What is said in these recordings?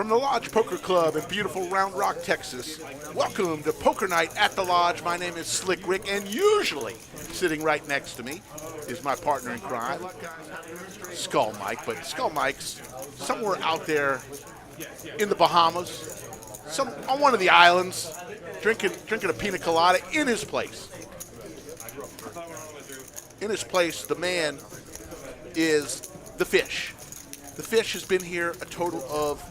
From the Lodge Poker Club in beautiful Round Rock, Texas, welcome to Poker Night at the Lodge. My name is Slick Rick, and usually sitting right next to me is my partner in crime, Skull Mike. But Skull Mike's somewhere out there in the Bahamas, on one of the islands, drinking a pina colada in his place. In his place, the man is the Fish. The Fish has been here a total of,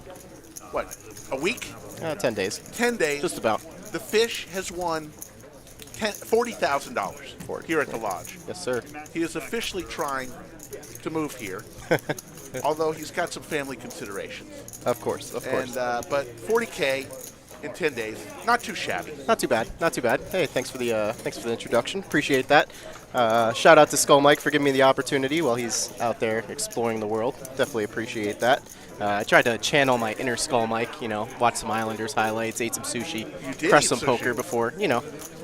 what, a week? 10 days. 10 days. Just about. The Fish has won $40,000 here at the Lodge. Yes, sir. He is officially trying to move here, although he's got some family considerations. Of course, of course. But $40K in 10 days, not too shabby. Not too bad, not too bad. Hey, thanks for the introduction. Appreciate that. Shout out to Skull Mike for giving me the opportunity while he's out there exploring the world. Definitely appreciate that. I tried to channel my inner Skull Mike, watch some Islanders highlights, ate some sushi, crushed some poker before,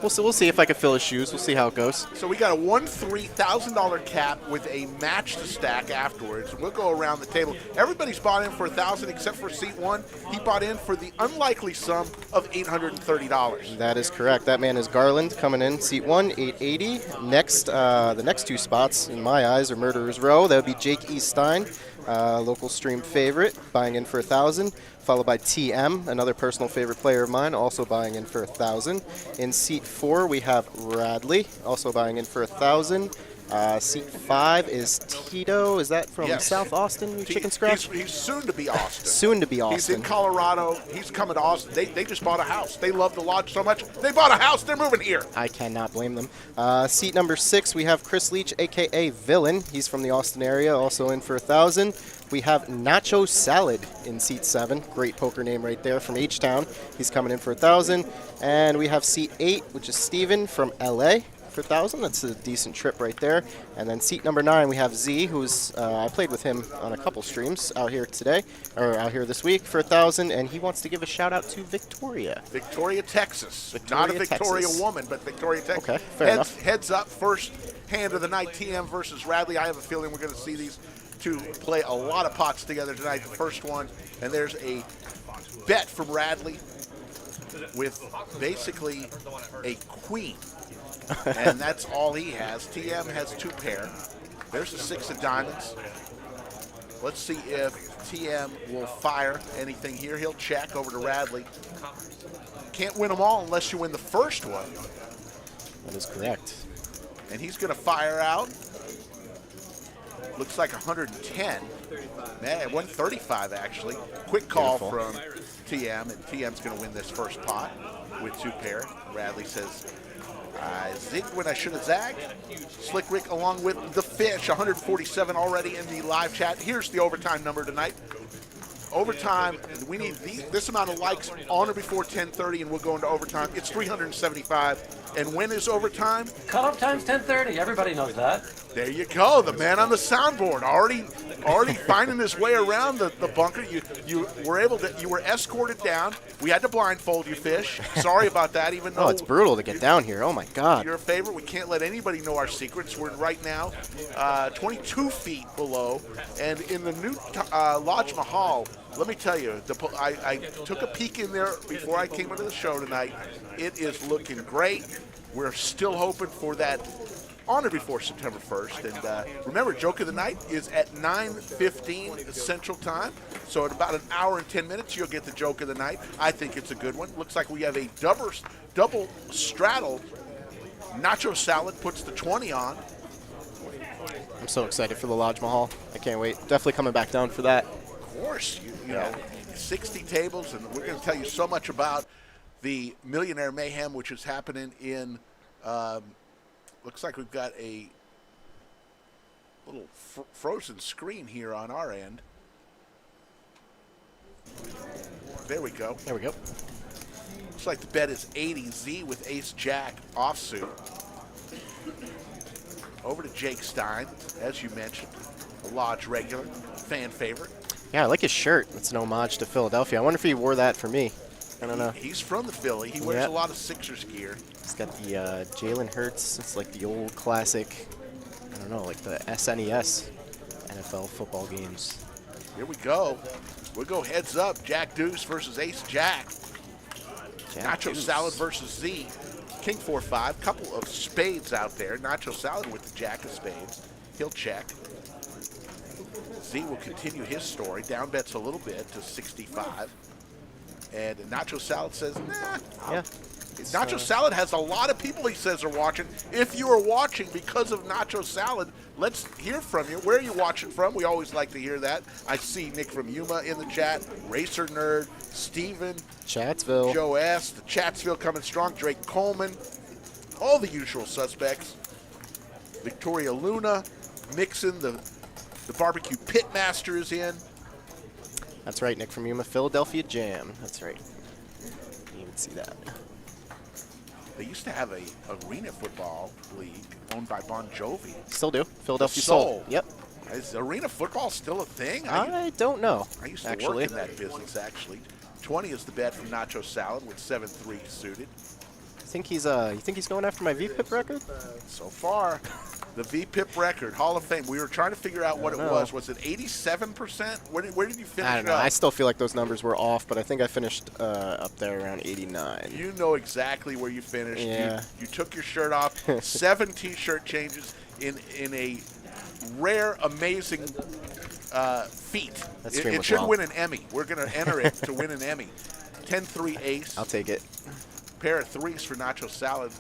We'll see if I can fill his shoes. We'll see how it goes. So we got a $1,000 cap with a match to stack afterwards. We'll go around the table. Everybody's bought in for $1,000 except for seat one. He bought in for the unlikely sum of $830. That is correct. That man is Garland coming in, seat one, $880. Next, the next two spots in my eyes are Murderer's Row. That would be Jake Eaststein, local stream favorite, buying in for $1,000. Followed by TM, another personal favorite player of mine, also buying in for $1,000. In seat 4, we have Radley, also buying in for $1,000. Seat 5 is Tito. Is that from South Austin, Chicken Scratch? He's soon to be Austin. Soon to be Austin. He's in Colorado. He's coming to Austin. They just bought a house. They love the Lodge so much. They bought a house. They're moving here. I cannot blame them. Seat number 6, we have Chris Leach, a.k.a. Villain. He's from the Austin area, also in for $1,000. We have Nacho Salad in seat 7. Great poker name right there from H-Town. He's coming in for $1,000. And we have seat 8, which is Steven from L.A. for $1,000. That's a decent trip right there. And then seat number 9, we have Z, who's I played with him on a couple streams out here this week for $1,000, and he wants to give a shout out to Victoria. Victoria, Texas. Not a Victoria Texas. woman, but Victoria, Texas. Okay, fair enough. Heads up, first hand of the night, TM versus Radley. I have a feeling we're going to see these two play a lot of pots together tonight. The first one, and there's a bet from Radley with basically a queen. And that's all he has. TM has 2 pair. There's the 6 of diamonds. Let's see if TM will fire anything here. He'll check over to Radley. Can't win them all unless you win the first one. That is correct. And he's going to fire out. Looks like 110. Man, 135 actually. Quick call from TM, and TM's going to win this first pot with 2 pair. Radley says, I zigged when I should have zagged. Slick Rick along with the Fish, 147 already in the live chat. Here's the overtime number tonight. Overtime, we need this amount of likes on or before 10:30, and we'll go into overtime. It's 375. And when is overtime? Cutoff time's 10:30. Everybody knows that. There you go. The man on the soundboard already finding his way around the bunker. You were escorted down. We had to blindfold you, Fish. Sorry about that. Even though it's brutal to get down here. Oh my God. You're a favorite. We can't let anybody know our secrets. We're right now 22 feet below, and in the new Lodge Mahal. Let me tell you, I took a peek in there before I came into the show tonight. It is looking great. We're still hoping for that on or before September 1st. And remember, Joke of the Night is at 9:15 Central Time. So in about an hour and 10 minutes, you'll get the Joke of the Night. I think it's a good one. Looks like we have a double straddle. Nacho Salad puts the 20 on. I'm so excited for the Lodge Mahal. I can't wait. Definitely coming back down for that. Of course, you know, 60 tables, and we're going to tell you so much about the Millionaire Mayhem, which is happening in, looks like we've got a little frozen screen here on our end. There we go. There we go. Looks like the bet is 80Z with Ace-Jack offsuit. Over to Jake Stein, as you mentioned, a Lodge regular, fan favorite. Yeah, I like his shirt. It's an homage to Philadelphia. I wonder if he wore that for me. I don't know. He's from the Philly. He wears a lot of Sixers gear. He's got the Jalen Hurts. It's like the old classic, I don't know, like the SNES NFL football games. Here we go. We'll go heads up. Jack Deuce versus Ace Jack. Nacho Deuce. Salad versus Z. King 4-5. Couple of spades out there. Nacho Salad with the Jack of spades. He'll check. Z will continue his story. Down bets a little bit to 65. And Nacho Salad says, nah. Yeah. Nacho Salad has a lot of people, he says, are watching. If you are watching because of Nacho Salad, let's hear from you. Where are you watching from? We always like to hear that. I see Nick from Yuma in the chat, Racer Nerd, Steven, Chatsville. Joe S., the Chatsville coming strong, Drake Coleman, all the usual suspects. Victoria Luna, Mixon, the barbecue pitmaster is in. That's right, Nick from Yuma. Philadelphia Jam. That's right. You can see that. They used to have a arena football league owned by Bon Jovi. Still do. Philadelphia Soul. Soul. Yep. Is arena football still a thing? I don't know. I used to actually work in that business, actually. 20 is the bet from Nacho Salad with 7-3 suited. You think he's going after my VPIP record? So far, the VPIP record, Hall of Fame. We were trying to figure out what it was. Was it 87%? Where did you finish I don't know. up? I still feel like those numbers were off, but I think I finished up there around 89. You know exactly where you finished. Yeah. You took your shirt off. 7 T-shirt changes in a rare, amazing feat. That stream It was should well. win an Emmy. We're going to enter it to win an Emmy. 10-3 ace. I'll take it. Pair of threes for Nacho Salad.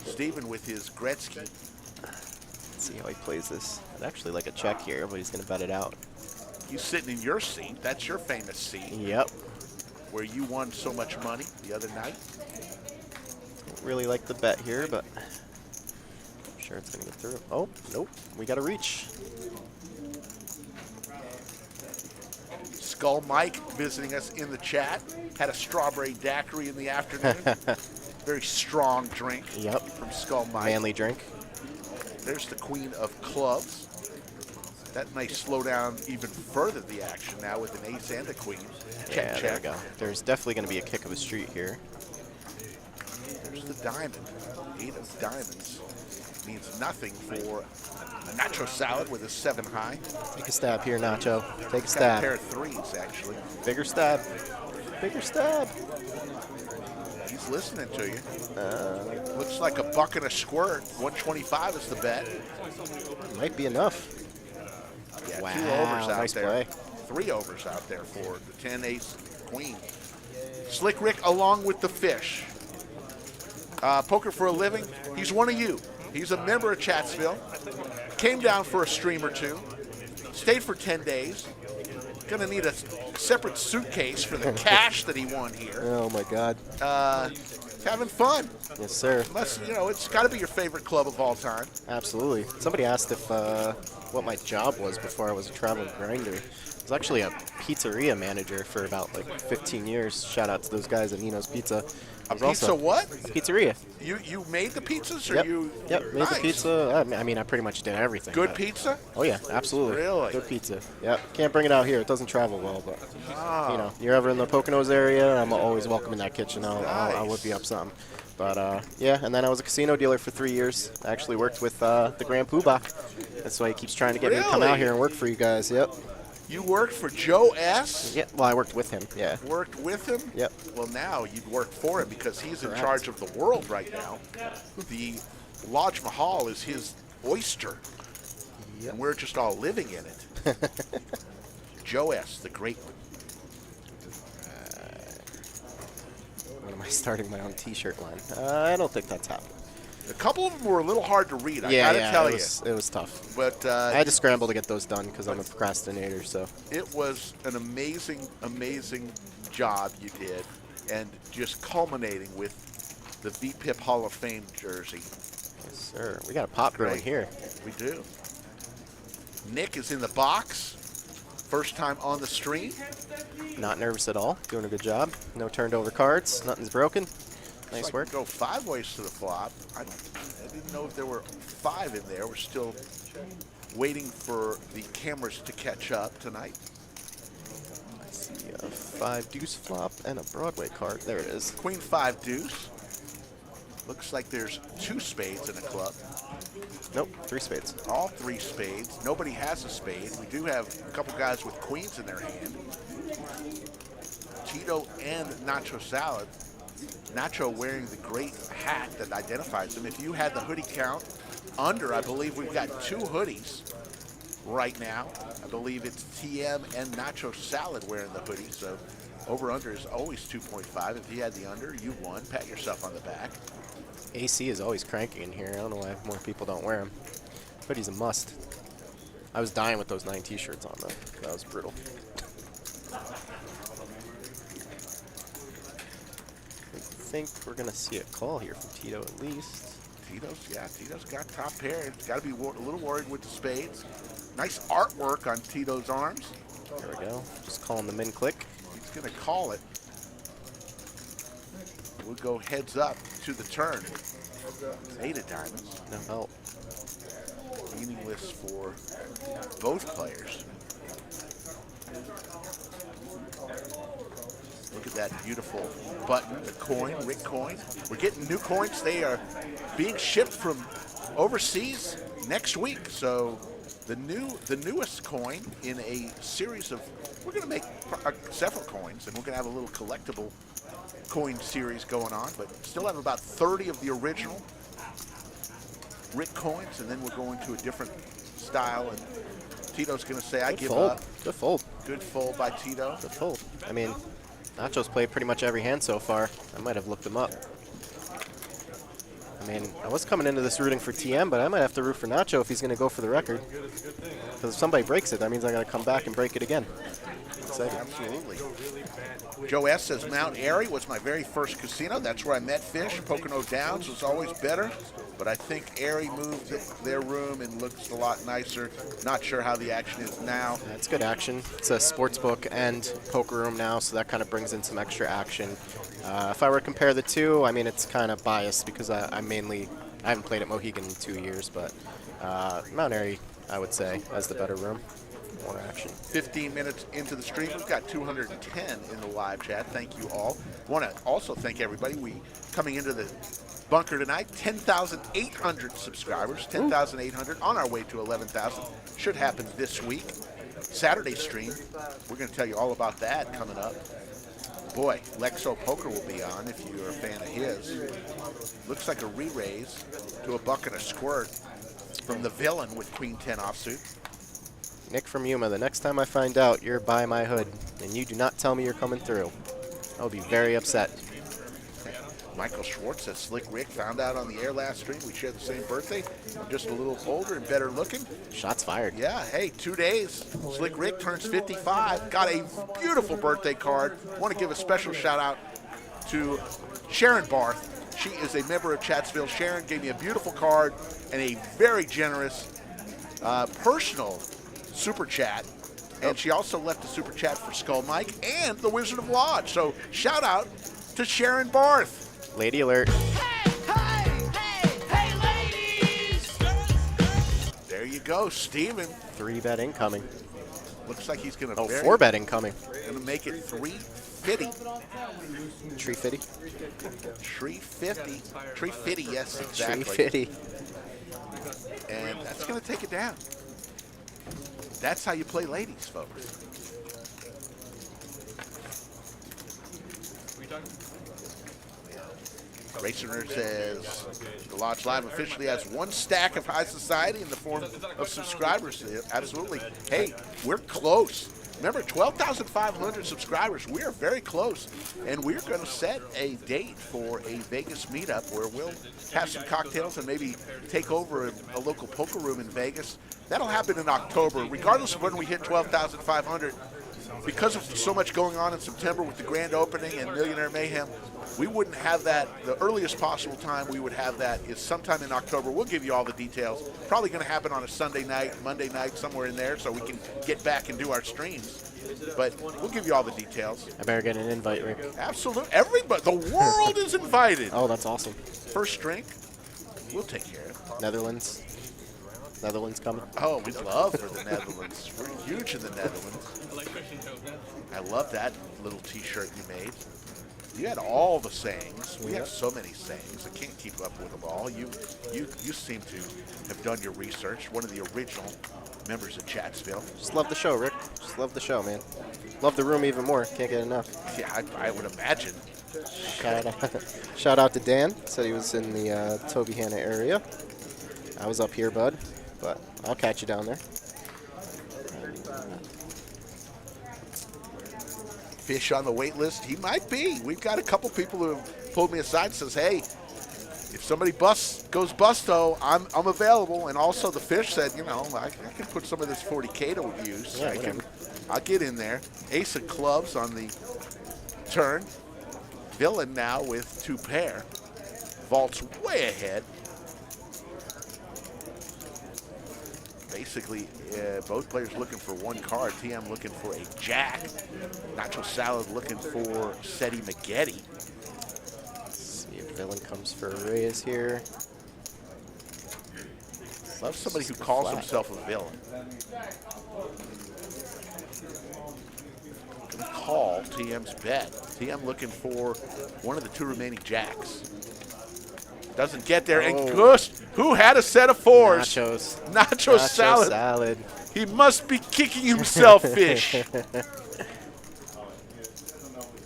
Steven with his Gretzky. Let's see how he plays this. I'd actually like a check here, but he's going to bet it out. He's sitting in your seat. That's your famous seat Yep. where you won so much money the other night. Don't really like the bet here, but I'm sure it's going to get through. Oh, nope. We got to reach. Skull Mike visiting us in the chat. Had a strawberry daiquiri in the afternoon. Very strong drink Yep. from Skull Mike. Manly drink. There's the queen of clubs. That may slow down even further the action now with an ace and a queen. Check, Yeah, there we check. go. There's definitely going to be a kick of a street here. There's the diamond. 8 of diamonds means nothing for a Nacho Salad with a 7 high. Take a stab here, Nacho. Take a He's got a pair stab. of threes, actually. Bigger stab. Bigger stab. He's listening to you. Looks like a buck and a squirt. 125 is the bet. Might be enough. Yeah, Wow, 2 overs out nice there. play. 3 overs out there for the 10 ace queen. Slick Rick along with the fish. Poker for a living. He's one of you. He's a member of Chatsville. Came down for a stream or two. Stayed for 10 days. Gonna need a separate suitcase for the cash that he won here. Oh, my God. Having fun. Yes, sir. Unless, it's got to be your favorite club of all time. Absolutely. Somebody asked if what my job was before I was a travel grinder. I was actually a pizzeria manager for about 15 years. Shout out to those guys at Nino's Pizza. A pizza what? Pizzeria. You made the pizzas or Yep. you? Yep. Made Nice. the pizza. I mean, I pretty much did everything. Good but- pizza? Oh yeah, absolutely. Really? Good pizza. Yep. Can't bring it out here. It doesn't travel well, but you're ever in the Poconos area, I'm always welcome in that kitchen. I'll whip you up something. But yeah, and then I was a casino dealer for 3 years. I actually worked with the Grand Poobah. That's why he keeps trying to get me to come out Really? here and work for you guys. Yep. You worked for Joe S? Yeah. Well, I worked with him. Yeah. Worked with him? Yep. Well, now you'd work for him because he's in Correct. charge of the world right now. The Lodge Mahal is his oyster. Yep. And we're just all living in it. Joe S., the great one. When am I starting my own T-shirt line? I don't think that's happening. A couple of them were a little hard to read, I Yeah, gotta tell it you. was tough. But I had to scramble to get those done because I'm a procrastinator. So it was an amazing, amazing job you did, and just culminating with the VPIP Hall of Fame jersey. yes, sir. We got a pop going Great. here. We do. Nick is in the box. First time on the stream. Not nervous at all. Doing a good job. No turned over cards. Nothing's broken. Nice Looks like work. we go 5 ways to the flop. I didn't know if there were 5 in there. We're still waiting for the cameras to catch up tonight. I see a 5 deuce flop and a Broadway card. There it is. Queen 5 deuce. Looks like there's 2 spades in the club. Nope, 3 spades. All 3 spades. Nobody has a spade. We do have a couple guys with queens in their hand. Tito and Nacho Salad. Nacho wearing the great hat that identifies him. If you had the hoodie count under, I believe we've got 2 hoodies right now. I believe it's TM and Nacho Salad wearing the hoodie. So over-under is always 2.5. If you had the under, you won. Pat yourself on the back. AC is always cranking in here. I don't know why more people don't wear them. Hoodie's a must. I was dying with those 9 t-shirts on, though. That was brutal. I think we're going to see a call here from Tito at least. Tito's got top pair. Got to be a little worried with the spades. Nice artwork on Tito's arms. There we go. Just calling the min click. He's going to call it. We'll go heads up to the turn. 8 of diamonds. No help. Meaningless for both players. Look at that beautiful button, the coin, Rick coin. We're getting new coins. They are being shipped from overseas next week. So the newest coin in a series of, we're going to make several coins, and we're going to have a little collectible coin series going on, but still have about 30 of the original Rick coins, and then we're going to a different style, and Tito's going to say, I give up. Good fold. Good fold by Tito. Good fold. I mean, Nacho's played pretty much every hand so far. I might have looked him up. I mean, I was coming into this rooting for TM, but I might have to root for Nacho if he's going to go for the record. Because if somebody breaks it, that means I got to come back and break it again. Exciting. Absolutely. Joe S. says Mount Airy was my very first casino. That's where I met Fish. Pocono Downs was always better, but I think Airy moved their room and looks a lot nicer. Not sure how the action is now. Yeah, it's good action. It's a sports book and poker room now, so that kind of brings in some extra action. If I were to compare the two, I mean, it's kind of biased because I haven't played at Mohegan in 2 years, but Mount Airy, I would say, has the better room. More action. 15 minutes into the stream, we've got 210 in the live chat. Thank you all. Want to also thank everybody. We coming into the bunker tonight, 10,800 subscribers, 10,800 on our way to 11,000. Should happen this week. Saturday stream, we're going to tell you all about that coming up. Boy, Lexo Poker will be on if you're a fan of his. Looks like a re-raise to a buck and a squirt from the villain with Queen 10 offsuit. Nick from Yuma, the next time I find out you're by my hood and you do not tell me you're coming through, I'll be very upset. Michael Schwartz says Slick Rick found out on the air last stream. We share the same birthday. I'm just a little older and better looking. Shots fired. Yeah, hey, 2 days. Slick Rick turns 55. Got a beautiful birthday card. Want to give a special shout out to Sharon Barth. She is a member of Chatsville. Sharon gave me a beautiful card and a very generous personal super chat. And she also left a super chat for Skull Mike and the Wizard of Lodge. So shout out to Sharon Barth. Lady alert. Hey, hey, hey, hey, ladies! There you go, Steven. 3-bet incoming. Looks like he's going to 4-bet incoming. Going to make it 350. 350. 350. 350, yes, exactly. 350. And that's going to take it down. That's how you play ladies, folks. Racer Nerd says the Lodge Live officially has one stack of high society in the form of subscribers. Absolutely. Hey, we're close. Remember, 12,500 subscribers. We are very close. And we're going to set a date for a Vegas meetup where we'll have some cocktails and maybe take over a local poker room in Vegas. That'll happen in October. Regardless of when we hit 12,500, because of so much going on in September with the grand opening and Millionaire Mayhem, we wouldn't have that. The earliest possible time we would have that is sometime in October. We'll give you all the details. Probably going to happen on a Sunday night, Monday night, somewhere in there, so we can get back and do our streams. But we'll give you all the details. I better get an invite, Rick. Absolutely. Everybody. The world is invited. Oh, that's awesome. First drink, we'll take care of it. Netherlands. Netherlands coming. Oh, we'd love for the Netherlands. We're huge in the Netherlands. I love that little T-shirt you made. You had all the sayings. We have so many sayings. I can't keep up with them all. You seem to have done your research. One of the original members of Chatsville. Just love the show, Rick. Just love the show, man. Love the room even more. Can't get enough. Yeah, I would imagine. Shout out to Dan. Said he was in the Toby Hanna area. I was up here, bud, but I'll catch you down there. Fish on the wait list? He might be. We've got a couple people who have pulled me aside and says, hey, if somebody goes busto, I'm available. And also the Fish said, you know, I can put some of this 40K to use. Yeah, I'll get in there. Ace of clubs on the turn. Villain now with 2 pair. Vault's way ahead. Basically, both players looking for 1 card. TM looking for a jack. Nacho Salad looking for Seti Magetti. Let's see if Villain comes for a raise here. Love somebody who calls himself a villain. Gonna call TM's bet. TM looking for one of the 2 remaining jacks. Doesn't get there. And Gush, who had a set of 4s? Nacho Salad. He must be kicking himself, Fish.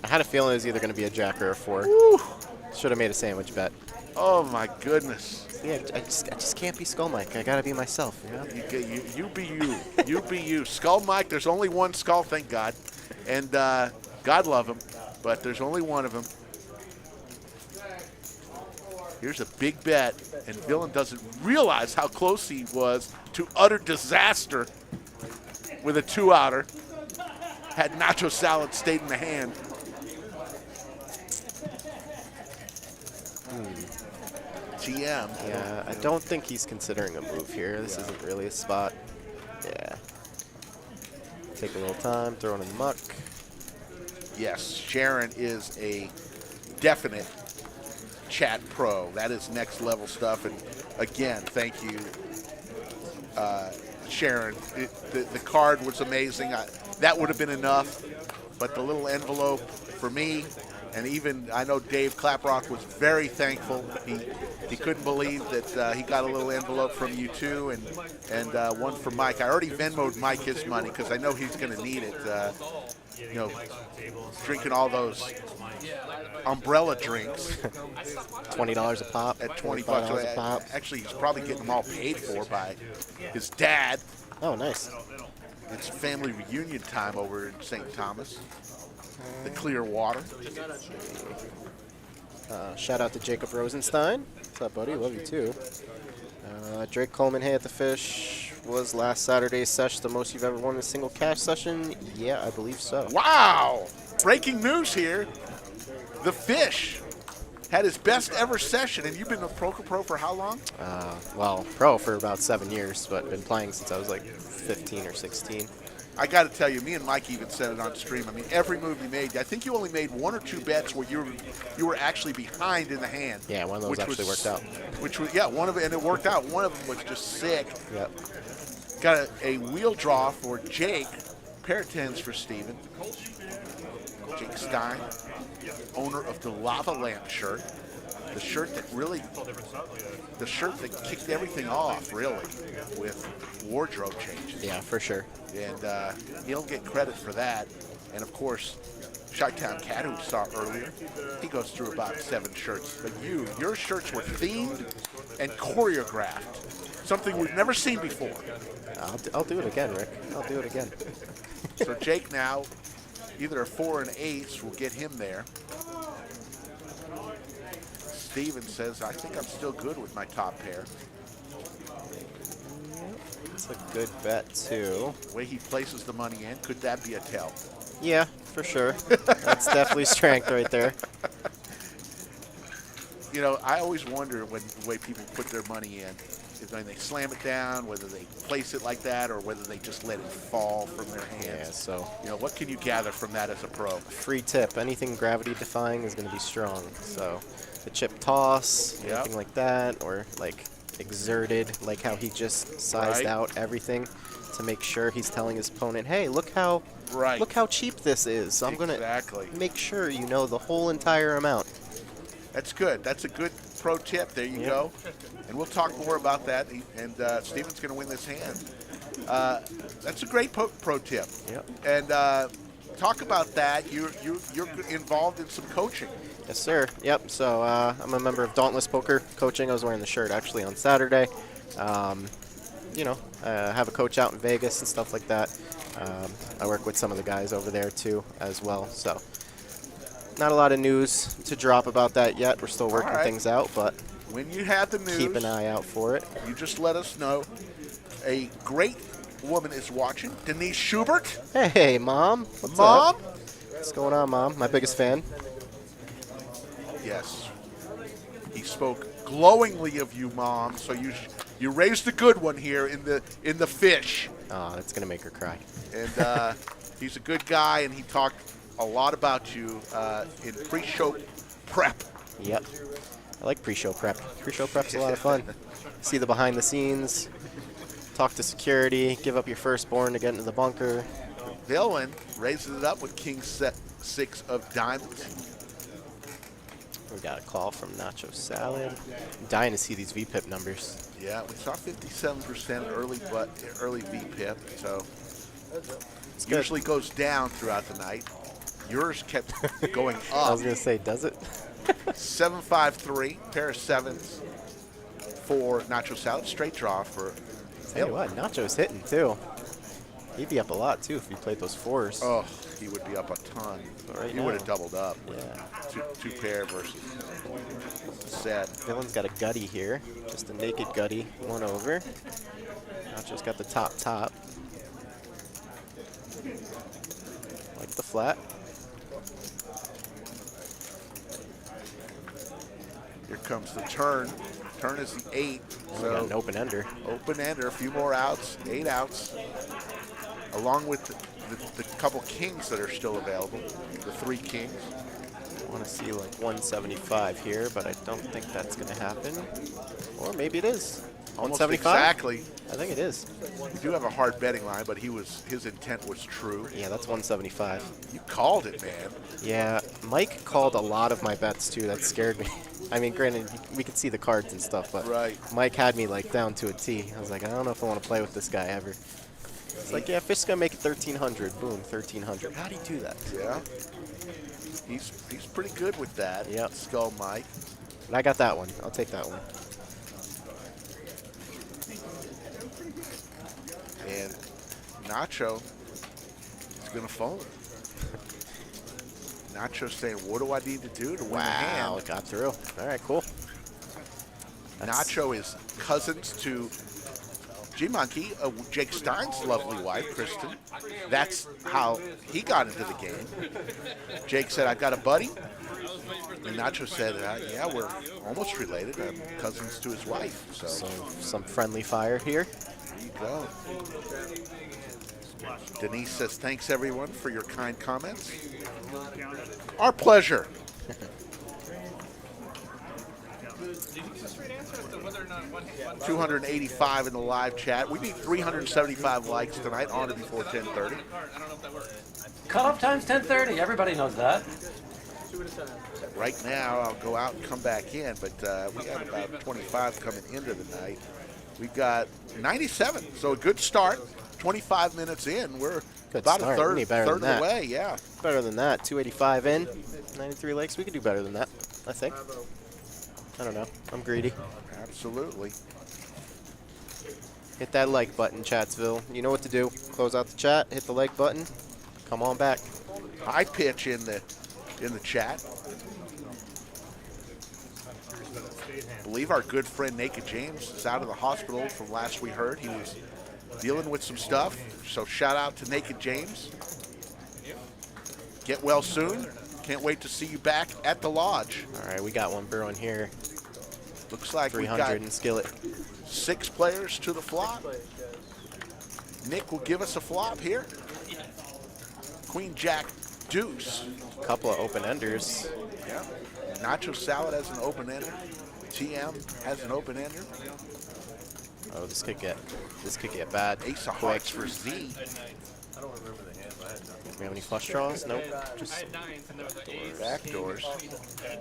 I had a feeling it was either going to be a jack or a 4. Should have made a sandwich bet. Oh my goodness. Yeah, I just can't be Skull Mike. I got to be myself. You know? You be you. You be you. Skull Mike, there's only one Skull, thank God. And God love him, but there's only one of them. Here's a big bet, and Villain doesn't realize how close he was to utter disaster with a 2-outer. Had Nacho Salad stayed in the hand. TM. Yeah, I don't think he's considering a move here. This isn't really a spot. Yeah. Take a little time, throw it in the muck. Yes, Sharon is a definite chat pro. That is next level stuff. And again, thank you, Sharon. The card was amazing. That would have been enough, but the little envelope for me, and even I know Dave Claprock was very thankful. He couldn't believe that he got a little envelope from you too, and one for Mike. I already Venmo'd Mike his money because I know he's going to need it. You know, drinking all those umbrella drinks. $20 a pop. At 20 bucks a pop. Actually, he's probably getting them all paid for by his dad. Oh, nice. It's family reunion time over in St. Thomas. The Clearwater. Shout out to Jacob Rosenstein. What's up, buddy? Love you too. Drake Coleman, hey at the Fish. Was last Saturday's sesh the most you've ever won in a single cash session? Yeah, I believe so. Wow! Breaking news here. The Fish had his best ever session, and you've been a Poker Pro for how long? Well, pro for about 7 years, but been playing since I was like 15 or 16. I got to tell you, me and Mike even said it on stream. I mean, every move you made, I think you only made 1 or 2 bets where you were actually behind in the hand. Yeah, one of those actually worked out. Which was, yeah, one of it, and it worked out. One of them was just sick. Yep. Got a wheel draw for Jake. Pair of 10s for Steven. Jake Stein, owner of the Lava Lamp shirt. The shirt that kicked everything off, really, with wardrobe changes. Yeah, for sure. And he'll get credit for that. And of course, Chi-Town Cat, who we saw earlier, he goes through about 7 shirts. But your shirts were themed and choreographed, something we've never seen before. I'll do it again, Rick. I'll do it again. So Jake now, either a 4 or an ace will get him there. Steven says, I think I'm still good with my top pair. It's a good bet, too. The way he places the money in, could that be a tell? Yeah, for sure. That's definitely strength right there. You know, I always wonder when the way people put their money in, is when they slam it down, whether they place it like that or whether they just let it fall from their hands. Yeah, so. You know, what can you gather from that as a pro? Free tip. Anything gravity defying is going to be strong. So the chip toss, anything like that, or like exerted, like how he just sized Right. out everything to make sure he's telling his opponent, hey, look how cheap this is. So I'm Exactly. gonna make sure you know the whole entire amount. That's good. That's a good pro tip. There you Yep. go. And we'll talk more about that. And Steven's going to win this hand. That's a great pro tip. Yep. And talk about that. You're involved in some coaching. Yes, sir. Yep. So I'm a member of Dauntless Poker Coaching. I was wearing the shirt actually on Saturday. You know, I have a coach out in Vegas and stuff like that. I work with some of the guys over there too as well. So not a lot of news to drop about that yet. We're still working right. things out, but When you have the news, keep an eye out for it. you just let us know. A great woman is watching, Denise Schubert. Hey, Mom. What's Mom? up? What's going on, Mom? My biggest fan. Yes. He spoke glowingly of you, Mom. So you raised a good one here in the fish. Oh, that's going to make her cry. And he's a good guy, and he talked a lot about you in pre-show prep. Yep. I like pre-show prep. Pre-show prep's a lot of fun. See the behind the scenes, talk to security, give up your firstborn to get into the bunker. Villain raises it up with King 6 of diamonds. We got a call from Nacho Salad. I'm dying to see these VPIP numbers. Yeah, we saw 57% early VPIP, so It's good. usually goes down throughout the night. Yours kept going I up. was going to say, does it? 753, pair of sevens for Nacho Salad. Straight draw for Tell you what, Nacho's hitting too. He'd be up a lot too if he played those fours. Oh, he would be up a ton. Right He now. would have doubled up. Yeah. Two pair versus set. Villain's got a gutty here. Just a naked gutty. One over. Nacho's got the top. Like the flat. Here comes the turn. Turn is the 8. We got an So open ender. open ender, a few more outs, 8 outs, along with the couple kings that are still available, the 3 kings. I want to see like 175 here, but I don't think that's going to happen. Or maybe it is. Almost 175? exactly. I think it is. We do have a hard betting line, but his intent was true. Yeah, that's 175. You called it, man. Yeah, Mike called a lot of my bets too. That scared me. I mean, granted, we could see the cards and stuff, but Right. Mike had me like down to a T. I was like, I don't know if I want to play with this guy ever. It's like, yeah, Fish is gonna make it 1,300. Boom, 1,300. How do you do that? Yeah. He's pretty good with that. Yep. Skull Mike. But I got that one. I'll take that one. And Nacho is going to fold. Nacho's saying, what do I need to do to win the Wow, hand? it got through. All right, cool. That's- Nacho is cousins to G-Monkey, Jake Stein's lovely wife, Kristen. That's how he got into the game. Jake said, I've got a buddy. And Nacho said, yeah, we're almost related. I'm cousins to his wife. So So some friendly fire here. there you go. Denise says, thanks, everyone, for your kind comments. Our pleasure. 285 in the live chat. We need 375 likes tonight. On to before 10:30. Cutoff time's 10:30. Everybody knows that. Right now, I'll go out and come back in, but we got about 25 coming into the night. We've got 97, so a good start. 25 minutes in, we're Good about start. a We third need better of than the that. way. Yeah. Better than that. 285 in, 93 likes. We could do better than that, I think. I don't know. I'm greedy. Absolutely. Hit that like button, Chatsville. You know what to do. Close out the chat, hit the like button. Come on back. High pitch in the chat. I believe our good friend Naked James is out of the hospital from last we heard. He was dealing with some stuff. So shout out to Naked James. Get well soon. Can't wait to see you back at the lodge. All right, we got one brewing here. Looks like we've 300 got and skillet. 6 players to the flop. Nick will give us a flop here. Queen Jack Deuce. Couple of open enders. Yeah. Nacho Salad as an open ender. TM has an open-ender. Oh, this could get bad. Ace of quick. hearts for Z. Do we have any flush draws? Nope. Just Back doors.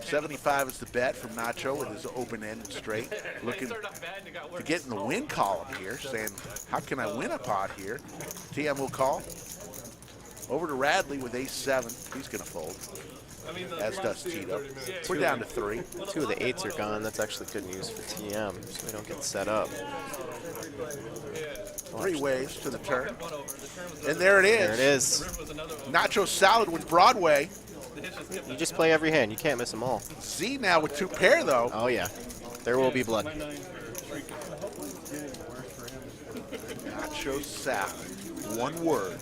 75 is the bet from Nacho with his open-ended straight. Looking to get in the win column here, saying, how can I win a pot here? TM will call. Over to Radley with ace-7. He's going to fold, as does Tito. We're down to 3. 2 of the 8s are gone. That's actually good news for TM, so we don't get set up. 3 waves to the turn. And there it is. There it is. Nacho Salad with Broadway. You just play every hand. You can't miss them all. Z now with 2 pair, though. Oh, yeah. There will be blood. Nacho Salad. 1 word.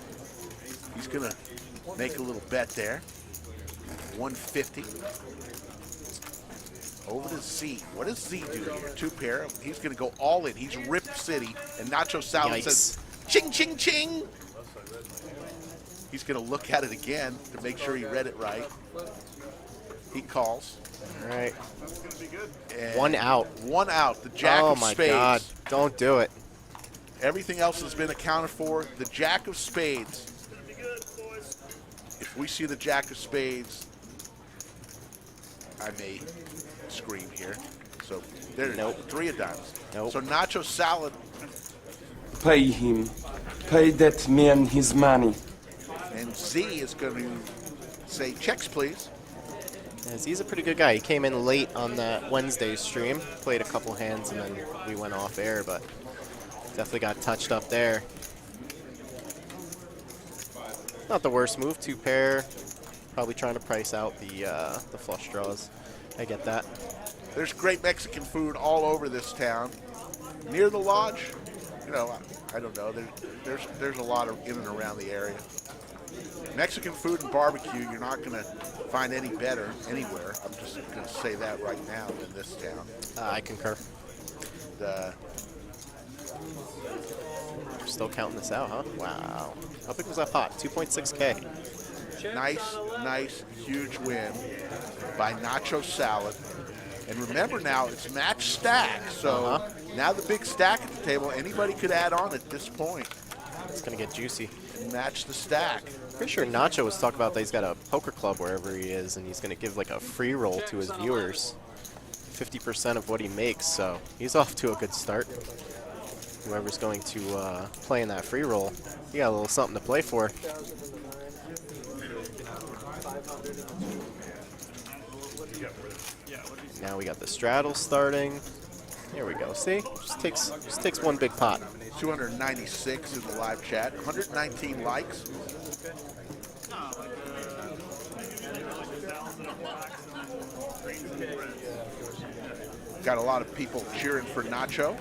He's going to make a little bet there. 150. Over to Z. What does Z do here? 2 pair. He's going to go all in. He's Rip City. And Nacho Salad Yikes. says, ching, ching, ching. He's going to look at it again to make sure he read it right. He calls. All right. And 1 out. 1 out. The Jack Oh, of my Spades. God. Don't do it. Everything else has been accounted for. The Jack of Spades. If we see the Jack of Spades, I may scream here. So there's Nope. 3 of diamonds. Nope. So Nacho Salad, Pay him. Pay that man his money. and Z is going to say checks, please. Yeah, Z's a pretty good guy. He came in late on that Wednesday stream, played a couple hands, and then we went off air, but definitely got touched up there. Not the worst move, 2 pair. Probably trying to price out the flush draws. I get that. There's great Mexican food all over this town. Near the lodge, you know, I don't know. There's a lot of in and around the area. Mexican food and barbecue, you're not going to find any better anywhere. I'm just going to say that right now in this town. I concur. Still counting this out, huh? Wow. How big was that pot? 2.6K. Nice, huge win by Nacho Salad. And remember now, it's match stack. So now the big stack at the table, anybody could add on at this point It's going to get juicy. and match the stack. Pretty sure Nacho was talking about that he's got a poker club wherever he is, and he's going to give like a free roll to his viewers. 50% of what he makes, so he's off to a good start. Whoever's going to play in that free roll, he got a little something to play for. Now we got the straddle starting. Here we go. See, just takes 1 big pot. 296 in the live chat, 119 likes. Got a lot of people cheering for Nacho.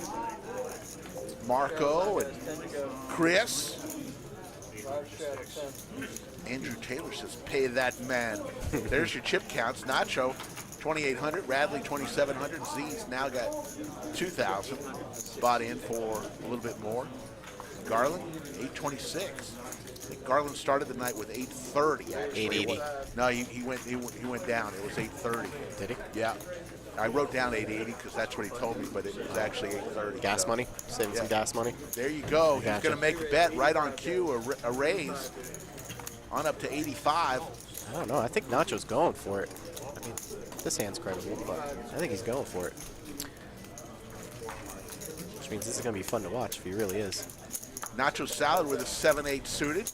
Marco and Chris. Andrew Taylor says, pay that man. There's your chip counts. Nacho, 2,800. Radley, 2,700. Z's now got 2,000. Bought in for a little bit more. Garland, 826. I think Garland started the night with 830. Actually, 880. No, he went down. It was 830. Did he? Yeah, I wrote down 880 because that's what he told me, but it was actually 830. Gas so. money? Saving some Yeah. gas money? There you go. He's Gotcha. going to make a bet right on cue, a raise on up to 85. I don't know. I think Nacho's going for it. I mean, this hand's credible, but I think he's going for it. Which means this is going to be fun to watch if he really is. Nacho Salad with a 7-8 suited.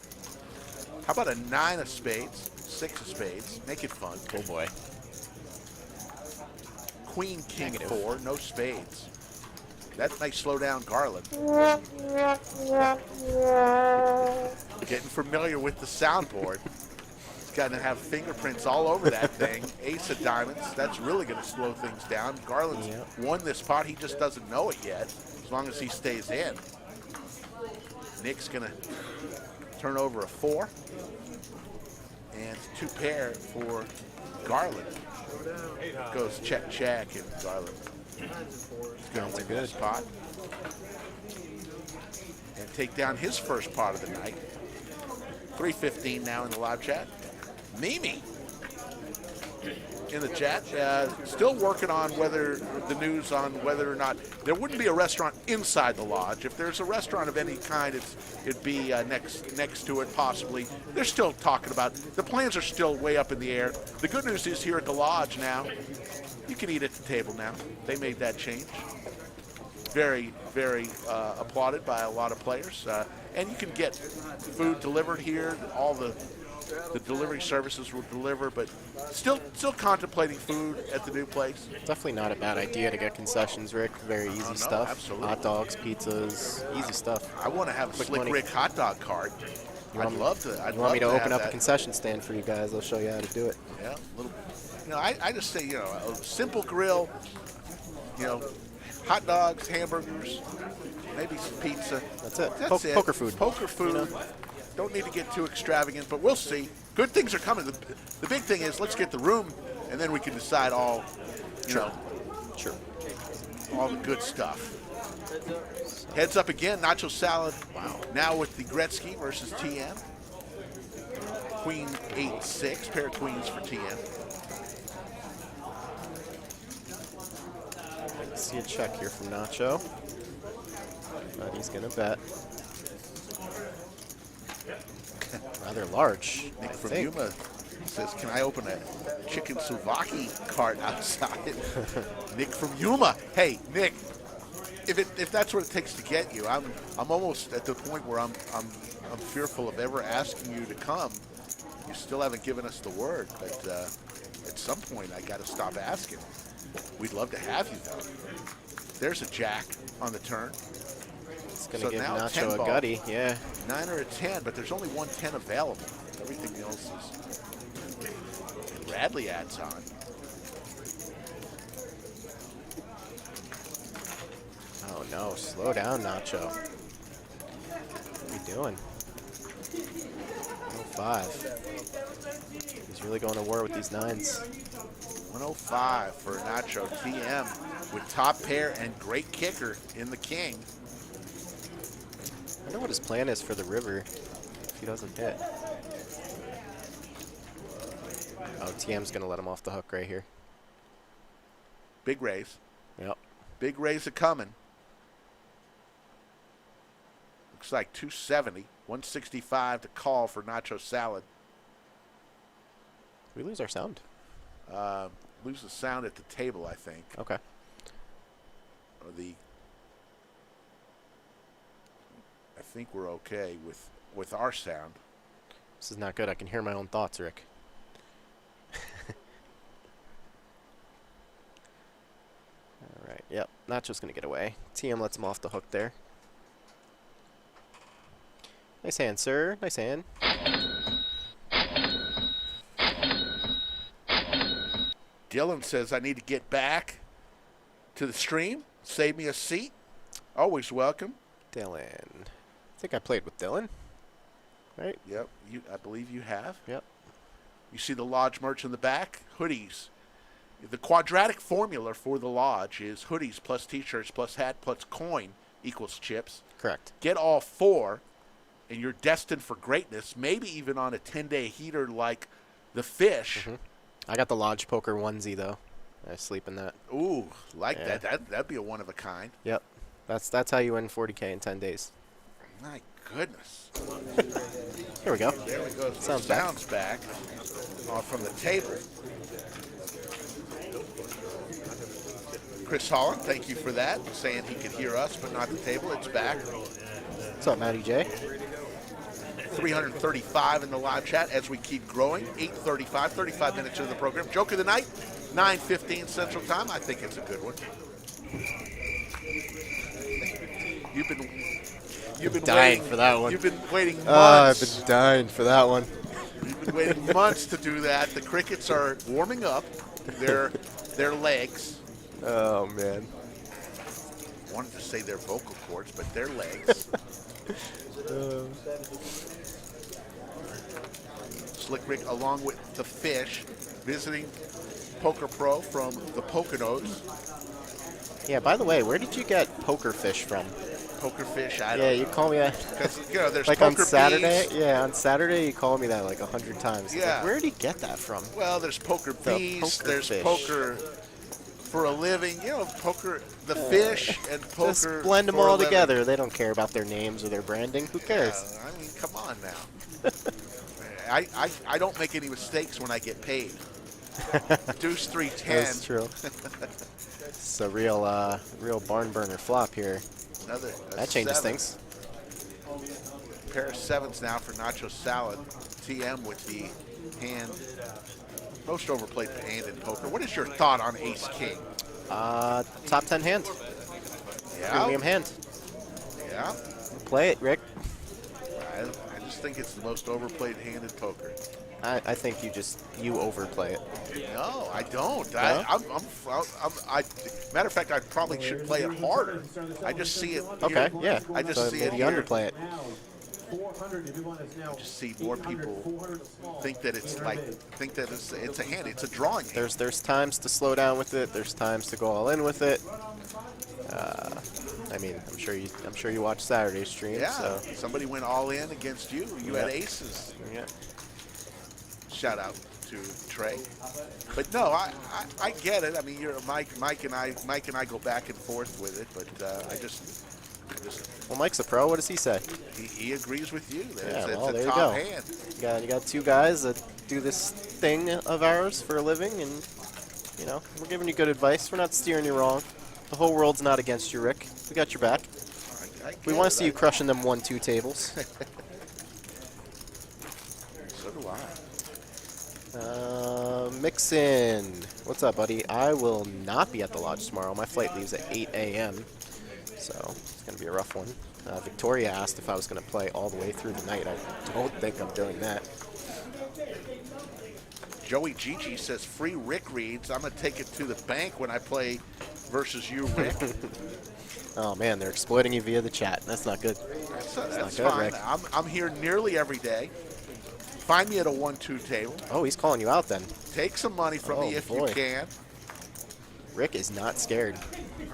How about a 9 of spades, 6 of spades? Make it fun. Oh boy. Queen, King, Negative. 4, no spades. That might slow down Garland. Getting familiar with the soundboard. He's got to have fingerprints all over that thing. Ace of diamonds. That's really going to slow things down. Garland's won this pot. He just doesn't know it yet, as long as he stays in. Nick's going to turn over a 4. And 2 pair for Garland. Goes check, check, and Garland is going to win this pot. And take down his first pot of the night. 3:15 now in the live chat. Mimi in the chat. Still working on whether the news on whether or not there wouldn't be a restaurant inside the lodge. If there's a restaurant of any kind, it'd be next to it possibly. They're still talking about. The plans are still way up in the air. The good news is here at the lodge now, you can eat at the table now. They made that change. Very, very applauded by a lot of players. And you can get food delivered here. All the delivery services will deliver, but still contemplating food at the new place. Definitely not a bad idea to get concessions, Rick. Very easy stuff. Absolutely. Hot dogs, pizzas, easy stuff. I want to have a Quick Slick money. Rick hot dog cart. I'd love to. You want me to open up a that. concession stand for you guys? I'll show you how to do it. Yeah, I just say, a simple grill, hot dogs, hamburgers, maybe some pizza. That's it. That's it. Poker food. Poker food. Don't need to get too extravagant, but we'll see. Good things are coming. The big thing is let's get the room, and then we can decide all, Sure. all the good stuff. Heads up again, nacho salad. Wow. Now with the Gretzky versus TM. Queen 8-6, pair of queens for TM. See a check here from Nacho. But he's going to bet. Rather large, Nick I from think. Yuma says, can I open a chicken souvlaki cart outside? Nick from Yuma. Hey, Nick, if that's what it takes to get you, I'm almost at the point where I'm fearful of ever asking you to come. You still haven't given us the word, but at some point I got to stop asking. We'd love to have you though. There's a jack on the turn. It's going to give now Nacho 10 a ball. gutty, yeah. 9 or a 10, but there's only 1 10 available. Everything else is. Radley adds on. Oh no, slow down, Nacho. What are you doing? 105. He's really going to war with these 9s. 105 for Nacho TM with top pair and great kicker in the king. I wonder what his plan is for the river if he doesn't hit. Oh, TM's going to let him off the hook right here. Big raise. Yep. Big raise a coming. Looks like 270. 165 to call for Nacho Salad. We lose our sound. Lose the sound at the table, I think. Okay. Or I think we're okay with our sound. This is not good. I can hear my own thoughts, Rick. All right. Yep. Nacho's going to get away. TM lets him off the hook there. Nice hand, sir. Nice hand. Dylan says, I need to get back to the stream. Save me a seat. Always welcome. Dylan. I think I played with Dylan. Right? Yep, I believe you have. Yep. You see the lodge merch in the back? Hoodies. The quadratic formula for the lodge is hoodies plus t-shirts plus hat plus coin equals chips. Correct. Get all 4, and you're destined for greatness, maybe even on a 10-day heater like the Fish. Mm-hmm. I got the Lodge Poker onesie, though. I sleep in that. Ooh, like Yeah. That'd be a one of a kind. Yep. That's how you win 40K in 10 days. My goodness. Here we go. There we go. Sounds Sounds back from the table. Chris Holland, thank you for that. Saying he could hear us, but not the table. It's back. What's up, Matty J? 335 in the live chat as we keep growing. 8:35, 35 minutes into the program. Joke of the night, 9:15 Central Time. I think it's a good one. You've been dying waiting for that one. You've been waiting months. I've been dying for that one. You've been waiting months to do that. The Crickets are warming up their legs. Oh, man. Wanted to say their vocal cords, but their legs. Slick Rick, along with the Fish, visiting Poker Pro from the Poconos. Yeah, by the way, where did you get Poker Fish from? poker fish. I Yeah, don't you know. call me that. Because, you know, there's Like poker on Saturday, bees. yeah, on Saturday you call me that like 100 times. It's Yeah. Like, where did he get that from? Well, there's poker The bees. poker There's fish. poker for a living. You know, poker, the fish and poker. Just blend them for a all living. together. They don't care about their names or their branding. Who cares? I mean, come on now. I don't make any mistakes when I get paid. Deuce 310. That's true. It's a real barn burner flop here. A That changes seven. things. Pair of sevens now for Nacho Salad. TM with the hand. Most overplayed hand in poker. What is your thought on Ace King? Top 10 hand. Premium hand. Yeah. Play it, Rick. I just think it's the most overplayed hand in poker. I think you overplay it. No, I don't. No? Matter of fact, I probably should play it harder. I just see it. Okay, yeah. I just so see it maybe you here. underplay it. I just see more people think that it's it's a hand. It's a drawing hand. There's times to slow down with it. There's times to go all in with it. I mean, I'm sure you watch Saturday stream. Yeah. So. Somebody went all in against you. You had aces. Yeah. Shout out to Trey. But no, I get it. I mean, you're Mike and I go back and forth with it. But I just Well, Mike's a pro. What does he say? he agrees with you. That Yeah, it's well, a there you top go. hand. You got two guys that do this thing of ours for a living, and you know we're giving you good advice. We're not steering you wrong. The whole world's not against you, Rick. We got your back. We want to see you crushing them 1-2 tables. So do I. Mixin. What's up, buddy? I will not be at the lodge tomorrow. My flight leaves at 8 a.m., so it's going to be a rough one. Victoria asked if I was going to play all the way through the night. I don't think I'm doing that. Joey Gigi says free Rick reads. I'm gonna take it to the bank when I play versus you, Rick. Oh man, they're exploiting you via the chat. That's not good. That's good, fine. Rick. I'm here nearly every day. Find me at a 1-2 table. Oh, he's calling you out then. Take some money from me if boy. you can. Rick is not scared.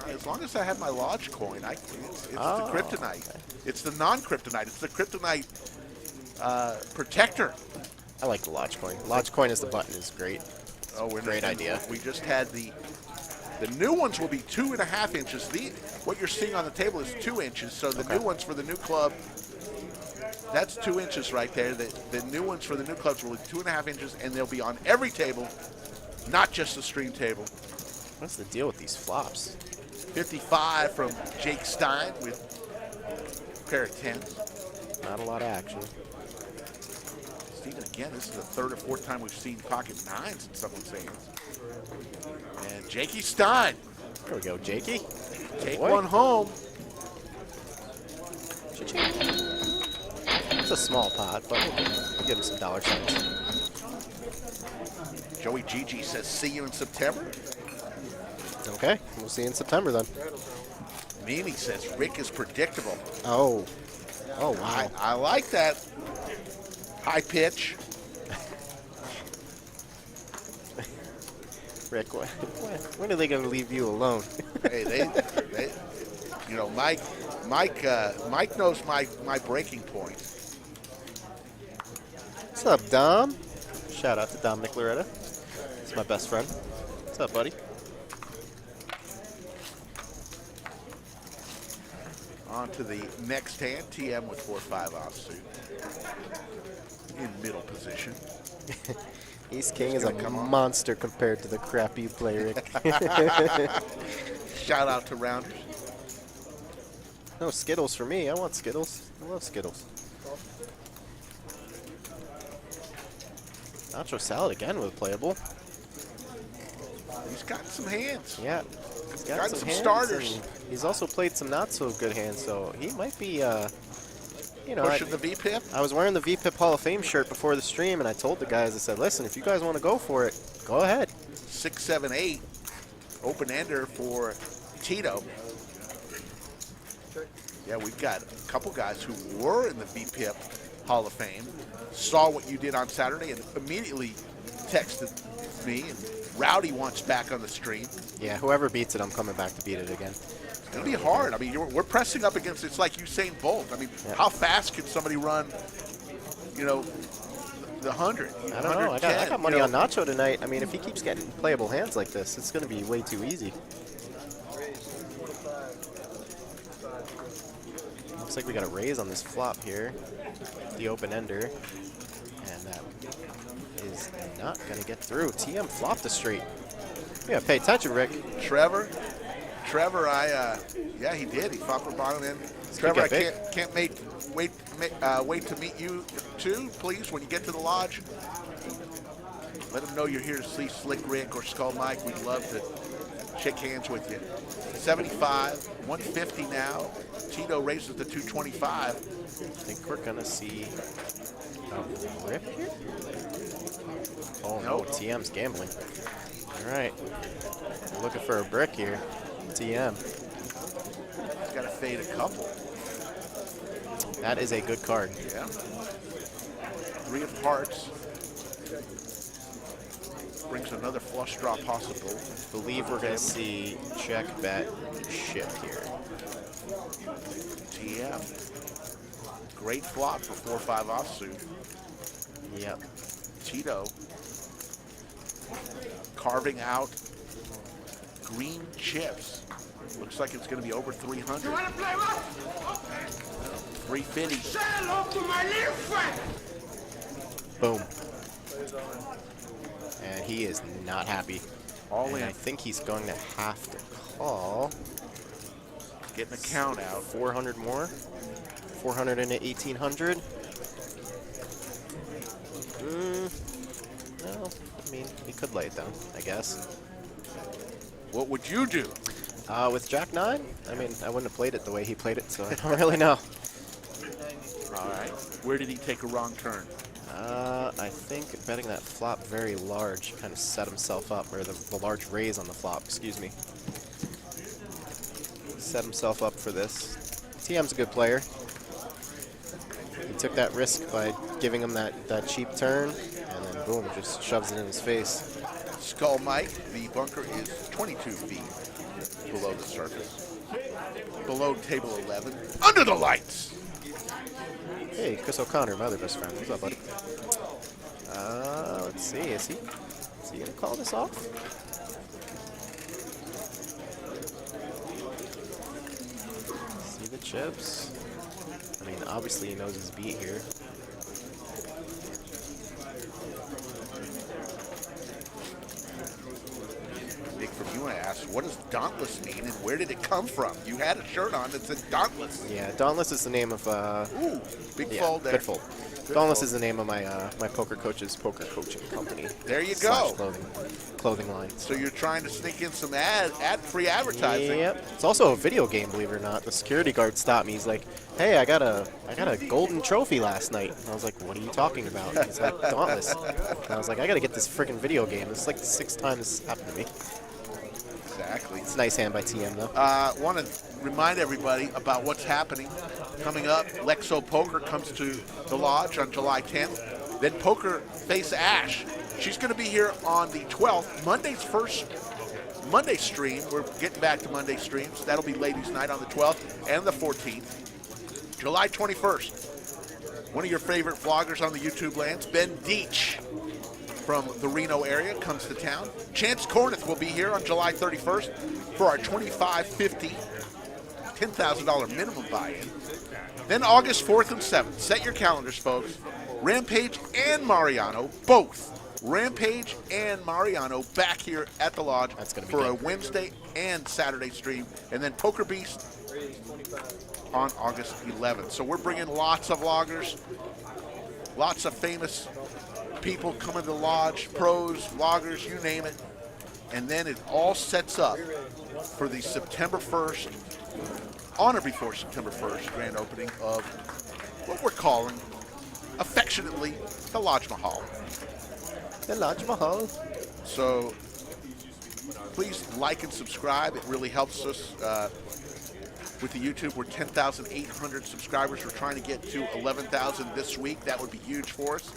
As long as I have my lodge coin, it's the Oh, kryptonite. okay. It's the non-kryptonite. It's the kryptonite protector. I like the lodge coin. Lodge coin as the button is great. Oh, Great idea. We just had the new ones will be 2.5 inches. What you're seeing on the table is 2 inches. So the new ones for the new club, that's 2 inches right there. The new ones for the new clubs will be 2.5 inches, and they'll be on every table, not just the stream table. What's the deal with these flops? 55 from Jake Stein with a pair of 10s. Not a lot of action. Steven, again, this is the third or fourth time we've seen pocket 9s in someone's hands. And Jakey Stein, There we go, Jakey. take boy. one home. It's a small pot, but we'll give him some dollar signs. Joey Gigi says, see you in September. Okay, we'll see you in September then. Mimi says, Rick is predictable. Oh. Oh, wow. I like that high pitch. Rick, when are they going to leave you alone? Hey, they, you know, Mike knows my breaking point. What's up, Dom? Shout out to Dominic Loretta. He's my best friend. What's up, buddy? On to the next hand, TM with 4-5 offsuit. In middle position. Ace King is Just a gonna come on. monster compared to the crap you play, Rick. Shout out to Rounders. No Skittles for me. I want Skittles. I love Skittles. Nacho Salad again with playable. He's got some hands. Yeah. He's Got some hands, starters. and he's also played some not so good hands, so he might be, you know, Pushing the V-pip. I was wearing the VPIP Hall of Fame shirt before the stream, and I told the guys, I said, listen, if you guys want to go for it, go ahead. 6, 7, 8. Open-ender for Tito. Yeah, we've got a couple guys who were in the VPIP Hall of Fame, saw what you did on Saturday, and immediately texted me. And Rowdy wants back on the stream. Yeah, whoever beats it, I'm coming back to beat it again. It'll be hard. I mean, we're pressing up against, it's like Usain Bolt. I mean, how fast can somebody run, you know, the 100? I don't know. I got money on Nacho tonight. I mean, if he keeps getting playable hands like this, it's going to be way too easy. Looks like we got a raise on this flop here. The open ender. And that is not going to get through. TM flopped the straight. Yeah, pay attention, Rick. Trevor, yeah, he did. He flopped the bottom end. Trevor, I can't wait to meet you too. Please, when you get to the lodge, let them know you're here to see Slick Rick or Skull Mike. We'd love to shake hands with you. 75, 150 now. Tito raises to 225. I think we're gonna see a rip here. Oh no, TM's gambling. All right, we're looking for a brick here. TM. He's got to fade a couple. That is a good card. Yeah. 3 of hearts. Brings another flush draw possible. I believe we're gonna see check, bet, ship here. TM. Great flop for 4-5 offsuit. Yep. Tito carving out green chips. Looks like it's going to be over 300. You want to play what? 350. Say hello to my little friend. Boom. And he is not happy. All and in. I think he's going to have to call. Getting a count out. 400 more. 400 and 1800. No, I mean, he could lay it down, I guess. What would you do? With Jack 9, I mean, I wouldn't have played it the way he played it, so I don't really know. All right. Where did he take a wrong turn? I think betting that flop very large kind of set himself up, or the large raise on the flop, excuse me. Set himself up for this. TM's a good player. He took that risk by giving him that cheap turn, and then boom, just shoves it in his face. Skull Mike, the bunker is 22 feet below the surface. Below table 11. Under the lights! Hey, Chris O'Connor, my other best friend. What's up, buddy? Let's see. Is he gonna call this off? See the chips. I mean, obviously he knows his beat here. Nick from you asked, what does Dauntless mean and where did it come from? You had a shirt on that said Dauntless. Yeah, Dauntless is the name of Ooh, big yeah, fold there. good fold. Dauntless is the name of my my poker coach's poker coaching company. There you go. Clothing line. So you're trying to sneak in some ad-free advertising. Yep. It's also a video game, believe it or not. The security guard stopped me. He's like, "Hey, I got a golden trophy last night." And I was like, "What are you talking about?" He's like, "Dauntless." And I was like, "I got to get this freaking video game." It's like the 6th time this happened to me. Exactly. It's a nice hand by TM though. Want to remind everybody about what's happening. Coming up, Lexo Poker comes to the lodge on July 10th. Then Poker Face Ash. She's going to be here on the 12th, Monday's first Monday stream. We're getting back to Monday streams. That'll be ladies' night on the 12th and the 14th. July 21st, one of your favorite vloggers on the YouTube lands, Ben Deach from the Reno area, comes to town. Chance Corneth will be here on July 31st for our $25.50, $10,000 minimum buy-in. Then August 4th and 7th, set your calendars, folks. Rampage and Mariano, both. Rampage and Mariano back here at the lodge for a Wednesday and Saturday stream. And then Poker Beast on August 11th. So we're bringing lots of vloggers, lots of famous people coming to the lodge, pros, vloggers, you name it. And then it all sets up for the September 1st, on or before September 1st, grand opening of what we're calling, affectionately, the Lodge Mahal. The Lodge Mahal. So please like and subscribe. It really helps us with the YouTube. We're 10,800 subscribers. We're trying to get to 11,000 this week. That would be huge for us.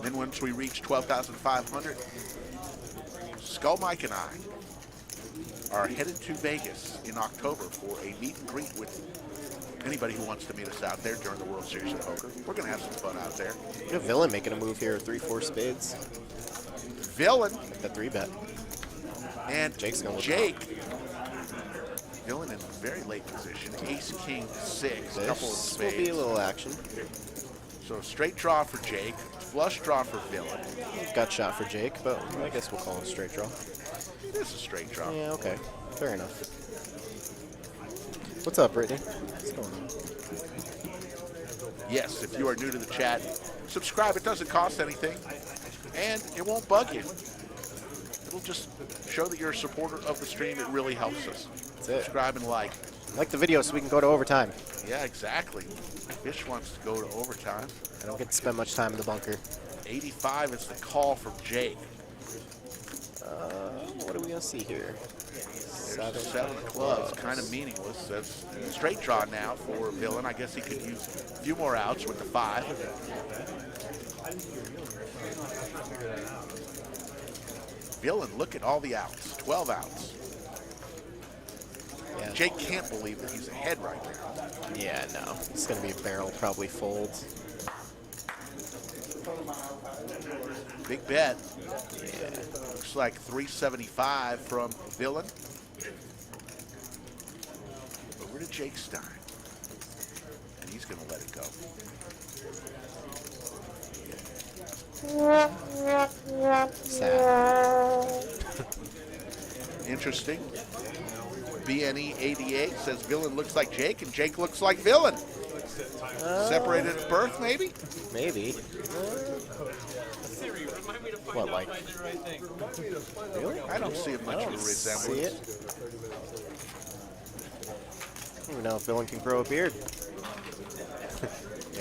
Then once we reach 12,500, Skull Mike and I are headed to Vegas in October for a meet and greet with anybody who wants to meet us out there during the World Series of Poker. We're going to have some fun out there. A Villain making a move here, 3-4 spades. Villain Like the 3-bet. and Jake's going with Jake. Villain in very late position. Ace, King, 6. Couple of This will be spades. a little action. So straight draw for Jake. Flush draw for Villain. Gut shot for Jake, but I guess we'll call it a straight draw. It is a straight draw. Yeah, okay. Fair enough. What's up, Brittany? What's going on? Yes, if you are new to the chat, subscribe. It doesn't cost anything, and it won't bug you. It'll just show that you're a supporter of the stream. It really helps us. That's it. Subscribe and like. Like the video so we can go to overtime. Yeah, exactly. Fish wants to go to overtime. I don't get to spend much time in the bunker. 85 is the call from Jake. What are we going to see here? There's the 7 of clubs, kind of meaningless. That's a straight draw now for Villain. I guess he could use a few more outs with the 5. Villain, look at all the outs. 12 outs. Yeah. Jake can't believe that he's ahead right now. Yeah, no. It's going to be a barrel, probably fold. Big bet. Looks like 375 from Villain. Over to Jake Stein. And he's going to let it go. Sad. Interesting. BNE88 says Villain looks like Jake and Jake looks like Villain. Separated at birth, maybe? Maybe. What, like? Really? I don't see much of a See resemblance. it? I don't even know if Villain can grow a beard.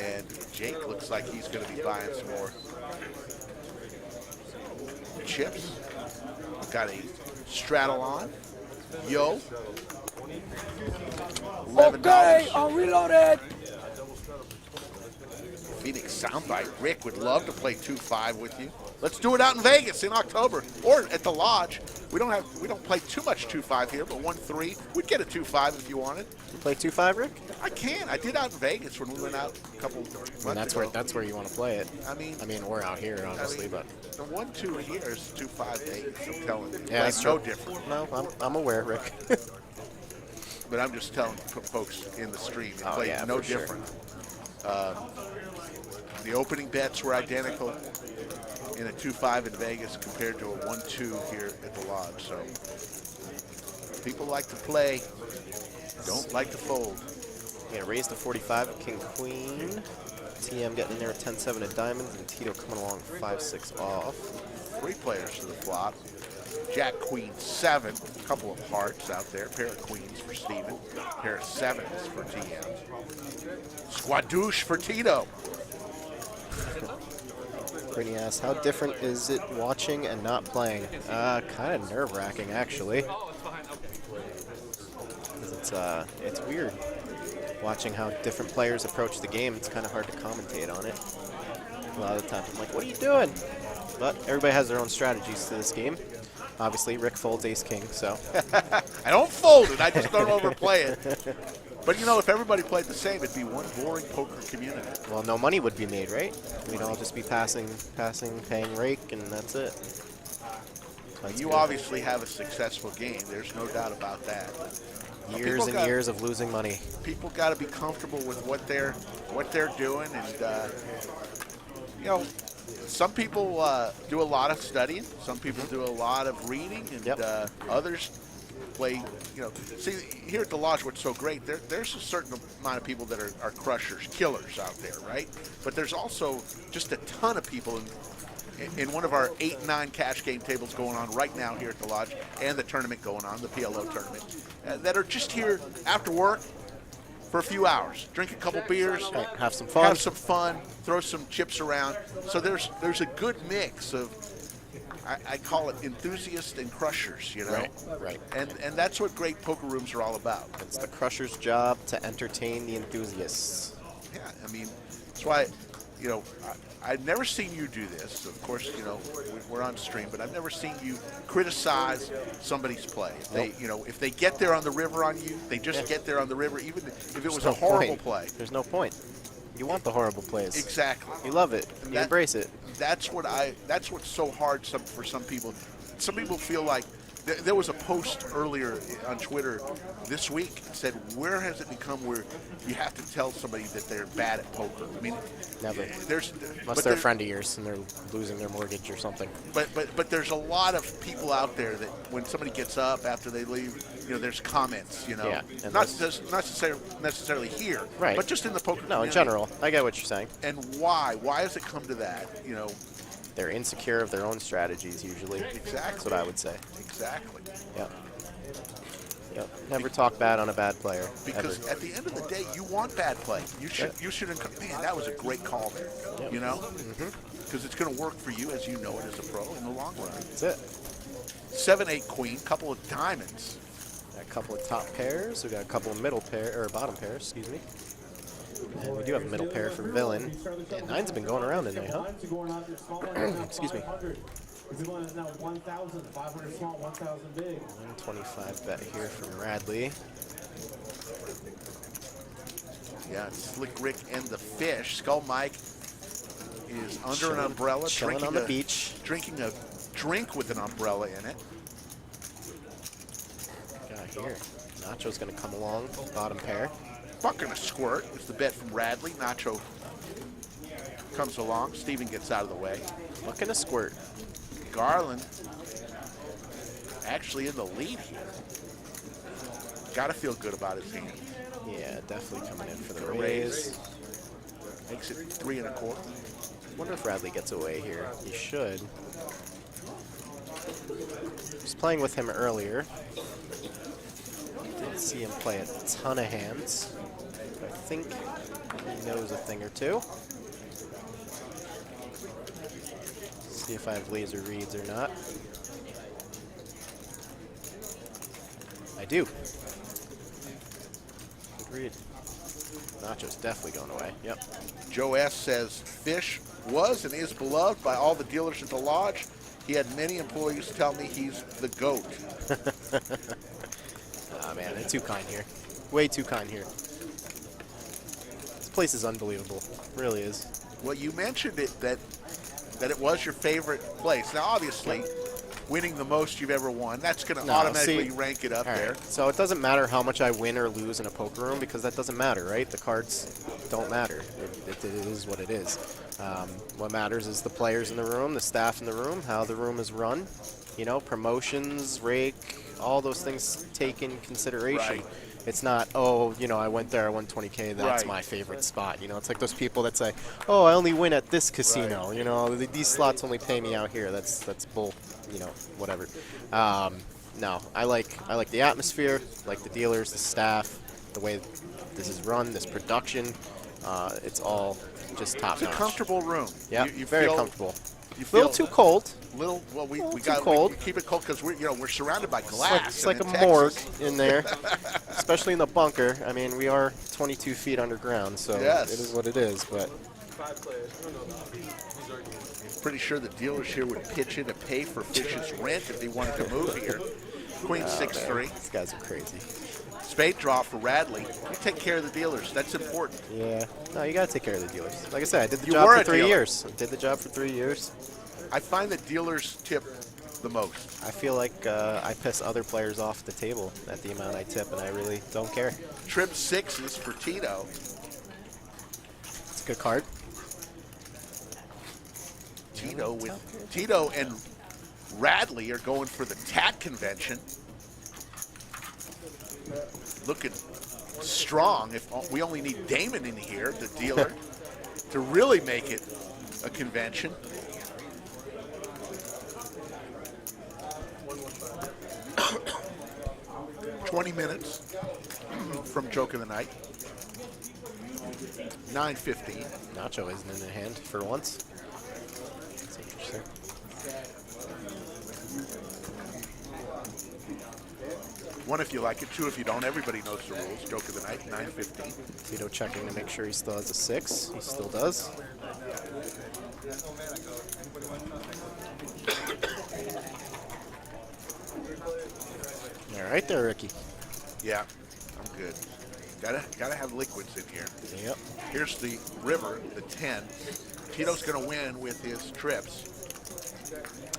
And Jake looks like he's going to be buying some more chips. Got a straddle on. Yo. $11. I'm reloaded. Phoenix soundbite. Rick would love to play 2-5 with you. Let's do it out in Vegas in October or at the lodge. We don't play too much 2-5 here, but 1-3. We'd get a 2-5 if you wanted. You play 2-5, Rick? I can. I did out in Vegas when we went out a couple months And that's ago. where you want to play it. I mean, we're out here, obviously, but the 1-2 here is 2-5 Vegas. I'm telling you. yeah, It's that's no true. different. No, I'm aware, Rick. But I'm just telling folks in the stream, it Oh, played yeah, no for sure. different. The opening bets were identical in a 2-5 in Vegas compared to a 1-2 here at the lodge. So people like to play, don't like to fold. Yeah, raise to 45, King Queen. TM getting in there with 10-7 of diamonds, and Tito coming along 5-6 off. 3 players to the flop. Jack, Queen, 7. A couple of hearts out there. Pair of queens for Steven. Pair of 7s for TM. Squadouche for Tito. Brittany asks, how different is it watching and not playing? Kind of nerve-wracking, actually. 'Cause it's weird. Watching how different players approach the game, it's kind of hard to commentate on it. A lot of the times I'm like, what are you doing? But everybody has their own strategies to this game. Obviously, Rick folds ace-king, so. I don't fold it. I just don't overplay it. But, you know, if everybody played the same, it'd be one boring poker community. Well, no money would be made, right? We'd all just be passing, paying rake, and that's it. That's You good. obviously have a successful game. There's no doubt about that. Years and years of losing money. People got to be comfortable with what they're doing, and you know, some people do a lot of studying. Some people do a lot of reading, and others play. You know, see here at the lodge, what's so great? There's a certain amount of people that are crushers, killers out there, right? But there's also just a ton of people in one of our 8 and 9 cash game tables going on right now here at the lodge, and the tournament going on, the PLO tournament, that are just here after work for a few hours, drink a couple beers, Right, have some fun. throw some chips around. So there's a good mix of, I call it enthusiasts and crushers, you know. Right. And that's what great poker rooms are all about. It's the crusher's job to entertain the enthusiasts. Yeah, I mean, that's why, you know, I've never seen you do this. Of course, you know, we're on stream, but I've never seen you criticize somebody's play. If they, you know, if they get there on the river on you, they just get there on the river, even if it was a horrible play. There's no point. You want the horrible plays. Exactly. You love it. You embrace it. That's what's so hard for some people. Some people feel like there was a post earlier on Twitter this week that said, where has it become where you have to tell somebody that they're bad at poker? I mean, Never. Unless they're a friend of yours and they're losing their mortgage or something. But there's a lot of people out there that when somebody gets up after they leave, you know, there's comments, you know, Yeah, not necessarily here, right, but just in the poker No, community. in general. I get what you're saying. And why? Why has it come to that? You know, they're insecure of their own strategies usually. Exactly. That's what I would say. Exactly. Yep. Yep. Never talk bad on a bad player. Because ever. at the end of the day, you want bad play. You should. Man, that was a great call there. Yep. You know, because it's going to work for you as you know it as a pro in the long run. That's it. 7-8 queen, couple of diamonds. Got a couple of top pairs. We got a couple of middle pair or bottom pairs. Excuse me. And we do have a middle pair for villain. And nine's been going around tonight, huh? Excuse me. 125 bet here from Radley. Yeah, Slick Rick and the Fish. Skull Mike is under an umbrella, chilling on the beach, drinking a drink with an umbrella in it. Got here. Nacho's going to come along, bottom pair. Fucking a squirt is the bet from Radley. Nacho comes along. Steven gets out of the way. Fucking a squirt. Garland actually in the lead here. Got to feel good about his hand. Yeah, definitely coming in for the raise. Makes it 3 1/4. Wonder if Radley gets away here. He should. Was playing with him earlier. Didn't see him play a ton of hands. But I think he knows a thing or two. See if I have laser reads or not. I do. Good read. Nacho's definitely going away. Yep. Joe S. says, Fish was and is beloved by all the dealers at the lodge. He had many employees tell me he's the GOAT. Ah, man, they're too kind here. Way too kind here. This place is unbelievable. It really is. Well, you mentioned it that it was your favorite place. Now, obviously, winning the most you've ever won, that's going to automatically rank it up there. So it doesn't matter how much I win or lose in a poker room because that doesn't matter, right? The cards don't matter. It is what it is. What matters is the players in the room, the staff in the room, how the room is run. You know, promotions, rake, all those things take in consideration. Right. It's not, oh, you know, I went there, I won 20K, that's Right. my favorite spot. You know, it's like those people that say, oh, I only win at this casino. Right. You know, these slots only pay me out here. That's bull, you know, whatever. No, I like the atmosphere, like the dealers, the staff, the way this is run, this production. It's all just top notch. It's a comfortable room. Yeah, you very feel, comfortable. You A feel little too cold. Well, we too got cold. we keep it cold because we're surrounded by glass. It's like and a in morgue Texas- in there, especially in the bunker. I mean, we are 22 feet underground, so Yes. it is what it is. But Pretty sure the dealers here would pitch in to pay for Fish's rent if he wanted to move here. Queen 6-3. these guys are crazy. Spade draw for Radley. You take care of the dealers. That's important. Yeah. No, you gotta take care of the dealers. Like I said, I did the You job were for a 3 dealer. years. I did the job for 3 years. I find that dealers tip the most. I feel like I piss other players off the table at the amount I tip, and I really don't care. Trim 6s for Tito. It's a good card. Tito and Radley are going for the TAT convention. Looking strong. If we only need Damon in here, the dealer, to really make it a convention. $20 minutes from Joke of the Night. 9:15. Nacho isn't in the hand for once. That's interesting. One, if you like it. Two, if you don't. Everybody knows the rules. Joke of the night, 9:15. Tito checking to make sure he still has a 6. He still does. All right there, Ricky. Yeah, I'm good. Gotta have liquids in here. Yep. Here's the river, the 10. Tito's gonna win with his trips.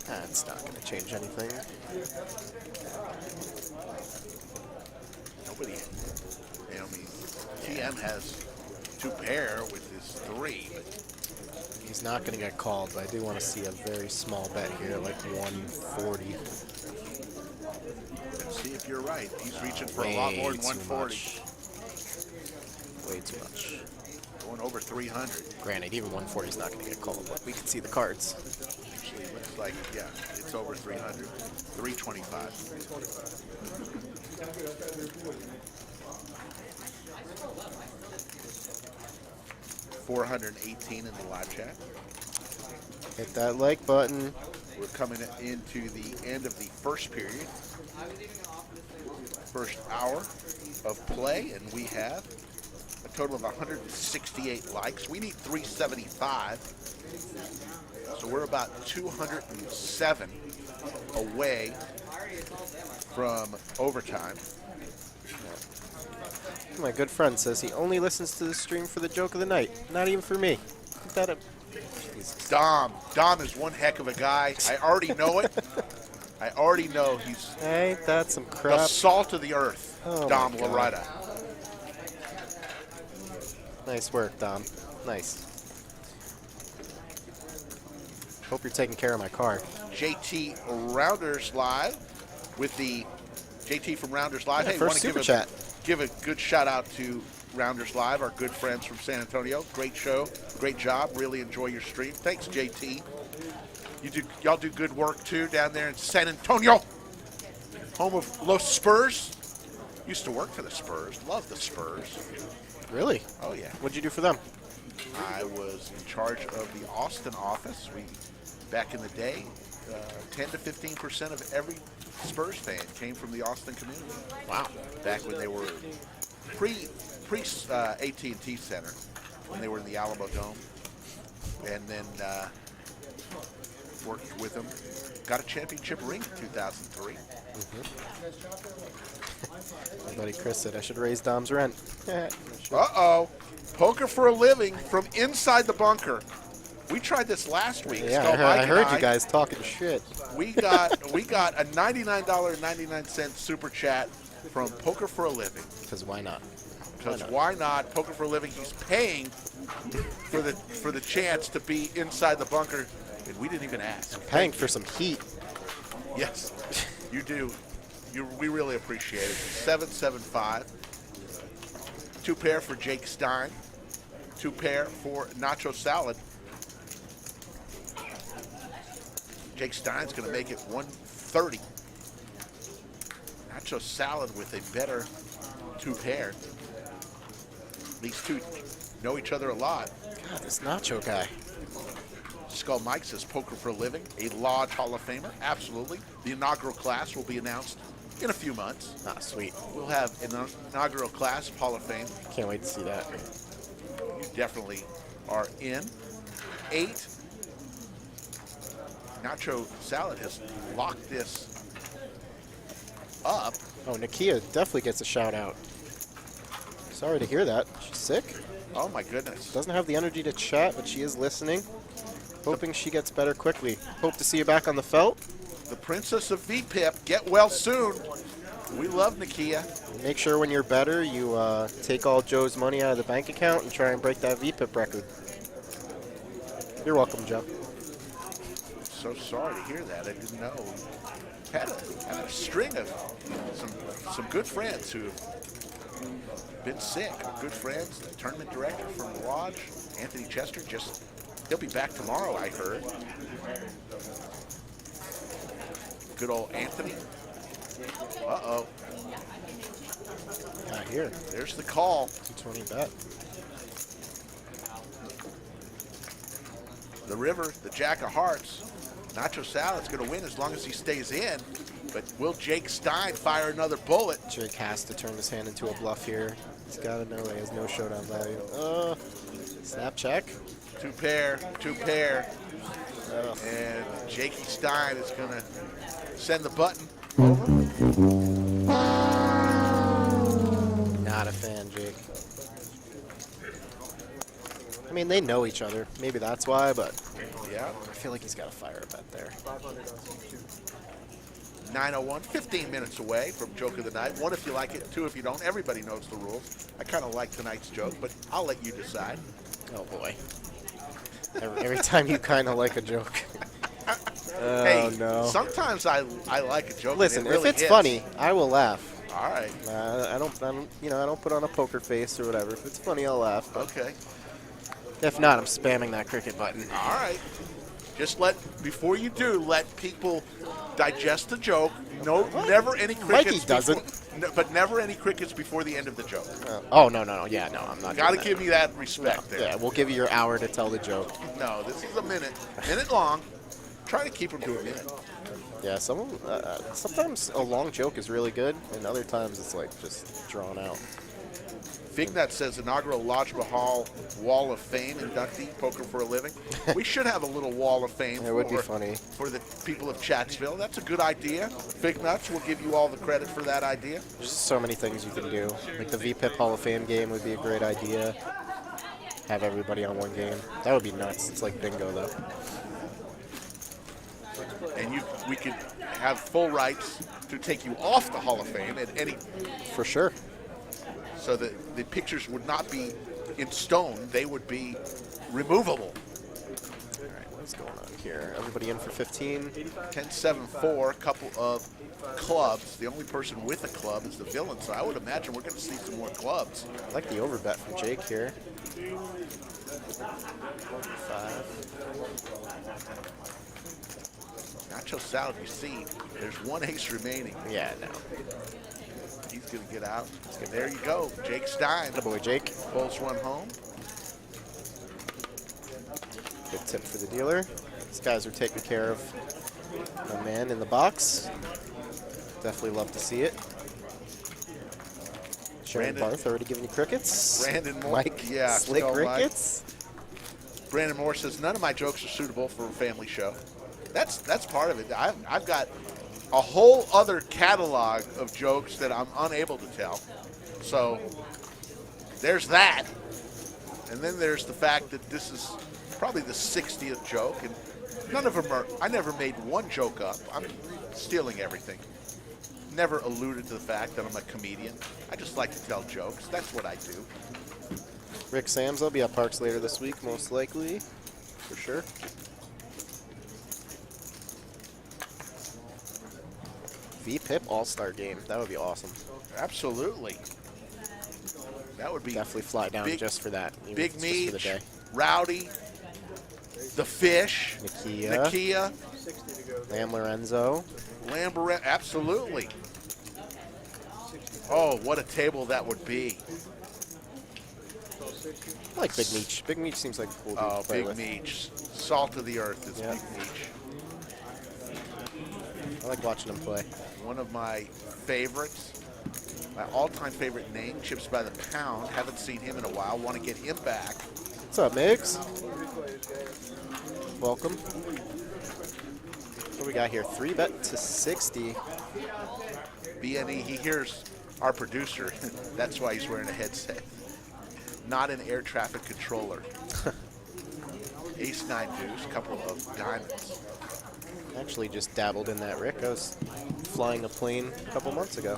That's not going to change anything. Nobody, I mean, TM has 2 pair with his 3. But He's not going to get called, but I do want to see a very small bet here, like 140. let's see if you're right. He's reaching for a lot more than 140. Way too much. Going over 300. Granted, even 140 is not going to get called, but we can see the cards. Actually, looks like, yeah, it's over 300. 325. $418 in the live chat. Hit that like button. We're coming into the end of the first period. First hour of play, and we have a total of 168 likes. We need 375. So we're about 207 away from overtime. My good friend says he only listens to the stream for the joke of the night, not even for me. Put that up. Jesus. Dom is one heck of a guy. I already know it. I already know he's Ain't that some the crap? salt of the earth. Oh Dom my God. Loretta. Nice work, Dom. Nice. Hope you're taking care of my car. JT Rounders Live with the JT from Rounders Live. Yeah, Hey, first want to super chat. give a good shout out to Rounders Live, our good friends from San Antonio. Great show, great job. Really enjoy your stream. Thanks, JT. Y'all do good work too down there in San Antonio, home of Los Spurs. Used to work for the Spurs. Love the Spurs. Really? Oh yeah. What'd you do for them? I was in charge of the Austin office. Back in the day, 10 to 15% of every Spurs fan came from the Austin community. Wow. Back when they were pre AT&T Center, when they were in the Alamo Dome, and then worked with them. Got a championship ring in 2003. My buddy Chris said I should raise Dom's rent. Uh-oh. Poker for a living from inside the bunker. We tried this last week. Yeah, Skull Mike I heard and you guys talking shit. We got a $99.99 super chat from Poker for a Living. Because why not? Because why not? Poker for a Living. He's paying for the chance to be inside the bunker, and we didn't even ask. Paying for some heat. Yes, you do. We really appreciate it. 775. 2 pair for Jake Stein. 2 pair for Nacho Salad. Jake Stein's going to make it 130. Nacho Salad with a better 2 pair. These two know each other a lot. God, this Nacho guy. Skull Mike says poker for a living. A Lodge Hall of Famer. Absolutely. The inaugural class will be announced in a few months. Ah, sweet. We'll have an inaugural class of Hall of Fame. Can't wait to see that. You definitely are in. 8. Nacho Salad has locked this up. Oh, Nakia definitely gets a shout out. Sorry to hear that. She's sick. Oh my goodness. Doesn't have the energy to chat, but she is listening. Hoping she gets better quickly. Hope to see you back on the felt. The Princess of VPIP. Get well soon. We love Nakia. Make sure when you're better, you take all Joe's money out of the bank account and try and break that VPIP record. You're welcome, Joe. So sorry to hear that. I didn't know. Had a string of some good friends who have been sick. Good friends. The tournament director from the Lodge, Anthony Chester, he'll be back tomorrow, I heard. Good old Anthony. Uh-oh. Not here. There's the call. 220 bet. The river, the Jack of Hearts. Nacho Salad's going to win as long as he stays in. But will Jake Stein fire another bullet? Jake has to turn his hand into a bluff here. He's got to know he has no showdown value. Snap check. Two pair. And Jakey Stein is going to send the button over. Not a fan, Jake. I mean, they know each other. Maybe that's why, but Yeah. I feel like he's got to fire a bet there. 9:01, 15 minutes away from Joke of the Night. 1 if you like it, 2 if you don't. Everybody knows the rules. I kind of like tonight's joke, but I'll let you decide. Oh, boy. Every time you kind of like a joke. Hey, no. sometimes I like a joke. Listen, and it really if it's hits. funny, I will laugh. All right. I don't put on a poker face or whatever. If it's funny, I'll laugh. But Okay. if not, I'm spamming that cricket button. All right. Just before you do, let people digest the joke. No, never any crickets. Mikey doesn't. But never any crickets before the end of the joke. Oh, no. Yeah, no, I'm not Got to doing give me that respect that. there. Yeah, we'll give you your hour to tell the joke. No, this is a minute long. Try to keep them to a minute. Yeah, sometimes a long joke is really good, and other times it's like just drawn out. Fignut says inaugural Lodge Mahal Wall of Fame inductee, poker for a living. We should have a little Wall of Fame It would be funny. for the people of Chatsville. That's a good idea. Fignuts will give you all the credit for that idea. There's so many things you can do. Like the VPIP Hall of Fame game would be a great idea. Have everybody on one game. That would be nuts. It's like bingo, though. And we could have full rights to take you off the Hall of Fame at any, For sure. so that the pictures would not be in stone. They would be removable. All right, what's going on here? Everybody in for 15. 10-7-4, couple of clubs. The only person with a club is the villain, so I would imagine we're going to see some more clubs. I like the overbet from Jake here. 5. Nacho Salad, you see, there's one ace remaining. Yeah, no. He's going to get out. There you go. Jake Stein. Good boy, Jake. Pulls one home. Good tip for the dealer. These guys are taking care of my man in the box. Definitely love to see it. Sharon Brandon- Barth already giving you crickets. Brandon Moore. Mike, Yeah, slick still Mike. crickets. Brandon Moore says, none of my jokes are suitable for a family show. That's part of it. I've got a whole other catalog of jokes that I'm unable to tell. So there's that. And then there's the fact that this is probably the 60th joke, and none of them are, I never made one joke up. I'm stealing everything. Never alluded to the fact that I'm a comedian. I just like to tell jokes. That's what I do. Rick Sams, I'll be at Parks later this week, most likely. For sure. VPIP All-Star game. That would be awesome. Absolutely. That would be Definitely fly down big- just for that. even Big if it's just for the Meech, day. Rowdy, the Fish, Nakia, Nakia, Lam Lorenzo. Lambert, absolutely. Oh, what a table that would be. I like Big Meech. Big Meech seems like a cool dude Oh, to play Big with. Meech. Salt of the earth is Yeah. Big Meech. I like watching him play. One of my favorites. My all-time favorite name, Chips by the Pound. Haven't seen him in a while. Want to get him back. What's up, Migs? Welcome. What do we got here? 3-bet to 60. BNE, he hears our producer. That's why he's wearing a headset. Not an air traffic controller. Ace 9 deuce, couple of diamonds. Actually just dabbled in that, Rick. I was flying a plane a couple months ago.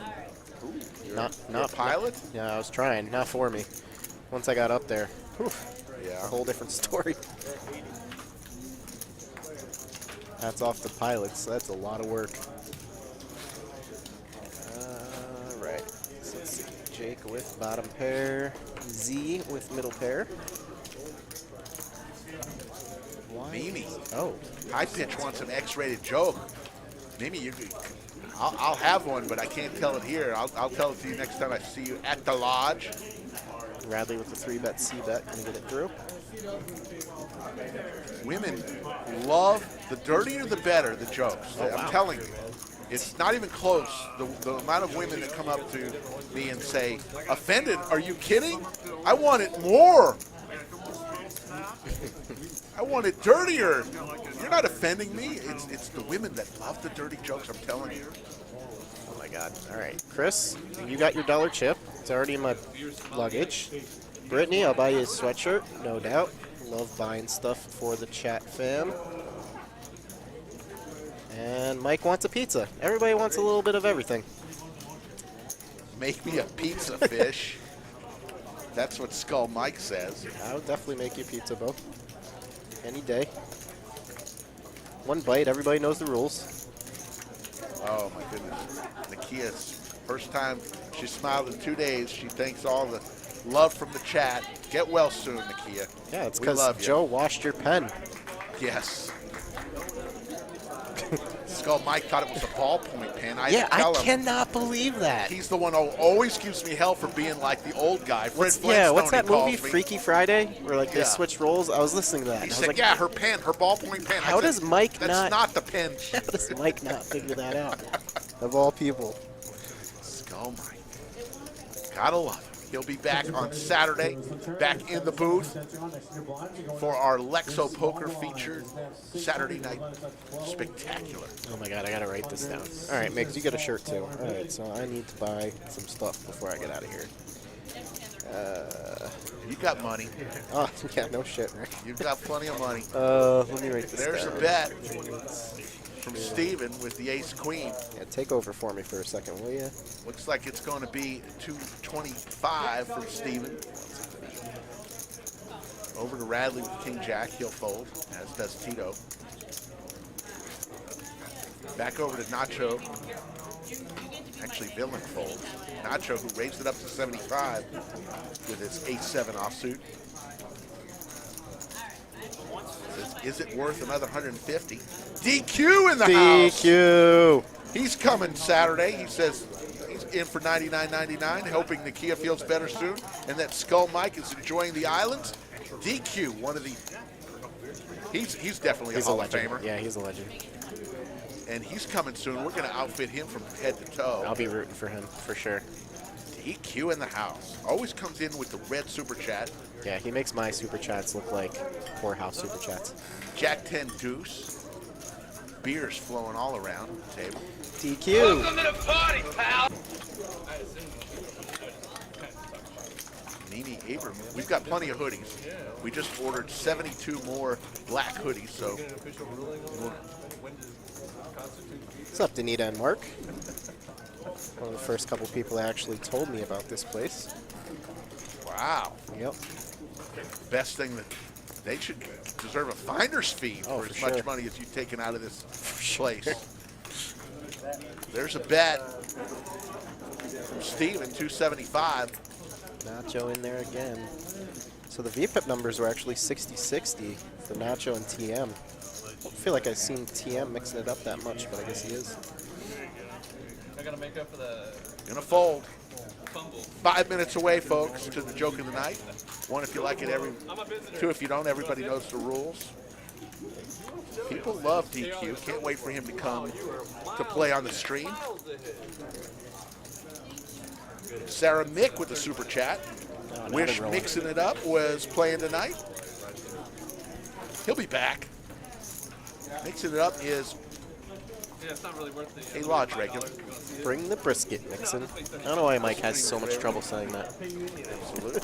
You're a pilot? Yeah, I was trying. Not for me. Once I got up there, whew, Yeah. a whole different story. Hats off to pilots. That's a lot of work. All right. So let's see. Jake with bottom pair. Z with middle pair. Mimi. Oh. High Pitch wants an X-rated joke. Mimi, I'll have one, but I can't tell it here. I'll tell it to you next time I see you at the lodge. Radley with the 3-bet C-bet. Gonna get it through. Women love, the dirtier the better, the jokes. I'm telling you. It's not even close. The amount of women that come up to me and say, offended, are you kidding? I want it more. I want it dirtier. You're not offending me. It's the women that love the dirty jokes, I'm telling you. Oh my God. All right, Chris, you got your dollar chip. It's already in my luggage. Brittany, I'll buy you a sweatshirt, no doubt. Love buying stuff for the chat fam. And Mike wants a pizza. Everybody wants a little bit of everything. Make me a pizza, fish. That's what Skull Mike says. I would definitely make you pizza, Bo. Any day. One bite, everybody knows the rules. Oh, my goodness. Nakia's first time she smiled in 2 days. She thanks all the love from the chat. Get well soon, Nakia. Yeah, it's We love because you. Joe washed your pen. Yes. Skull Mike thought it was a ballpoint pen. I Yeah, had to I tell him. cannot believe that. He's the one who always gives me hell for being like the old guy. Fred Flintstone, What's that he calls movie, me. Freaky Friday, where like they Yeah. switch roles? I was listening to that. He and I was said, like, yeah, her pen, her ballpoint pen. How does Mike That's not- the pen. how does Mike not figure that out? Of all people. Skull Mike. Gotta love him. He'll be back on Saturday, back in the booth for our Lexo Poker feature Saturday night spectacular. Oh my God, I gotta write this down. All right, Migs, you get a shirt too. All right, so I need to buy some stuff before I get out of here. You got money. Oh, yeah, no shit, Rick. You've got plenty of money. Let me write this There's down. a bet from Steven with the ace queen. Yeah, take over for me for a second, will you? Looks like it's going to be 225 from Steven. Over to Radley with King Jack. He'll fold, as does Tito. Back over to Nacho. Actually, Villain folds. Nacho, who raised it up to 75 with his ace-7 offsuit. Says, is it worth another 150? DQ in the house. DQ. He's coming Saturday. He says he's in for $99.99, hoping Nakia feels better soon, and that Skull Mike is enjoying the islands. DQ, one of the. He's definitely a Hall of legend. Famer, Yeah, he's a legend. and he's coming soon. We're going to outfit him from head to toe. I'll be rooting for him for sure. DQ in the house. Always comes in with the red super chat. Yeah, he makes my super chats look like poorhouse super chats. Jack 10 deuce. Beers flowing all around the table. DQ. Welcome to the party, pal. Nini Abram. We've got plenty of hoodies. We just ordered 72 more black hoodies, so What's up, Danita and Mark? One of the first couple people that actually told me about this place. wow. Yep. Best thing that they should deserve a finder's fee Oh, for as for much sure. money as you've taken out of this place. There's a bet from Steven, 275. Nacho in there again. So the VPIP numbers were actually 60-60 for Nacho and TM. I feel like I've seen TM mixing it up that much, but I guess he is. I gotta make up for the Gonna fold. fumble. 5 minutes away, folks, to the joke of the night. One, if you like it, two, if you don't. Everybody knows the rules. People love DQ. Can't wait for him to come to play on the stream. Sarah Mick with the super chat. Oh, Wish rolling. Mixing It Up was playing tonight. He'll be back. Mixing It Up is Yeah, it's not really worth the. a lodge regular. Bring the brisket, Nixon. I don't know why Mike has so much trouble saying that. Absolutely.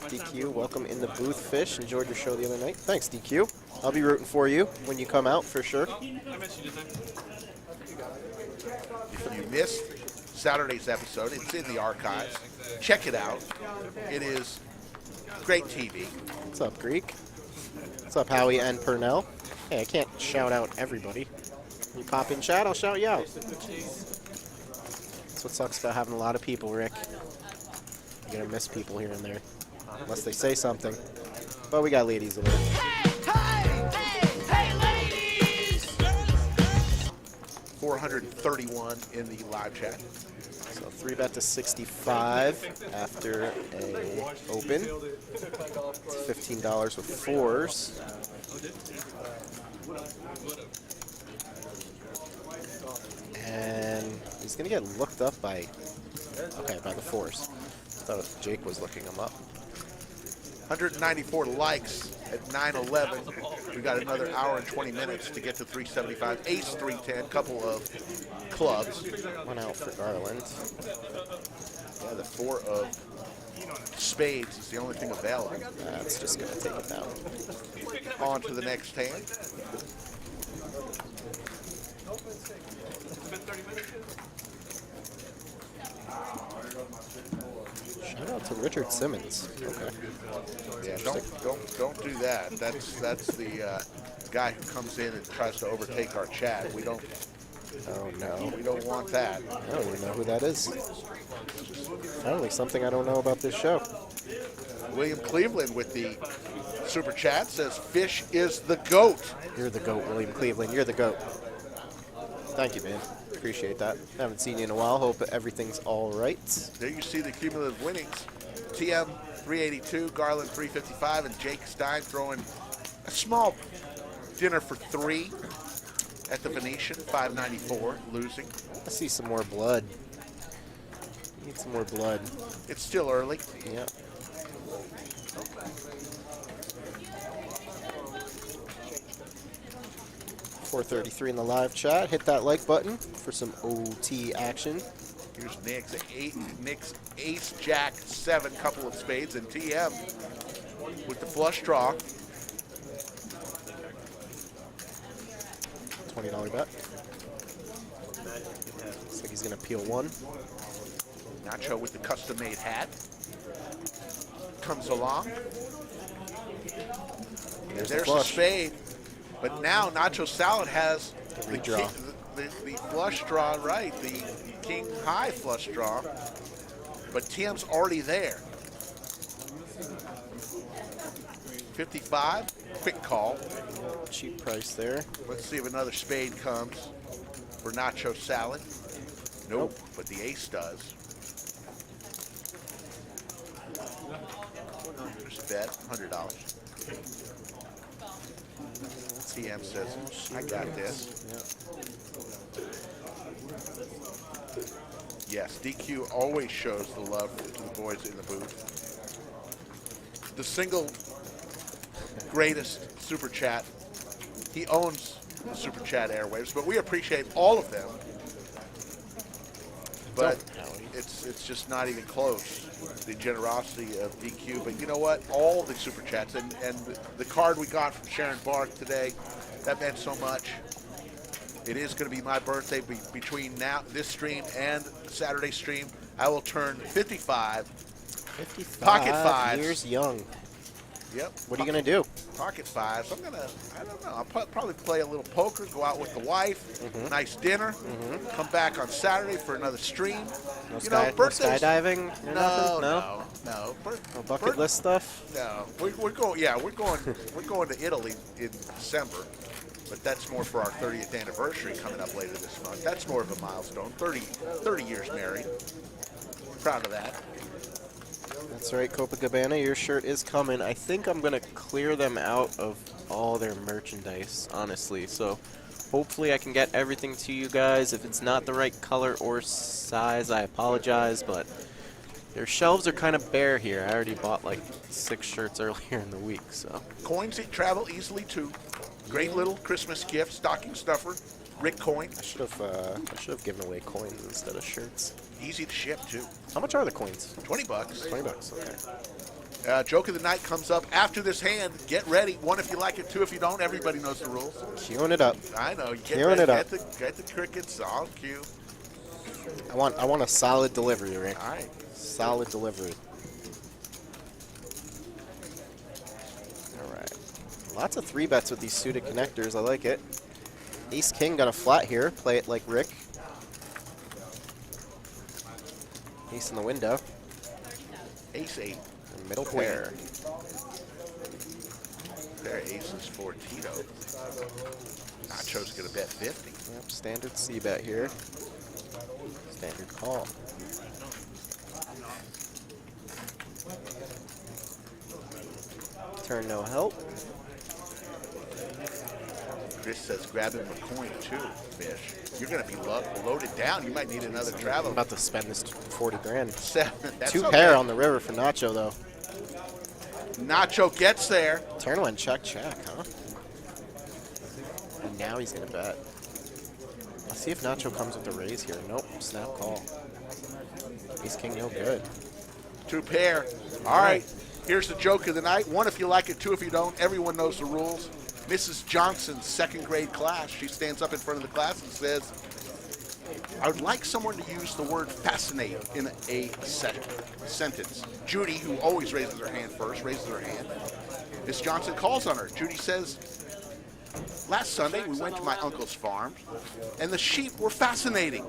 DQ, welcome in the booth, Fish. Enjoyed your show the other night. Thanks, DQ. I'll be rooting for you when you come out, for sure. I miss you, didn't If you missed Saturday's episode, it's in the archives. Check it out. It is great TV. What's up, Greek? What's up, Howie and Purnell? Hey, I can't shout out everybody. You pop in chat, I'll shout you out. That's what sucks about having a lot of people, Rick. You're gonna miss people here and there. Unless they say something. But we got ladies alert. Hey, ladies! 431 in the live chat. So 3-bet to 65 after a open. It's $15 with fours. And he's going to get looked up by, okay, by the force. I thought Jake was looking him up. 194 likes at 9:11. We got another hour and 20 minutes to get to 375. Ace 310, couple of clubs. One out for Garland. Yeah, the 4 of spades is the only thing available. That's just going to take it down. On to the next hand. Shout out to Richard Simmons. Okay. Yeah, don't do that. That's the guy who comes in and tries to overtake our chat. We don't Oh no. we don't want that. I don't even know who that is. Finally, something I don't know about this show. William Cleveland with the super chat says Fish is the GOAT. You're the GOAT, William Cleveland. You're the GOAT. Thank you, man. Appreciate that. Haven't seen you in a while. Hope everything's all right. There you see the cumulative winnings. TM 382, Garland 355, and Jake Stein throwing a small dinner for 3 at the Venetian, 594, losing. I see some more blood. Need some more blood. It's still early. Yep. $433 in the live chat. Hit that like button for some OT action. Here's Nick's Ace Jack 7, couple of spades, and TM with the flush draw. $20 bet. Looks like he's gonna peel 1. Nacho with the custom-made hat comes along. There's There's the a flush. spade, but now Nacho Salad has the, redraw. the flush draw, right? The king high flush draw, but TM's already there. 55, quick call. Cheap price there. Let's see if another spade comes for Nacho Salad. Nope, but the ace does. There's a bet, $100. TM says, I got this. Yes, DQ always shows the love to the boys in the booth. The single greatest super chat. He owns the super chat airwaves, but we appreciate all of them. But it's just not even close, the generosity of DQ. But you know what? All the super chats and the card we got from Sharon Bark today, that meant so much. It is going to be my birthday between now this stream and Saturday stream. I will turn 55. 55 Pocket fives. years young. Yep. What are you gonna do? Pocket fives. I don't know. I'll probably play a little poker, go out with the wife, nice dinner, come back on Saturday for another stream. No, You know, no birthdays- skydiving? Or nothing? No. No bucket list stuff? No, we're going. Yeah, we're going to Italy in December, but that's more for our 30th anniversary coming up later this month. That's more of a milestone. 30 years married. Proud of that. That's right, Copacabana, your shirt is coming. I think I'm gonna clear them out of all their merchandise, honestly. So hopefully I can get everything to you guys. If it's not the right color or size, I apologize, but their shelves are kind of bare here. I already bought like 6 shirts earlier in the week, so. Coins that travel easily too. Great little Christmas gift, stocking stuffer. Rick coin, I should have given away coins instead of shirts. easy to ship too. How much are the coins? $20. $20, okay. Joke of the night comes up after this hand. Get ready. 1 if you like it, 2 if you don't. Everybody knows the rules. Queuing it up. I know. You get Queuing ready. it up. Get the crickets on cue. I want a solid delivery, Rick. All right. Solid delivery. All right. Lots of 3 bets with these suited connectors. I like it. Ace King got a flat here. Play it like Rick. Ace in the window. Ace 8. And middle Queen. pair. There, aces for Tito. Nacho's going to bet 50. Yep, standard C bet here. Standard call. Turn no help. Chris says grab him a coin too, Fish. You're going to be loaded down. You might need another travel. I'm about to spend this 40 grand. 7. That's 2 okay. pair on the river for Nacho, though. Nacho gets there. Turn one, check, huh? And now he's going to bet. Let's see if Nacho comes with the raise here. Nope, snap call. Ace King, no good. 2 pair. All right. Here's the joke of the night. 1 if you like it, 2 if you don't. Everyone knows the rules. Mrs. Johnson's 2nd grade class. She stands up in front of the class and says, I would like someone to use the word fascinate in a sentence. Judy, who always raises her hand first, raises her hand. Miss Johnson calls on her. Judy says, last Sunday we went to my uncle's farm and the sheep were fascinating.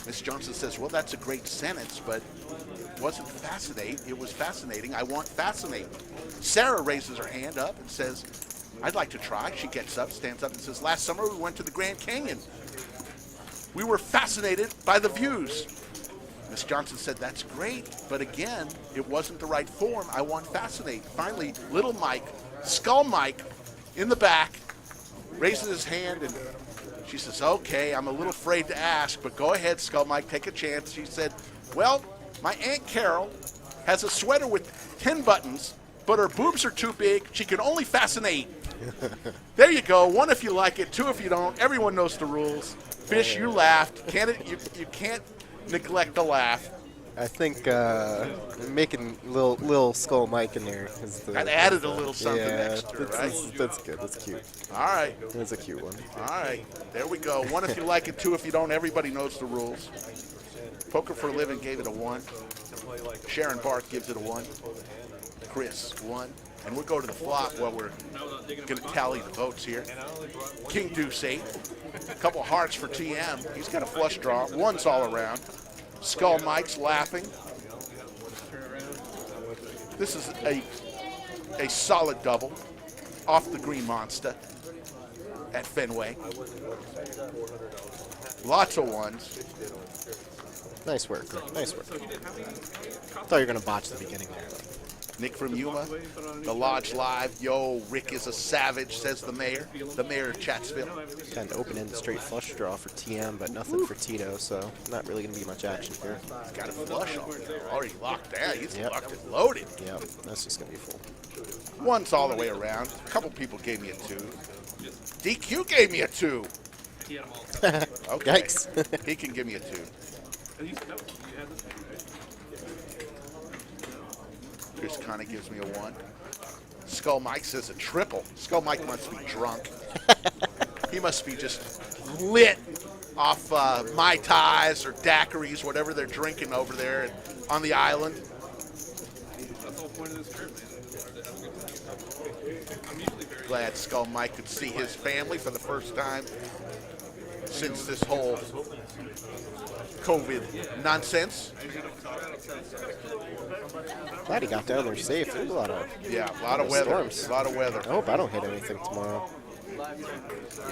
Miss Johnson says, well, that's a great sentence, but it wasn't fascinate, it was fascinating. I want fascinate. Sarah raises her hand up and says, I'd like to try. She gets up, stands up and says, last summer we went to the Grand Canyon. We were fascinated by the views. Miss Johnson said, that's great, but again, it wasn't the right form. I want fascinate. Finally, little Mike, Skull Mike, in the back, raises his hand and she says, okay, I'm a little afraid to ask, but go ahead, Skull Mike, take a chance. She said, well, my Aunt Carol has a sweater with 10 buttons, but her boobs are too big. She can only fascinate. There you go. 1 if you like it, 2 if you don't. Everyone knows the rules. Fish, you laughed. You can't neglect the laugh. I think making little Skull Mike in there is the... That added a little something yeah, extra, right? That's good. That's cute. All right. That's a cute one. All right. There we go. 1 if you like it, 2 if you don't. Everybody knows the rules. Poker for a Living gave it a 1. Sharon Barth gives it a 1. Chris, 1. And we'll go to the flop while we're going to tally the votes here. King Deuce 8. A couple hearts for TM. He's got a flush draw. 1's all around. Skull Mike's laughing. This is a solid double off the Green Monster at Fenway. Lots of 1s. Nice work. Nice work. Thought you were going to botch the beginning there. Nick from Yuma, the Lodge Live. Yo, Rick is a savage, says the mayor. The mayor of Chatsville. Kind of open-ended straight flush draw for TM, but nothing for Tito, so not really going to be much action here. He's got a flush already locked down. He's Yep. locked and loaded. Yep, that's just going to be full. 1's all the way around. A couple people gave me a 2. DQ gave me a 2. Okay. Yikes. He can give me a 2. Chris kind of gives me a 1. Skull Mike says a triple. Skull Mike must be drunk. He must be just lit off Mai Tais or daiquiris, whatever they're drinking over there on the island. Glad Skull Mike could see his family for the first time since this whole COVID nonsense. Glad he got down there safe. There's a lot of weather. storms. A lot of weather. I hope I don't hit anything tomorrow.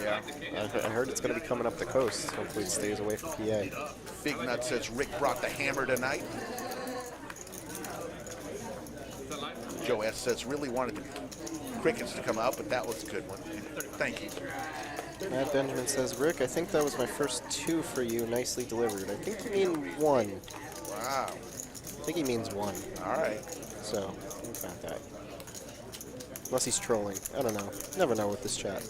Yeah. I heard it's going to be coming up the coast. Hopefully it stays away from PA. Fignut says Rick brought the hammer tonight. Joe S. says really wanted the crickets to come out, but that was a good one. Thank you. Matt Benjamin says, Rick, I think that was my first 2 for you. Nicely delivered. I think you mean 1. Wow. I think he means 1. All right. So, think about that. Unless he's trolling. I don't know. Never know with this chat.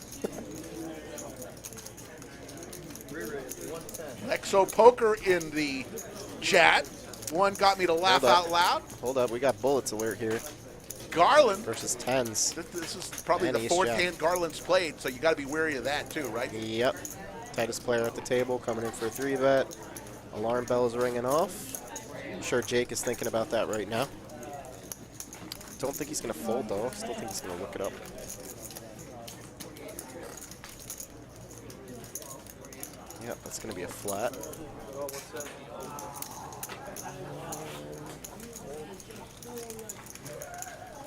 Exo Poker in the chat. 1 got me to laugh out loud. Hold up. We got bullets alert here. Garland. Versus 10s. This is probably And the ace 4th jack. hand Garland's played, so you got to be wary of that too, right? Yep. Tightest player at the table coming in for a 3-bet. Alarm bell is ringing off. I'm sure Jake is thinking about that right now. Don't think he's going to fold, though. Still think he's going to look it up. Yep, that's going to be a flat.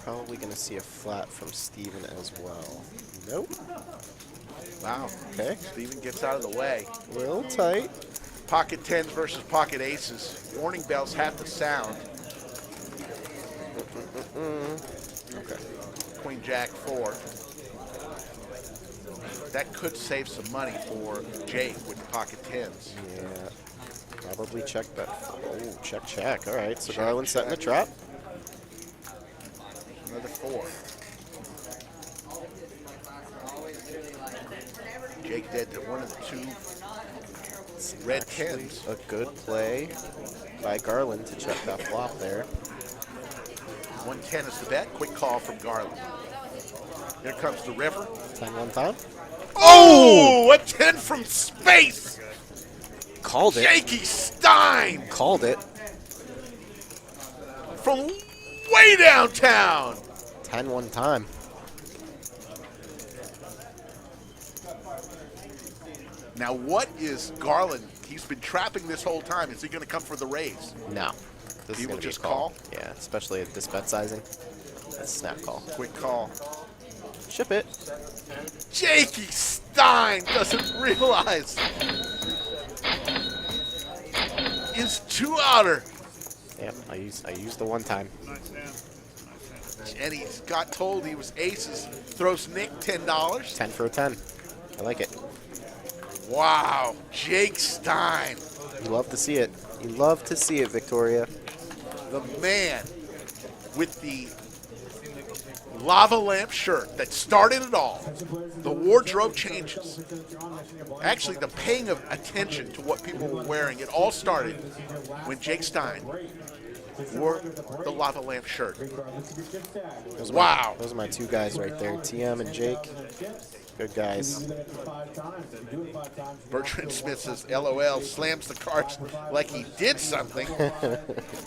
Probably going to see a flat from Steven as well. Nope. Wow. Okay. Steven gets out of the way. A little tight. Pocket 10s versus pocket aces. Warning bells have to sound. Okay. Queen Jack 4. that could save some money for Jake with pocket tens. Yeah. Probably check that. Oh, check. All right, so Check, Garland setting the trap. Another 4. Jake dead to one of the 2 red Actually, tens. a good play by Garland to check that flop there. 110 is the bet. Quick call from Garland. Here comes the river. 10-1 time. Oh, a 10 from space. Called it. Jakey Stein Called it. from way downtown. 10-1 time. Now, what is Garland? He's been trapping this whole time. Is he going to come for the raise? No. This He is will going to be a just call. call? Yeah, especially at this bet sizing. That's a snap call. Quick call. Ship it. Jakey Stein doesn't realize is 2-outer. Yep, I used the one time. And he's got told he was aces. Throws Nick $10. 10 for a 10. I like it. Wow, Jake Stein, You love to see it. You love to see it, Victoria. the man with the lava lamp shirt that started it all. The wardrobe changes. Actually, the paying of attention to what people were wearing, it all started when Jake Stein wore the lava lamp shirt. Wow. Those are my 2 guys right there, TM and Jake. Good guys. Bertrand Smith says, LOL, slams the cards like he did something.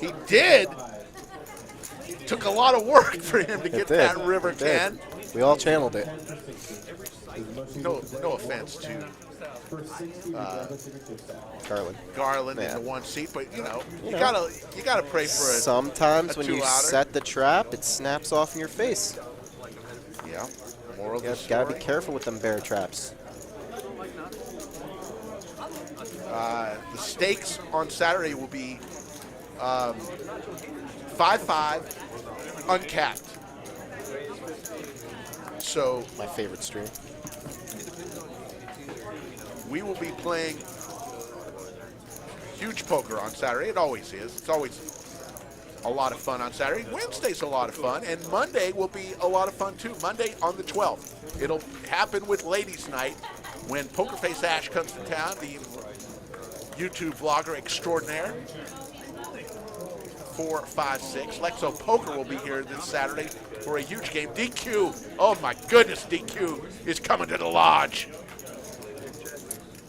He did. It took a lot of work for him to get that river It did. 10. We all channeled it. No offense to Garland. in the 1 seat, but you gotta pray for it. Sometimes when you 2-outer. set the trap, it snaps off in your face. Yeah. Moral of the You gotta be story. careful with them bear traps. The stakes on Saturday will be 5-5 uncapped. So My favorite stream. we will be playing huge poker on Saturday. It always is. It's always a lot of fun on Saturday. Wednesday's a lot of fun, and Monday will be a lot of fun too. Monday on the 12th. It'll happen with Ladies Night when Pokerface Ash comes to town, the YouTube vlogger extraordinaire. 4, 5, 6. Lexo Poker will be here this Saturday for a huge game. DQ, oh my goodness, DQ is coming to the lodge.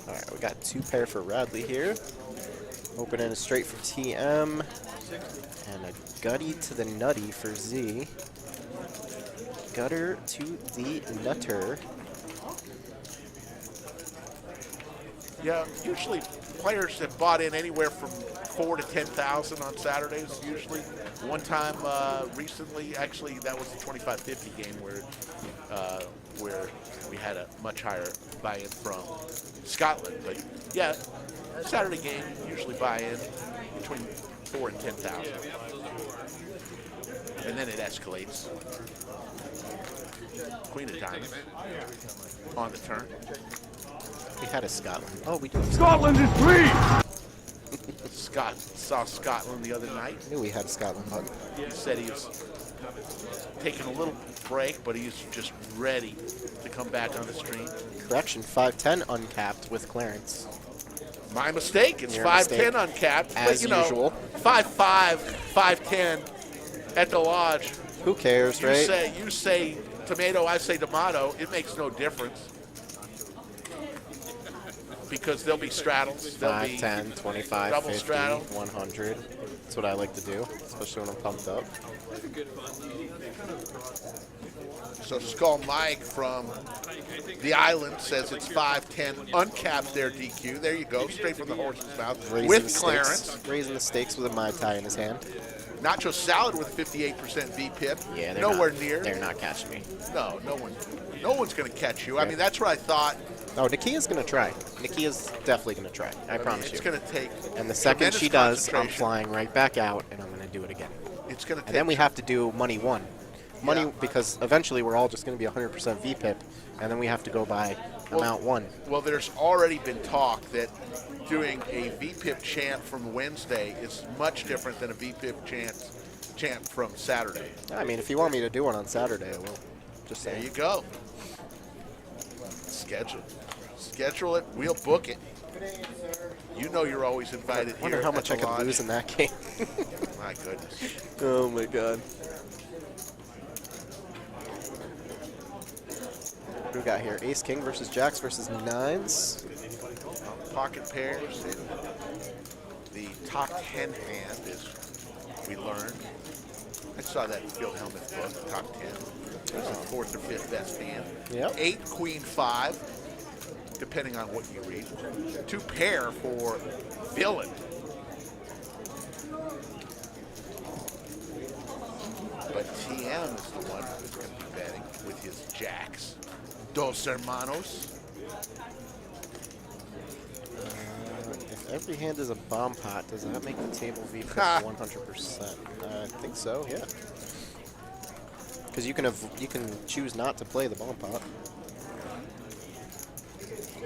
All right, we got 2 pair for Radley here. Open and a straight for TM. And a gutty to the nutty for Z. Gutter to the nutter. Yeah, usually players have bought in anywhere from 4,000 to 10,000 on Saturdays. Usually, one time recently, actually, that was the 25-50 game where we had a much higher buy-in from Scotland. But yeah, Saturday game usually buy in between 4,000 and 10,000, and then it escalates. Queen of Diamonds on the turn. We had a Scotland. Oh, we do. Scotland is free! Scott saw Scotland the other night. Knew we had a Scotland button. He said he was taking a little break, but he's just ready to come back on the stream. Correction, 5-10 uncapped with Clarence. My mistake. It's Your 5-10 mistake. uncapped. As but, you know, usual. 5-5, 5-10 at the lodge. Who cares, You right? you say tomato, I say tomato. It makes no difference. Because there'll be straddles. There'll 5, be 10, 25, double 50, straddle. 100. That's what I like to do, especially when I'm pumped up. So Skull Mike from the island says it's 5-10 uncapped there, DQ. There you go, straight from the horse's mouth Raising the with stakes. Clarence. Raising the stakes with a Mai Tai in his hand. Nacho Salad with 58% VPIP. Yeah, they're nowhere not, near. They're not catching me. No one's going to catch you. I mean, that's what I thought. Oh, Nikia's going to try. Nikia's definitely going to try. I promise It's you. going to take. And the second tremendous she does, I'm concentration. flying right back out, and I'm going to do it again. It's going to take. And then we have to do money one. money Yeah. because eventually we're all just going to be 100% VPIP, and then we have to go by amount one. Well, there's already been talk that doing a VPIP chant from Wednesday is much different than a VPIP chant from Saturday. I mean, if you want me to do one on Saturday, I will. Just There saying. you go. Schedule it. We'll book it. You know you're always invited I wonder here how at much the I could lodge. lose in that game. My goodness. Oh my god. What do we got here? Ace King versus Jacks versus Nines. Pocket pairs and the top 10 hand, as we learned. I saw that in Phil Hellman's book, top 10. It was the fourth or fifth best hand. Yep. 8, Queen 5, depending on what you read. 2 pair for Villain. But TM is the one who's going to be betting with his jacks. Dos Hermanos. If every hand is a bomb pot, does that make the table VPIP Ha. 100%? I think so, yeah. Because you can choose not to play the bomb pot.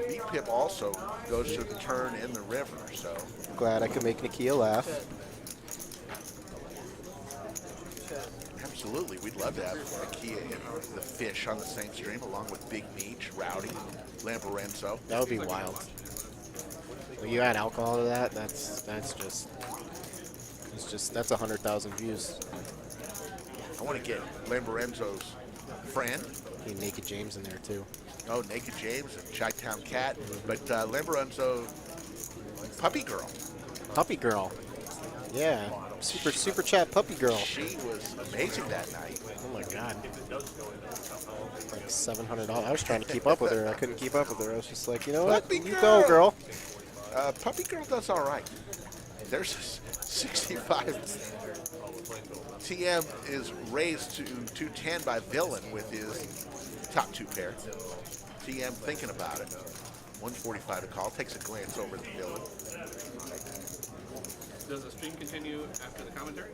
VPIP also goes to the turn in the river, so. Glad I could make Nakia laugh. Absolutely, we'd love to have Nakia and the Fish on the same stream, along with Big Meech, Rowdy, Lamborenzo. That would be wild. When you add alcohol to that, that's that's 100,000 views. I want to get Lamborenzo's friend. Need Naked James in there too. Oh, Naked James and Chi-Town Cat. But Lamborenzo, Puppy Girl. Puppy Girl. Yeah. Super chat Puppy Girl. She was amazing that night. Oh my god. Like $700. I was trying to keep up with her. I couldn't keep up with her. I was just like, you know what? Puppy You Girl. go, girl. Puppy Girl does all right. There's 65. TM is raised to 210 by Villain with his top 2 pair. TM thinking about it. 145 to call. Takes a glance over at the Villain. Does the stream continue after the commentary?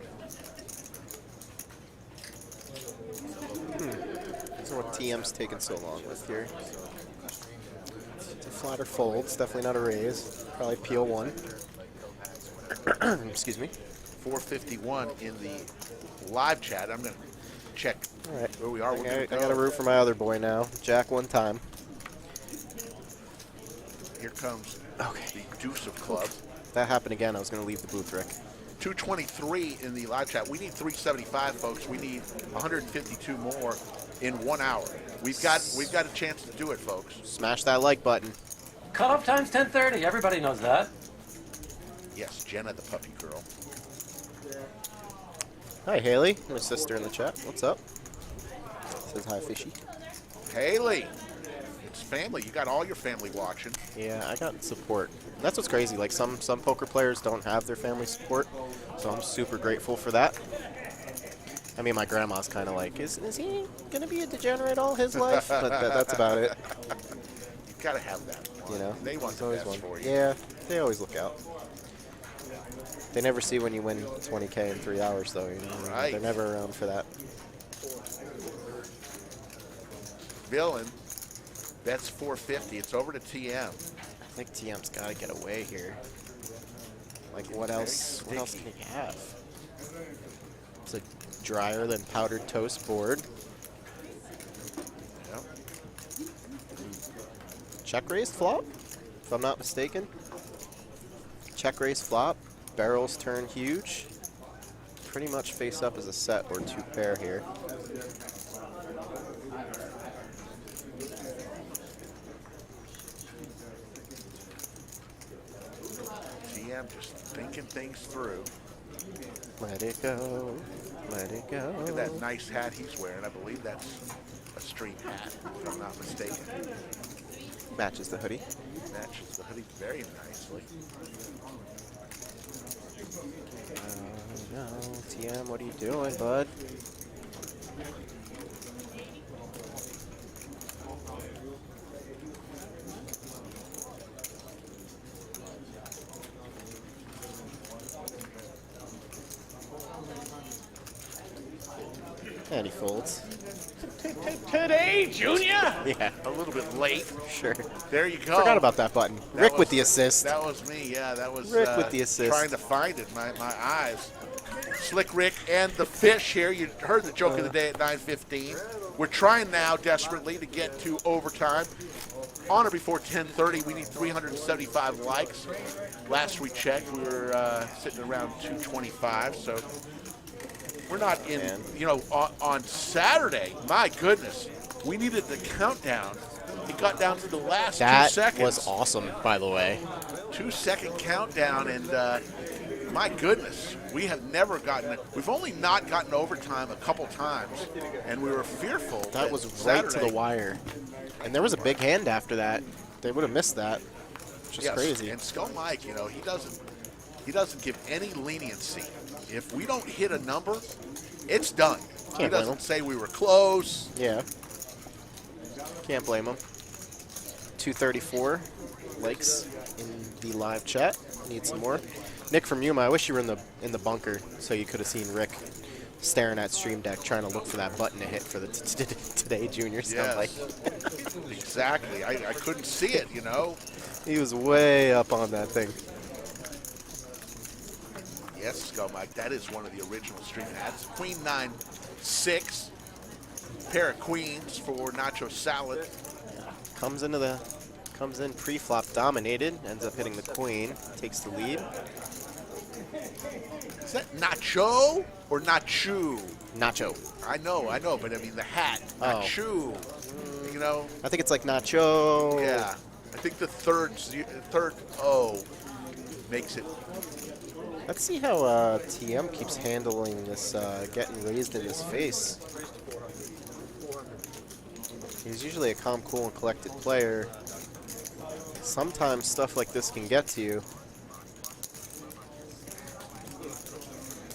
So what TM's taking so long with here? It's a flatter fold. It's definitely not a raise. Probably peel 1. Excuse me. 451 in the live chat. I'm going to check All right. where we are. We're I gonna got to root for my other boy now. Jack 1 time. Here comes Okay. the Deuce of Clubs. If that happened again, I was going to leave the booth, Rick. 223 in the live chat. We need 375, folks. We need 152 more in 1 hour. We've got a chance to do it, folks. Smash that like button. Cutoff time's 10:30. Everybody knows that. Yes, Jenna the puppy girl. Hi, Haley. My sister in the chat. What's up? Says hi, Fishy. Haley, it's family. You got all your family watching. Yeah, I got support. That's what's crazy. Like some poker players don't have their family support, so I'm super grateful for that. I mean, my grandma's kind of like, is he gonna be a degenerate all his life? But that's about it. You've got to have that. You know, They want there's the always best one. for you. Yeah, they always look out. They never see when you win 20K in 3 hours, though. You know, Right. They're never around for that. Villain, that's 450. It's over to TM. I think TM's got to get away here. Like, what else? What else can he have? It's a drier than powdered toast board. Yep. Check raised flop, if I'm not mistaken. Check raised flop. Barrels turn huge. Pretty much face up as a set or 2 pair here. TM just thinking things through. Let it go. Let it go. Look at that nice hat he's wearing. I believe that's a stream hat, if I'm not mistaken. Matches the hoodie. Matches the hoodie very nicely. No, TM, what are you doing, bud? And he folds. Today, Junior. Yeah, A little bit late. sure. There you go. Forgot about that button. That Rick was- with the assist. That was me, yeah. That was Rick with the assist. Trying to find it, my eyes. Slick Rick and the fish here. You heard the joke of the day at 9:15. We're trying now desperately to get to overtime. On or before 10:30, we need 375 likes. Last we checked, we were sitting around 225, so we're not in, Man. you know, on Saturday, my goodness, we needed the countdown. It got down to the last 2 That seconds. was awesome, by the way. 2-second countdown, and my goodness, we have never gotten it. We've only not gotten overtime a couple times, and we were fearful. That was right to Saturday- the wire. And there was a big hand after that. They would have missed that. Which is Yes, crazy. And Skull Mike, you know, he doesn't give any leniency. If we don't hit a number, it's done. He Can't blame him. doesn't say we were close. Yeah. Can't blame him. 234 likes in the live chat. Need some more. Nick from Yuma, I wish you were in the bunker so you could have seen Rick staring at Stream Deck trying to look for that button to hit for the Today Junior sound like. Exactly. I couldn't see it, you know. He was way up on that thing. Yes, Skull Mike, that is one of the original stream ads. Queen 9-6. Pair of queens for Nacho Salad. Comes in pre-flop dominated, ends up hitting the queen, takes the lead. Is that Nacho or Nachu? Nacho. I know, but I mean the hat. Oh. Nachu. You know? I think it's like Nacho. Yeah. I think the third O makes it. Let's see how TM keeps handling this getting raised in his face. He's usually a calm, cool, and collected player. Sometimes stuff like this can get to you.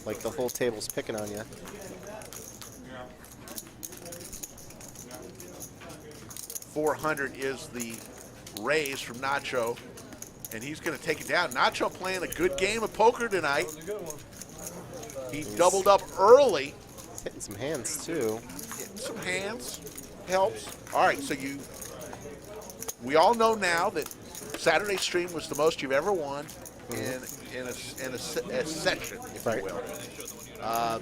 Like the whole table's picking on you. $400 is the raise from Nacho, and he's going to take it down. Nacho playing a good game of poker tonight. He doubled up early. He's hitting some hands too. Hitting some hands helps. All right, so we all know now that Saturday stream was the most you've ever won in a session, if Right. you will.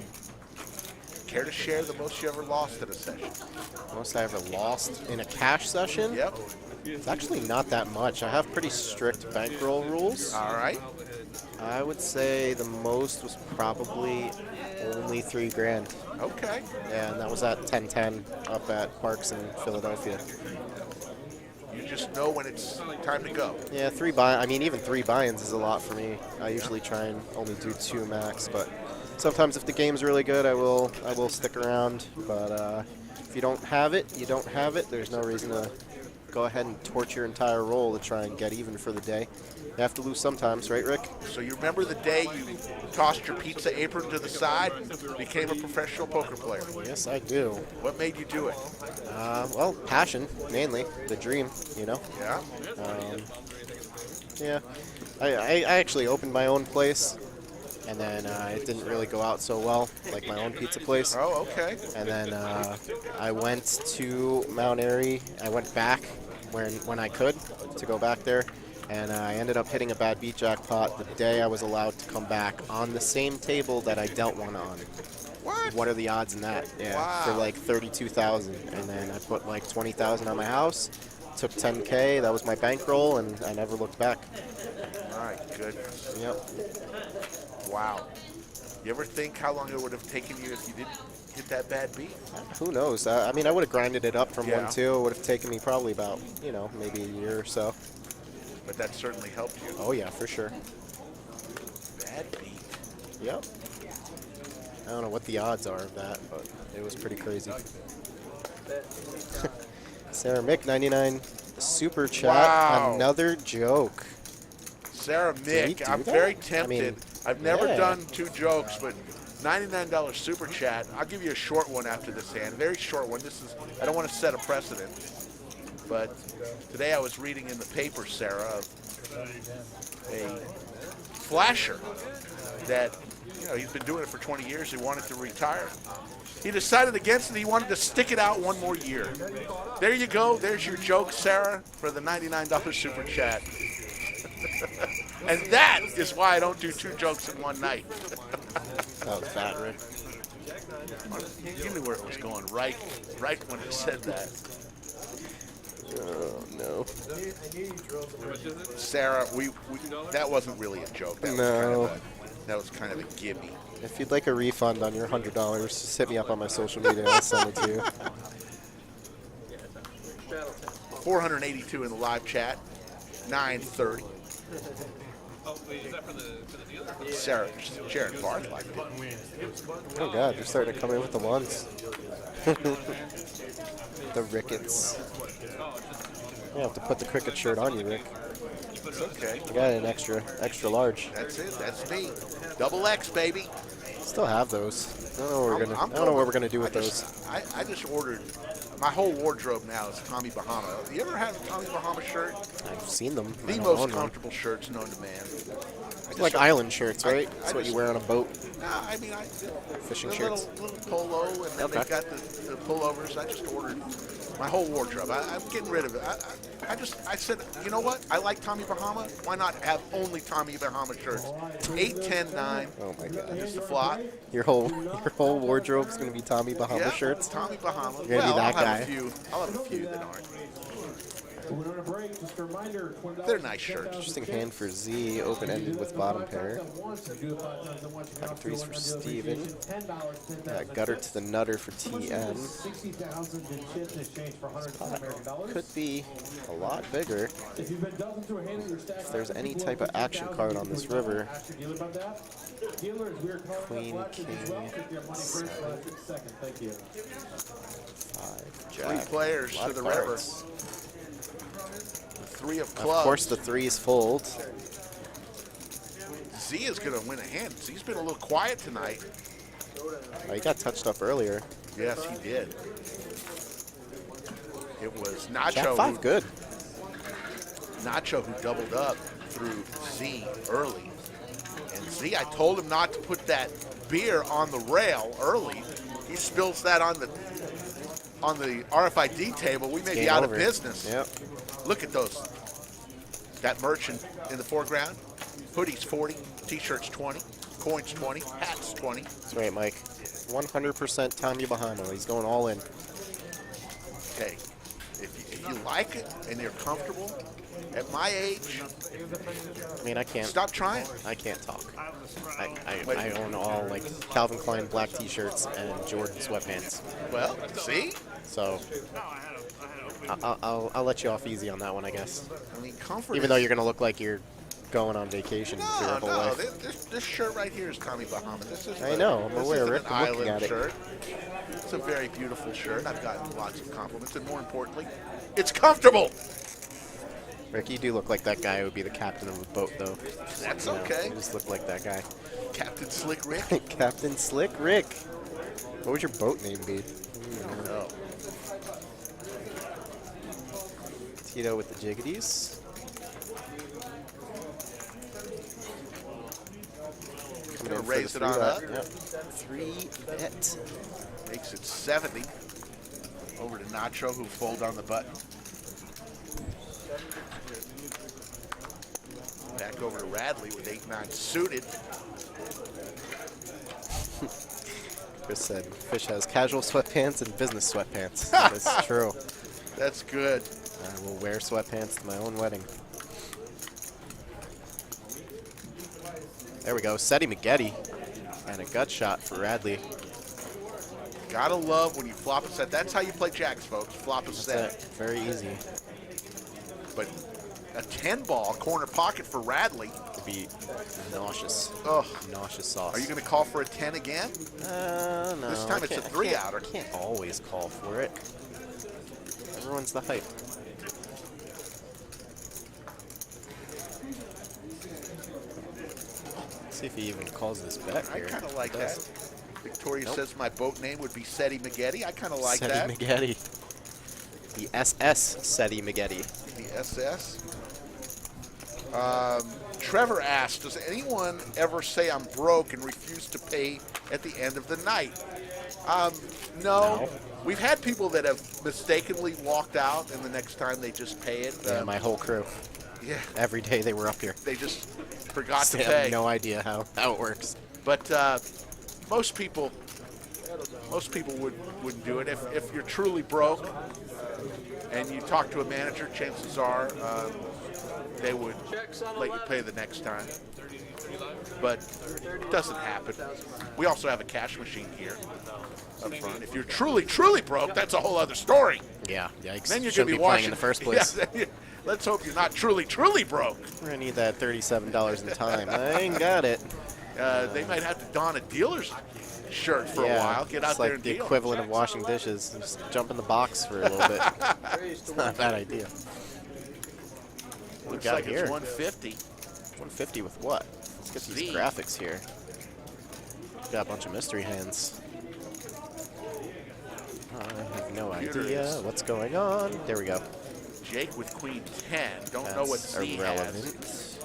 Care to share the most you ever lost in a session? Most I ever lost in a cash session? Yep. It's actually not that much. I have pretty strict bankroll rules. All right. I would say the most was probably only $3,000. Okay. Yeah, and that was at 1010 up at Parks in Philadelphia. You just know when it's time to go. Yeah, even three buy-ins is a lot for me. I usually try and only do 2 max, but sometimes if the game's really good, I will stick around. But if you don't have it, you don't have it. There's no reason to go ahead and torch your entire roll to try and get even for the day. You have to lose sometimes, right, Rick? So you remember the day you tossed your pizza apron to the side and became a professional poker player? Yes, I do. What made you do it? Well, passion, mainly. The dream, you know? Yeah? Yeah. I actually opened my own place, and then it didn't really go out so well, like my own pizza place. Oh, okay. And then I went to Mount Airy. I went back when I could to go back there, and I ended up hitting a bad beat jackpot the day I was allowed to come back on the same table that I dealt one on. What? What are the odds in that? Yeah, Wow. for like 32,000, and then I put like 20,000 on my house, took 10K. That was my bankroll, and I never looked back. My goodness. Yep. Wow. You ever think how long it would have taken you if you didn't hit that bad beat? Who knows? I mean, I would have grinded it up from Yeah. 1-2. It would have taken me probably about, maybe a year or so. But that certainly helped you. Oh yeah, for sure. Bad beat. Yep. I don't know what the odds are of that, but it was pretty crazy. Sarah Mick, 99 super chat. Wow. Another joke. Sarah Did he Mick, do I'm that? very I tempted. mean, I've never yeah. done 2 jokes, but $99 super chat. I'll give you a short one after this hand. Very short one. I don't want to set a precedent. But today I was reading in the paper, Sarah, of a flasher that You know, he's been doing it for 20 years. He wanted to retire. He decided against it. He wanted to stick it out one more year. There you go. There's your joke, Sarah, for the $99 super chat. And that is why I don't do 2 jokes in one night. That was bad, Rick. You knew where it was going, right when I said that. Oh, no. Sarah, that wasn't really a joke. That was kind of a gimme. If you'd like a refund on your $100, just hit me up on my social media. I'll send it to you. 482 in the live chat. 930. Oh, wait, is that for the dealer? Sarah, Sharon Barth liked it. Oh, God, they're starting to come in with the ones. The Ricketts. You have to put the cricket shirt on you, Rick. It's okay. I got an extra large. That's it. That's me. Double X, baby. Still have those. I don't know what we're gonna do with those. I just ordered. My whole wardrobe now is Tommy Bahama. You ever have a Tommy Bahama shirt? I've seen them. I The don't most own one. comfortable shirts known to man. It's like island shirts, right? That's what you wear on a boat. I mean, Fishing the shirts. little polo, and then Okay. they've got the pullovers. I just ordered my whole wardrobe. I'm getting rid of it. I said, you know what? I like Tommy Bahama. Why not have only Tommy Bahama shirts? 8, 10, 9. Oh my God. Just a flop. Your whole wardrobe's gonna be Tommy Bahama Yeah, shirts. Tommy Bahama. You're gonna be that I'll guy. have a few that aren't. They're nice shirts. Interesting hand for Z, open-ended with bottom pair. Pocket threes for Steven. Gutter to the nutter for TM. Could be a lot bigger if there's any type of action card on this river. Queen, king, 5, jack. 3 players A lot to of the river. cards. 3 of Of clubs. course, the threes fold. Z is going to win a hand. Z's been a little quiet tonight. Oh, he got touched up earlier. Yes, he did. It was Nacho. Jack 5, good. Nacho who doubled up through Z early. And Z, I told him not to put that beer on the rail early. He spills that on the RFID table. We may be Game out over. of business. Yep. Look at those. That merchant in the foreground. Hoodies 40, t-shirts 20, coins 20, hats 20. That's right, Mike. 100% Tommy Bahama. He's going all in. Okay, if you like it and you're comfortable, at my age, I mean, I can't. stop trying. I can't talk. I own all like Calvin Klein black T-shirts and Jordan sweatpants. Well, see? So I'll let you off easy on that one, I guess. I mean, comfort. Even though you're gonna look like you're going on vacation for your whole No, life. this shirt right here is Tommy Bahama. This is I know, I'm aware, This Rick. is an I'm looking island at it. shirt. It's a very beautiful shirt. I've gotten lots of compliments, and more importantly, it's comfortable. Rick, you do look like that guy who would be the captain of the boat, though. That's You know, okay. You just look like that guy. Captain Slick Rick. Captain Slick Rick. What would your boat name be? Oh, Tito with the jiggities. gonna raise it on up. Yep. 3 bet. Makes it 70. Over to Nacho, who fold on the button. Back over to Radley with 8-9 suited. Chris said, Fish has casual sweatpants and business sweatpants. That's true. That's good. I will wear sweatpants to my own wedding. There we go. Seti Maggette. And a gut shot for Radley. Gotta love when you flop a set. That's how you play jacks, folks. Flop a That's set. it. Very easy. But a 10-ball corner pocket for Radley. Would be nauseous. Ugh. Nauseous sauce. Are you going to call for a 10 again? No. This time I it's a can't- I 3-outer. can't always call for it. Everyone's the hype. See if he even calls this bet I here. kind of like He that. does. Victoria Nope. says my boat name would be Seti Maggette. I kind of like Seti that. Maggette. The SS Seti Maggette. The SS. Trevor asked, does anyone ever say I'm broke and refuse to pay at the end of the night? No. We've had people that have mistakenly walked out, and the next time they just pay it. Yeah, my whole crew. Yeah. Every day they were up here. They just forgot to They pay. have no idea how it works. But most people wouldn't do it. If you're truly broke and you talk to a manager, chances are they would let you pay the next time. But it doesn't happen. We also have a cash machine here up front. If you're truly broke, that's a whole other story. Yeah, yikes. Then you're Shouldn't going to be playing watching in the first place. Yeah, let's hope you're not truly broke. We're going to need that $37 in time. I ain't got it. They might have to don a dealer's shirt for a while. Get out it's there like and the deal. equivalent of washing dishes. Just jump in the box for a little bit. It's not a bad idea. Looks got like here? it's 150. 150 with what? Let's get these Z. graphics here. Got a bunch of mystery hands. I have no idea what's going on. There we go. Jake with Queen 10. Don't know what That's Z irrelevant. has.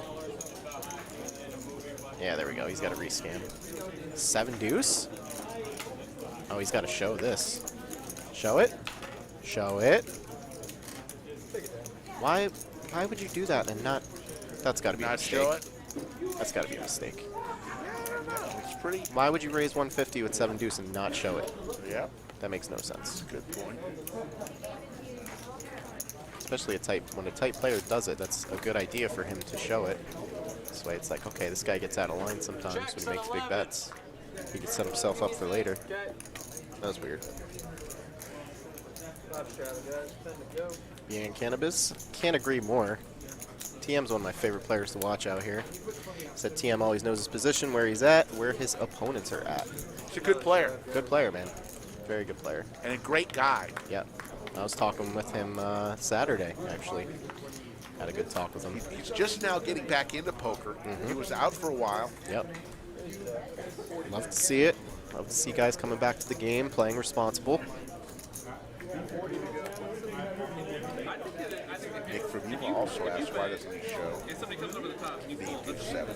Yeah, there we go. He's got a rescan. 7 deuce? Oh, he's got to show this. Show it? Show it. Why would you do that and not... That's got to be a Not mistake. show it? That's got to be a mistake. It's pretty. Why would you raise 150 with 7 deuce and not show it? Yeah, That makes no sense. good point. Especially when a tight player does it, that's a good idea for him to show it. This way it's like, okay, this guy gets out of line sometimes when he makes big bets. He can set himself up for later. That was weird. Being cannabis? Can't agree more. TM's one of my favorite players to watch out here. Said TM always knows his position, where he's at, where his opponents are at. He's a good player Good player, man. Very good player. and a great guy. Yep. I was talking with him Saturday, actually. Had a good talk with him. He's just now getting back into poker. He was out for a while. Yep. Love to see it. Love to see guys coming back to the game, playing responsible. Nick from Yuma also asked, why doesn't he show If somebody comes over the top, you the fall. 7?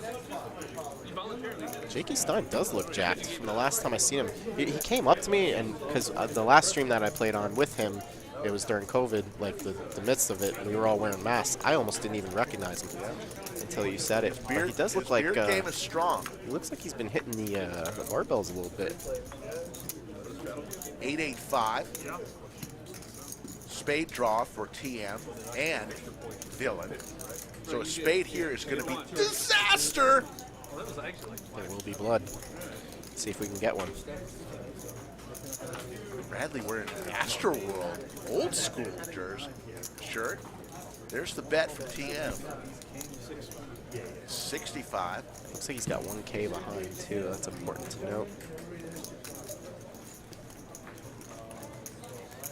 You voluntarily do. Jakey Stein does look jacked from the last time I seen him. He came up to me, and because the last stream that I played on with him, it was during COVID, like the midst of it, and we were all wearing masks. I almost didn't even recognize him until you said it. But he does look His like beard game is strong. he looks like he's been hitting the barbells a little bit. 885. Spade draw for TM and Villain. So a spade here is going to be disaster. Well, that was actually. There will be blood. Let's see if we can get one. Bradley, we're in Astro World. Old school jersey. Shirt. There's the bet for TM. 65. Looks like he's got 1K behind too. That's important to note.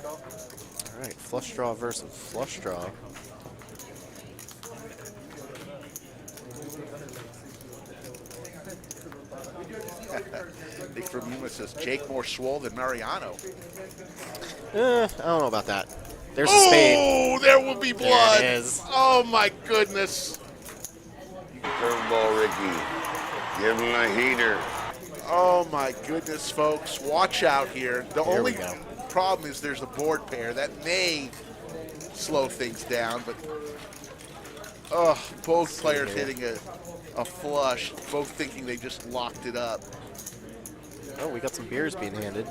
All right, flush draw versus flush draw. Nick from Yuma says Jake more swole than Mariano. I don't know about that. There's a spade. Oh, there will be blood. There it is. Oh my goodness. Curveball Ricky. Give him a heater. Oh my goodness, folks. Watch out here. The There only we go. problem is there's a board pair. That may slow things down, but both players here. hitting a flush, both thinking they just locked it up. Oh, we got some beers being handed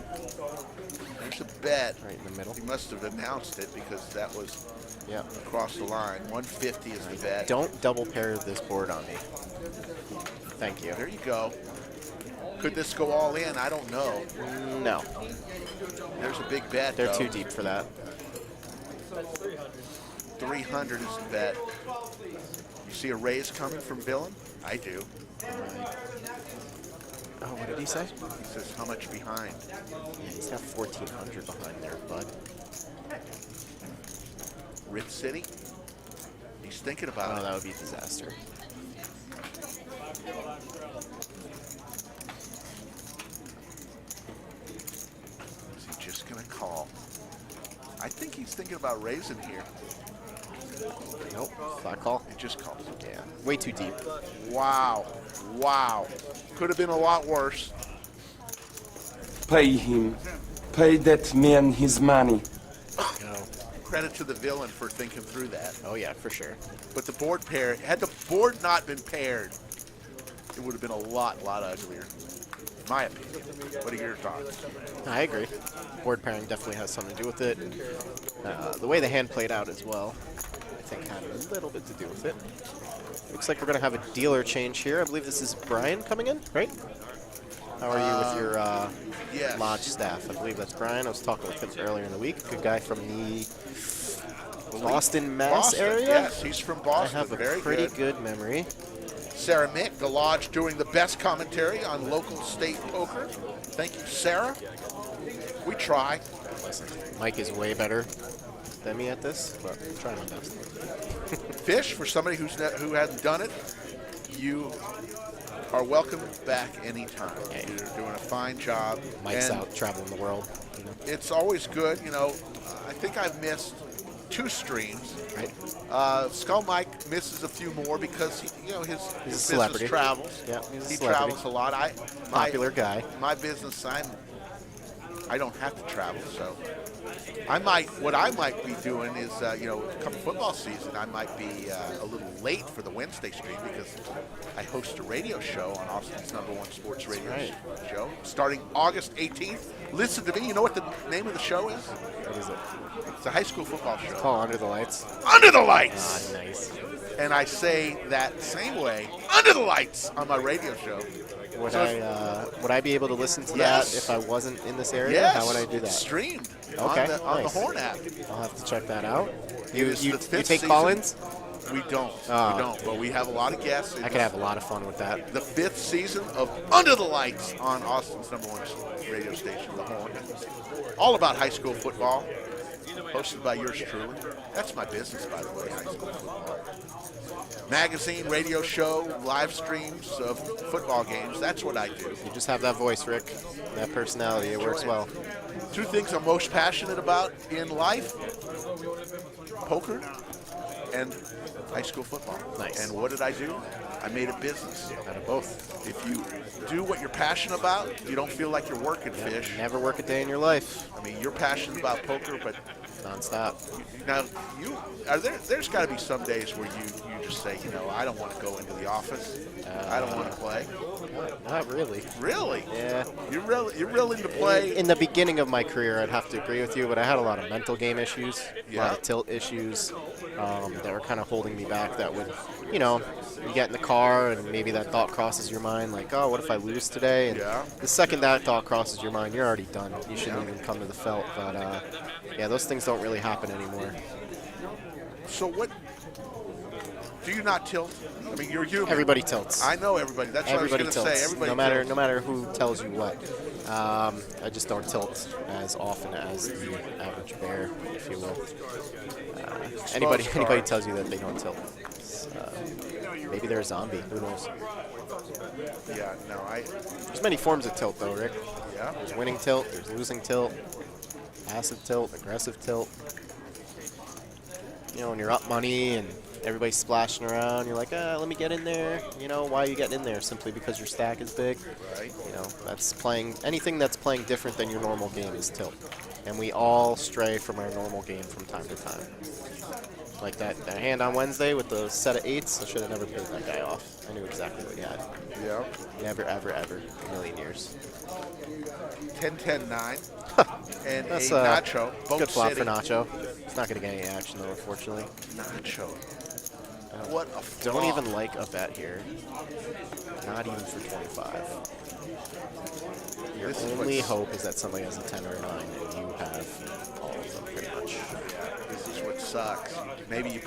There's a bet. right in the middle. He must have announced it because that was Yeah. across the line. 150 is the bet. Don't double pair this board on me. Thank you. There you go. Could this go all in? I don't know. No, There's a big bet. they're though. too deep for that. 300 is the bet. You see a raise coming from Villain? I do. Oh, what did he say? He says, how much behind? Yeah, he's got 1,400 behind there, bud. Ritz City? He's thinking about Oh, it. that would be a disaster. Is he just going to call? I think he's thinking about raising here. Nope. Flat call. It just calls. Yeah. Way too deep. Wow. Wow. Could have been a lot worse. Pay him. Pay that man his money. Credit to the villain for thinking through that. Oh yeah, for sure. But the board pair, had the board not been paired, it would have been a lot uglier. In my opinion. What are your thoughts? I agree. Board pairing definitely has something to do with it. The way the hand played out as well, I think had a little bit to do with it. Looks like we're going to have a dealer change here. I believe this is Brian coming in, right? How are you with your Yes. lodge staff? I believe that's Brian. I was talking with him earlier in the week. Good guy from the Boston, Mass Boston, area. yes, he's from Boston. I have a Very pretty good. good memory. Sarah Mick, the lodge, doing the best commentary on local state poker. Thank you, Sarah. We try. Listen, Mike is way better than me at this, but I'm trying my best. Fish, for somebody who hasn't done it, you are welcome back anytime. Hey. You're doing a fine job. Mike's and out traveling the world. You know? it's always good. You know, I think I've missed 2 streams. Right. Skull Mike misses a few more because his He's a business celebrity. travels. Yeah, he's a He celebrity. travels a lot. Popular guy. My business, I don't have to travel, so what I might be doing is, come football season, I might be a little late for the Wednesday stream because I host a radio show on Austin's #1 sports radio show starting August 18th. Listen to me. You know what the name of the show is? What is it? It's a high school football show. Call Under the Lights. Under the Lights! Ah, nice. And I say that same way, under the lights, on my radio show. Would So I be able to listen to Yes. that if I wasn't in this area? Yes, How would I do it's that? streamed Okay, on the nice. Horn app. I'll have to check that out. It You is the you fifth take season. call-ins? We don't. Oh. We don't. But we have a lot of guests. I could have a lot of fun with that. The 5th season of Under the Lights on Austin's #1 radio station, The Horn. All about high school football. Hosted by yours truly. That's my business, by the way, high school football. Magazine, radio show, live streams of football games. That's what I do. You just have that voice, Rick. That personality. It works well. 2 things I'm most passionate about in life: poker and high school football. Nice. And what did I do? I made a business. Out of both. If you do what you're passionate about, you don't feel like you're working, Fish. Never work a day in your life. I mean, you're passionate about poker, but Non-stop. now there's got to be some days where you just say, I don't want to go into the office. I don't want to play. Not really. Really? Yeah. You're real into play. In the beginning of my career, I'd have to agree with you, but I had a lot of mental game issues, a Yeah. lot of tilt issues that were kind of holding me back. That would, you get in the car and maybe that thought crosses your mind, like, oh, what if I lose today? And Yeah. the second that thought crosses your mind, you're already done. You shouldn't even come to the felt. But yeah, those things don't really happen anymore. So what? Do you not tilt? I mean, you're human. Everybody tilts. I know everybody. That's Everybody what I was going to tilts. say. Everybody tilts. No matter who tells you what. I just don't tilt as often as the average bear, if you will. Anybody card. tells you that they don't tilt, maybe they're a zombie. Who knows? Yeah, no, There's many forms of tilt, though, Rick. yeah. There's winning tilt. There's losing tilt. Passive tilt. Aggressive tilt. When you're up money and everybody's splashing around, you're like, let me get in there. Why are you getting in there? Simply because your stack is big. Right. That's playing, anything that's playing different than your normal game is tilt. And we all stray from our normal game from time to time. Like that hand on Wednesday with the set of 8s, I should have never paid that guy off. I knew exactly what he had. Yeah. Never, ever, ever, in a million years. 10-10-9. And That's a Nacho. Both good flop sitting. for Nacho. It's not going to get any action, though, unfortunately. Nacho. What a flop. Don't even like a bet here. Not even for 25. Your This is only what's- hope is that somebody has a 10 or a 9, and you have all of them, pretty much. This is what sucks. Maybe you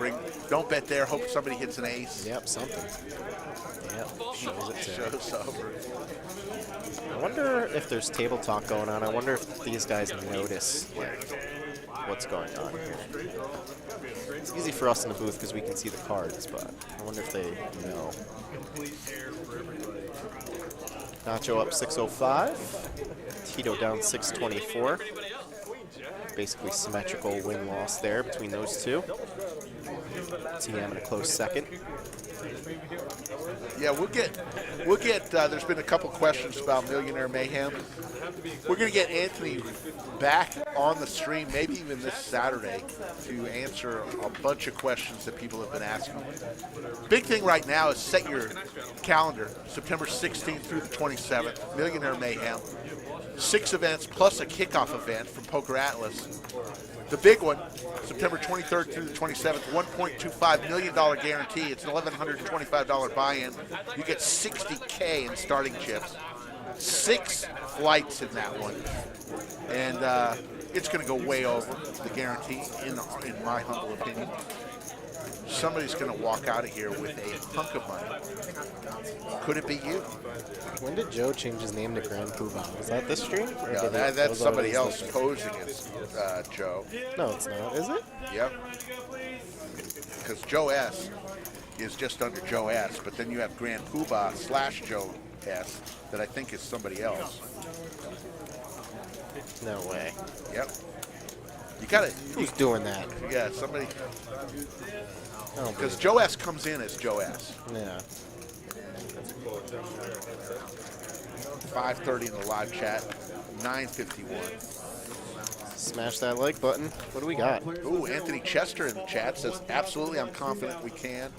don't bet there, hope somebody hits an ace. Yep, something. Yep, shows it to Show's over. I wonder if there's table talk going on. I wonder if these guys notice what's going on here. It's easy for us in the booth because we can see the cards, but I wonder if they know. Nacho up 605. Tito down 624. basically symmetrical win-loss there between those two. TM in a close second. Yeah, we'll get. There's been a couple questions about Millionaire Mayhem. We're gonna get Anthony back on the stream, maybe even this Saturday, to answer a bunch of questions that people have been asking. Big thing right now is set your calendar, September 16th through the 27th, Millionaire Mayhem. 6 events plus a kickoff event from Poker Atlas. The big one, September 23rd through the 27th, $1.25 million guarantee. It's an $1,125 buy-in. You get $60K in starting chips. 6 flights in that one. And it's going to go way over the guarantee, in my humble opinion. Somebody's going to walk out of here with a hunk of money. Could it be you? When did Joe change his name to Grand Poobah? Was that this stream? Or No, did that's was somebody always else like- posing as Joe. No, it's not. Is it? Yep. Because Joe S is just under Joe S, but then you have Grand Poobah / Joe S that I think is somebody else. No way. Yep. You got it. Who's doing that? Yeah, somebody. Oh, Because Joe S comes in as Joe S. yeah. 5:30 in the live chat. 9:51. Smash that like button. What do we got? Ooh, Anthony Chester in the chat says, absolutely, I'm confident we can.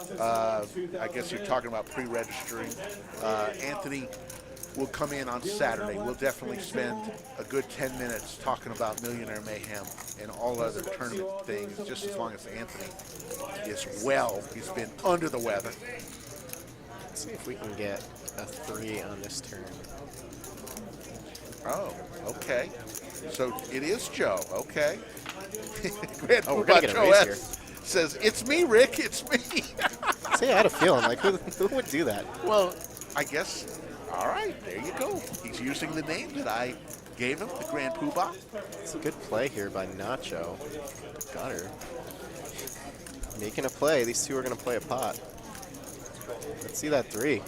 I guess you're talking about pre-registering. Anthony will come in on Saturday. We'll definitely spend a good 10 minutes talking about Millionaire Mayhem and all other tournament things, just as long as Anthony is well. He's been under the weather. Let's see if we can get a 3 on this turn. Oh, okay. So it is Joe. Okay. Grand Oh, we're Poobah gonna get a Joe raise S here. says, it's me, Rick. It's me. See, I had a feeling. Like, who would do that? Well, I guess, all right, there you go. He's using the name that I gave him, the Grand Poobah. It's a good play here by Nacho. Gutter. Making a play. These two are going to play a pot. Let's see that 3.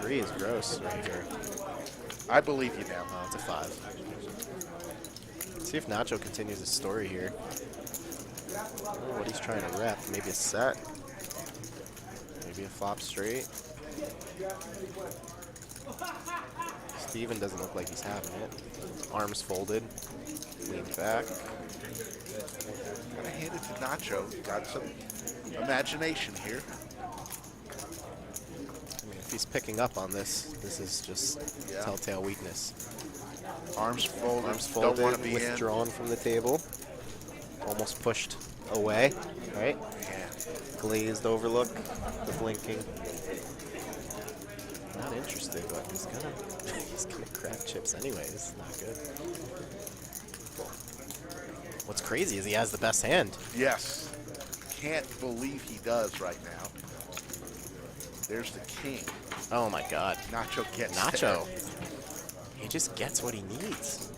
3 is gross right here. I believe you now. Oh, it's a 5. Let's see if Nacho continues his story here. I don't know what he's trying to rep. Maybe a set. Maybe a flop straight. Steven doesn't look like he's having it. Arms folded. Leaned back. Gotta hand it to Nacho. Got some imagination here. I mean, if he's picking up on this, this is just telltale weakness. Arms folded. Arms Don't folded, want to be withdrawn from the table. Almost pushed away, right? in. Yeah. Glazed overlook, the blinking. Not interested, but he's gonna crack chips anyways. Not good. What's crazy is he has the best hand. Yes. Can't believe he does right now. There's the king. Oh my God. Nacho gets Nacho. there. He just gets what he needs.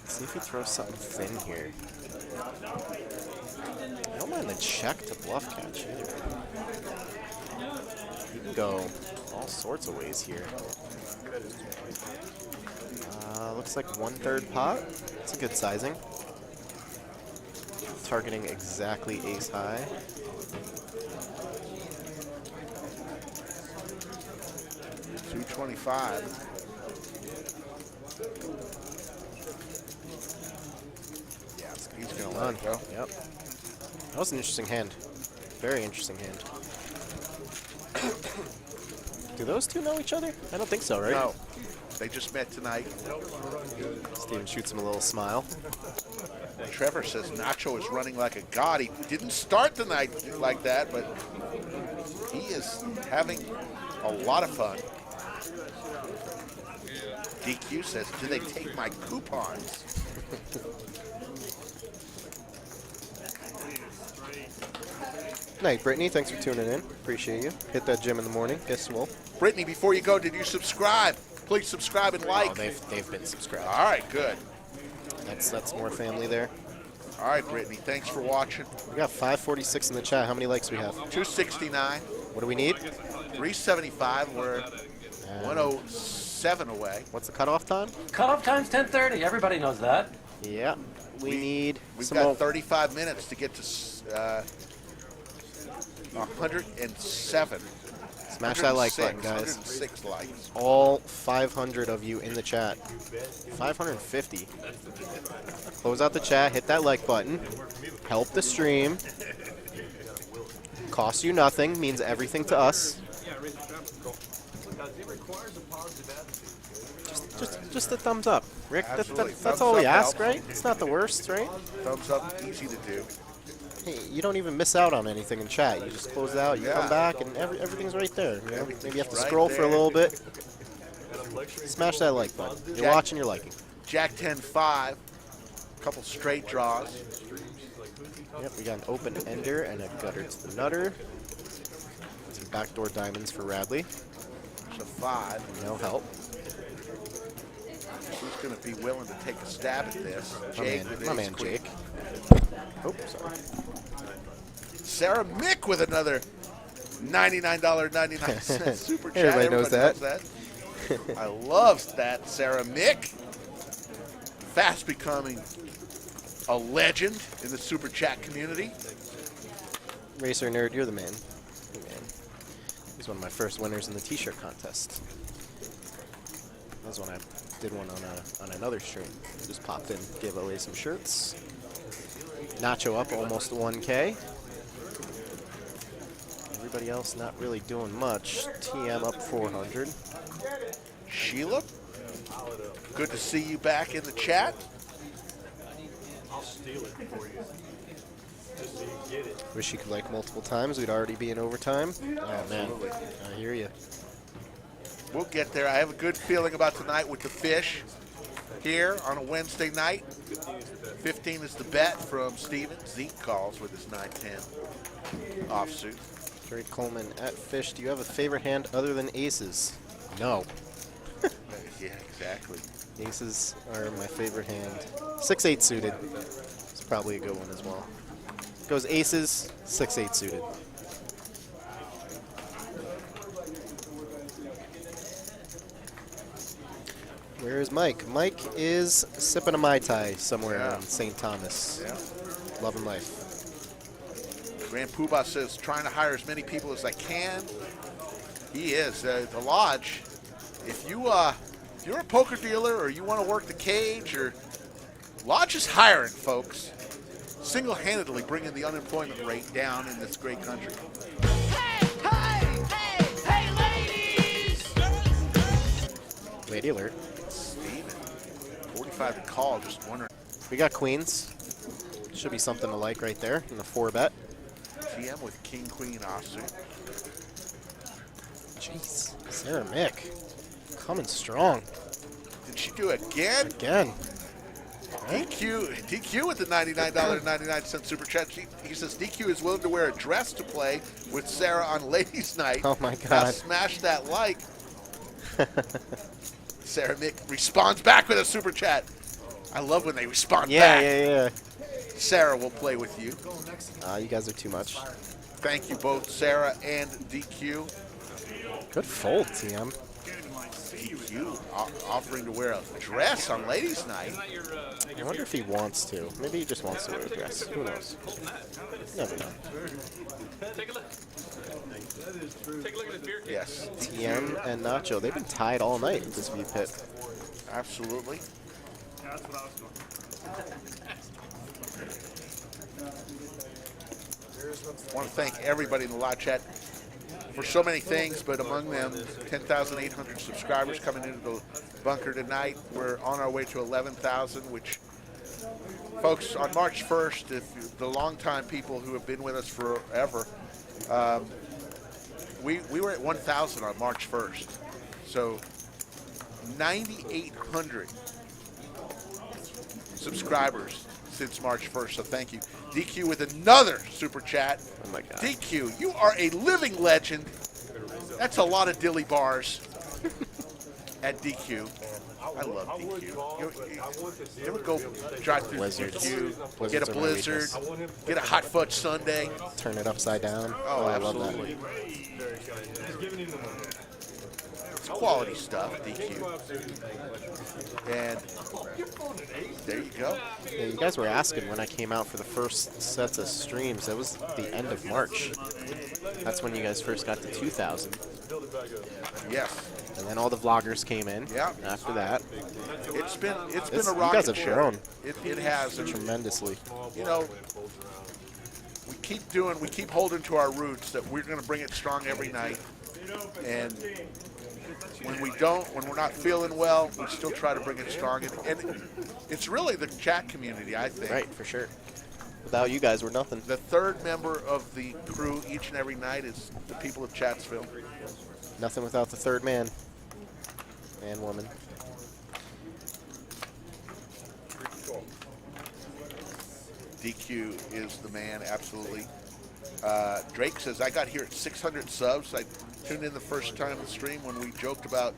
Let's see if he throws something thin here. I don't mind the check to bluff catch either. He can go all sorts of ways here. Looks like 1/3 pot. It's a good sizing. Targeting exactly ace high. $225. Yeah, he's gonna let it go. Yep. That was an interesting hand. Very interesting hand. Do those two know each other? I don't think so, right? No, they just met tonight. Steven shoots him a little smile. Trevor says Nacho is running like a god. He didn't start the night like that, but he is having a lot of fun. DQ says, do they take my coupons? Night, Brittany. Thanks for tuning in. Appreciate you. Hit that gym in the morning. Get swole. Brittany, before you go, did you subscribe? Please subscribe and like. Oh, they've been subscribed. All right, good. That's more family there. All right, Brittany, thanks for watching. We got 546 in the chat. How many likes we have? 269, What do we need? 375. We're 107 away. What's the cutoff time? Cutoff time's 10:30. Everybody knows that. Yeah. We need We've some got more. 35 minutes to get to 107. Smash that like button, 106, guys. 106 likes. All 500 of you in the chat. 550. Close out the chat, hit that like button. Help the stream. Costs you nothing, means everything to us. Just a thumbs up. Rick, Absolutely. that's Thumbs all we up ask, helps. right? It's not the worst, right? Thumbs up, easy to do. Hey, you don't even miss out on anything in chat. You just close it out, you Yeah. come back, and everything's right there. You know? Everything's Maybe you have to right scroll for a there. little bit. Smash that like button. You're Jack- watching, you're liking. Jack 10-5. Couple straight draws. Yep, we got an open ender and a gutter to the nutter. Some backdoor diamonds for Radley. There's a 5. No help. Who's going to be willing to take a stab at this? My Jake man, with my ace man queen. Jake. Oh, sorry. Sarah Mick with another $99.99 super chat. Everybody knows that. I love that, Sarah Mick. Fast becoming a legend in the super chat community. Racer Nerd, you're the man. You're the man. He's one of my first winners in the t-shirt contest. That was when I did one on another stream. Just popped in, gave away some shirts. Nacho up almost to 1K. Everybody else not really doing much. TM up 400. Sheila, good to see you back in the chat. Wish you could like multiple times. We'd already be in overtime. Oh man, I hear you. We'll get there. I have a good feeling about tonight with the fish here on a Wednesday night. 15 is the bet from Steven. Zeke calls with his 9-10 offsuit. Drake Coleman at fish. Do you have a favorite hand other than aces? No. Yeah, exactly. Aces are my favorite hand. 6-8 suited. It's probably a good one as well. Goes aces, 6-8 suited. Where is Mike? Mike is sipping a Mai Tai somewhere Yeah. in St. Thomas. Yeah. Loving life. Grand Poobah says, trying to hire as many people as I can. He is. The lodge, if you're a poker dealer or you want to work the cage, or lodge is hiring, folks. Single-handedly bringing the unemployment rate down in this great country. Lady alert. Steven, 45 to call, just wondering. We got queens. Should be something to like right there in the 4-bet. TM with King Queen offsuit. Jeez. Sarah Mick. Coming strong. Did she do it again? Again. DQ with the $99.99 super chat. He says DQ is willing to wear a dress to play with Sarah on ladies' night. Oh my Now God. smash that like. Sarah Mick responds back with a super chat. I love when they respond back. Yeah. Sarah will play with you. You guys are too much. Thank you both, Sarah and DQ. Good fold, TM. DQ offering to wear a dress on ladies' night. I wonder if he wants to. Maybe he just wants to wear a dress. Who knows? Never know. Take a look. Take a look at his beer can. Yes, TM and Nacho, they've been tied all night with this V pit. absolutely. I want to thank everybody in the live chat for so many things, but among them, 10,800 subscribers coming into the bunker tonight. We're on our way to 11,000, which, folks, on March 1st, if the longtime people who have been with us forever, we were at 1,000 on March 1st. So 9,800 subscribers since March 1st, so thank you. DQ with another super chat. Oh my God. DQ, you are a living legend. That's a lot of dilly bars at DQ. I love DQ. You ever go drive through Blizzards. DQ, Blizzards get a are my blizzard, get a hot fudge sundae? Turn it upside down. Oh, I love absolutely. that. quality stuff, DQ. And there you go. Yeah, you guys were asking when I came out for the first sets of streams. That was the end of March. That's when you guys first got to 2,000. Yes. And then all the vloggers came in. Yeah. After that, It's been a you rocket guys have ship. grown It has. And, tremendously. you know, we keep holding to our roots that we're going to bring it strong every night. And when we're not feeling well, we still try to bring it strong. And it's really the chat community, I think. Right, for sure. Without you guys, we're nothing. The third member of the crew each and every night is the people of Chatsville. Nothing without the third man and woman. DQ is the man, absolutely. Drake says, I got here at 600 subs. I tuned in the first time the stream when we joked about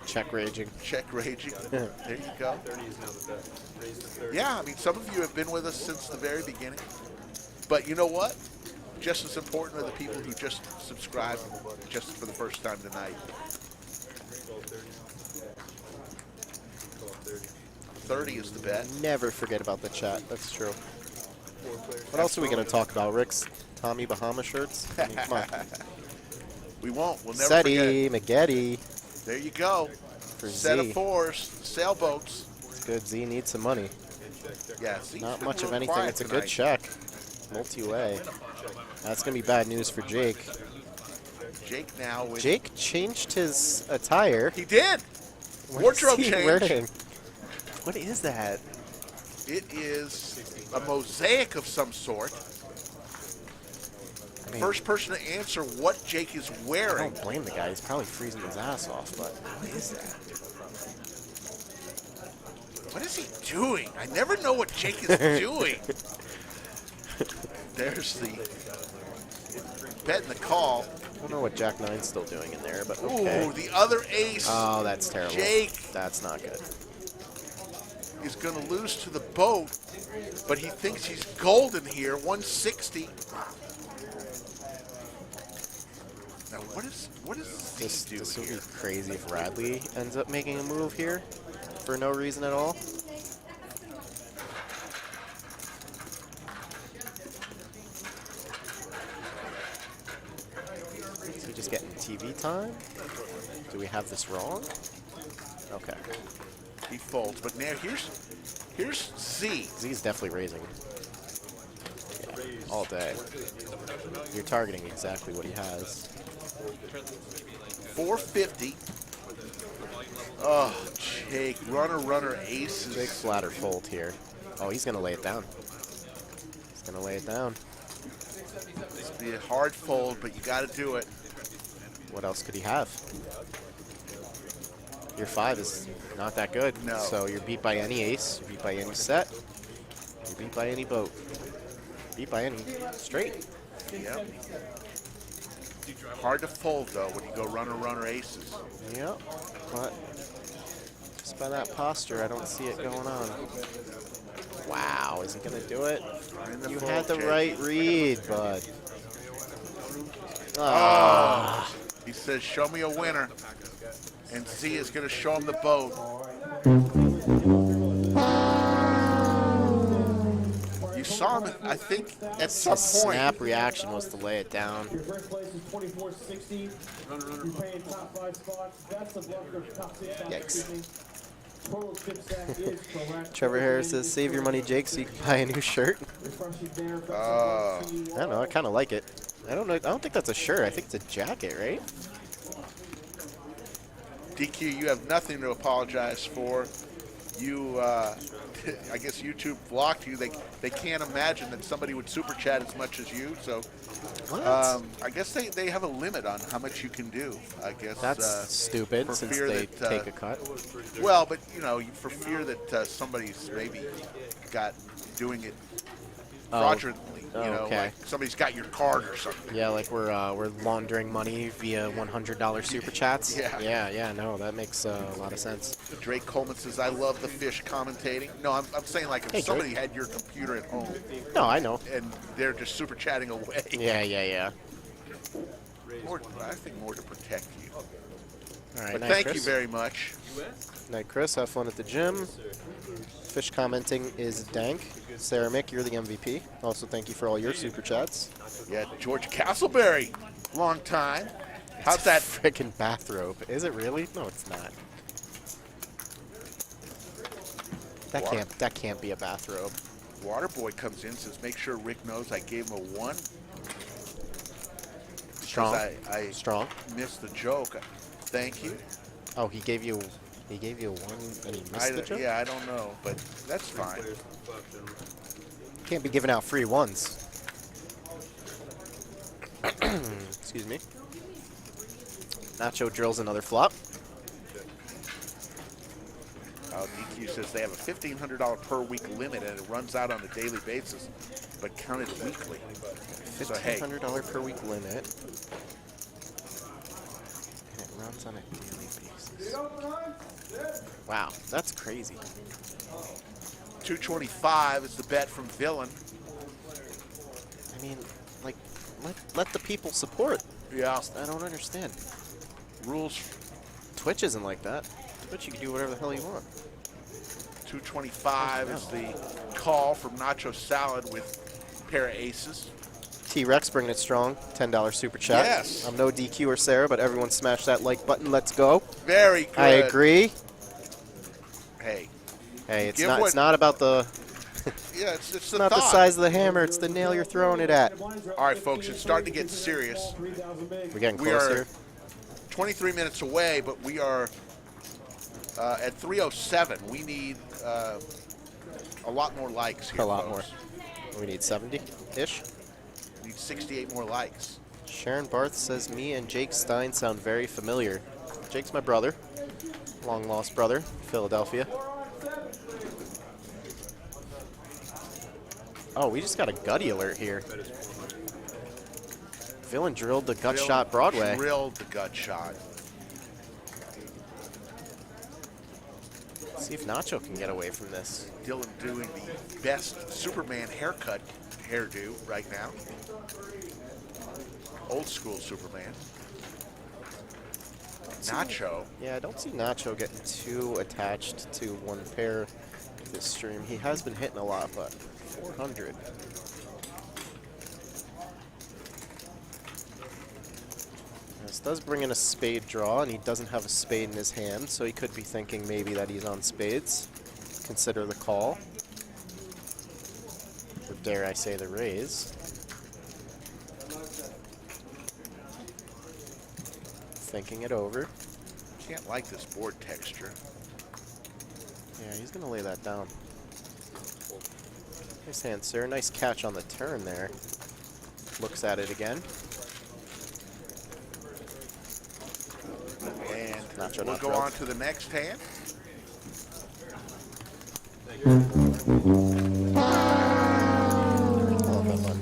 Check raging. check raging. There you go. Yeah, I mean, some of you have been with us since the very beginning. But you know what? Just as important are the people who just subscribed just for the first time tonight. 30 is the bet. Never forget about the chat. That's true. What else are we going to talk about, Rick's Tommy Bahama shirts? I mean, come on. We won't. We'll never forget. Seti, Maggette. There you go. For Set Z. of fours, sailboats. It's good. Z needs some money. Yeah, Z's Not been much real of anything. quiet It's a tonight. good check. Multi-way. That's going to be bad news for Jake. Jake now with... Jake changed his attire. He did. What Wardrobe is he change. wearing? What is that? It is a mosaic of some sort. I mean, First person to answer what Jake is I wearing. don't blame the guy. He's probably freezing his ass off, but What is that? What is he doing? I never know what Jake is doing. There's the bet and the call. I don't know what Jack Nine's still doing in there, but okay. Ooh, the other ace Oh, that's terrible. Jake. That's not good. is going to lose to the boat, but he thinks he's golden here. 160. Now what is This do would be here? crazy if Radley ends up making a move here for no reason at all. Is he just getting TV time? Do we have this wrong? Okay. He folds, but now here's Z. Z's definitely raising. Yeah, all day. You're targeting exactly what he has. 450. Oh, Jake, runner, aces. Jake flatter fold here. Oh, he's gonna lay it down. He's gonna lay it down. It's be a hard fold, but you got to do it. What else could he have? Your 5 is not that good. No. So you're beat by any ace, you're beat by any set, you're beat by any boat. Beat by any straight. Yep. Hard to fold though when you go runner, aces. Yep. But just by that posture, I don't see it going on. Wow, is he gonna do it? Find the You fold, had the Jake. right read, bud. Oh. He says, "Show me a winner," and Z is going to show him the boat. You saw him, I think, at some His point. snap reaction was to lay it down. Your first place is 2460. You're paying top 5 spots. That's the luck of top 6 spots. Yikes. Total chip stack is correct. Trevor Harris says, "Save your money, Jake, so you can buy a new shirt." Refreshing there. Oh. I don't know. I kind of like it. I don't know. I don't think that's a shirt. I think it's a jacket, right? DQ, you have nothing to apologize for. You, I guess YouTube blocked you. They can't imagine that somebody would super chat as much as you. So, What? I guess they have a limit on how much you can do. I guess That's stupid, for since fear they that, take a cut. Well, but you know, for fear that somebody's maybe got doing it fraudulently. You know, okay. like somebody's got your card or something. Yeah, like we're laundering money via $100 super chats. Yeah. Yeah. No, that makes a lot of sense. Drake Coleman says, "I love the fish commentating." No, I'm saying like if Hey, somebody had your computer at home No, I know. and they're just super chatting away. Yeah. More, I think more to protect you. All right, But night, thank Chris. you very much. Night, Chris. Have fun at the gym. Fish commenting is Dank. Sarah Mick, you're the MVP. Also, thank you for all your super chats. Yeah, George Castleberry, long time. How's that? Frickin' bathrobe. Is it really? No, it's not. That can't be a bathrobe. Waterboy comes in, says, make sure Rick knows I gave him a 1. Strong. I Strong. missed the joke. Thank you. Oh, he gave you a 1 and he missed the joke? Yeah, I don't know, but that's fine. Can't be giving out free ones. Excuse me. Nacho drills another flop. DQ says they have a $1,500 per week limit and it runs out on a daily basis, but counted weekly. So, hey, $1,500 per week limit. And it runs on a daily basis. Wow, that's crazy. 225 is the bet from Villain. I mean, like, let the people support. Yeah. I don't understand. Rules. Twitch isn't like that. Twitch, you can do whatever the hell you want. 225 is the call from Nacho Salad with a pair of aces. T-Rex bringing it strong. $10 super chat. Yes. I'm no DQ or Sarah, but everyone smash that like button. Let's go. Very good. I agree. Hey. Hey, it's not about the Yeah, it's the not the thought. size of the hammer. It's the nail you're throwing it at. All right, folks, it's starting to get serious. We're getting We close are here. 23 minutes away, but we are at 307. We need a lot more likes here. A lot folks. more. We need 70-ish. We need 68 more likes. Sharon Barth says, me and Jake Stein sound very familiar. Jake's my brother. Long lost brother, Philadelphia. Oh, we just got a gutty alert here. Villain drilled the gut shot Broadway. Drilled the gut shot. See if Nacho can get away from this. Dylan doing the best Superman hairdo right now. Old school Superman. Nacho. Yeah, I don't see Nacho getting too attached to one pair this stream. He has been hitting a lot, but 400. This does bring in a spade draw, and he doesn't have a spade in his hand, so he could be thinking maybe that he's on spades. Consider the call. Or dare I say the raise. Thinking it over. Can't like this board texture. Yeah, he's going to lay that down. Nice hand, sir. Nice catch on the turn there. Looks at it again. And Nacho we'll not go drilled. on to the next hand. I love that one.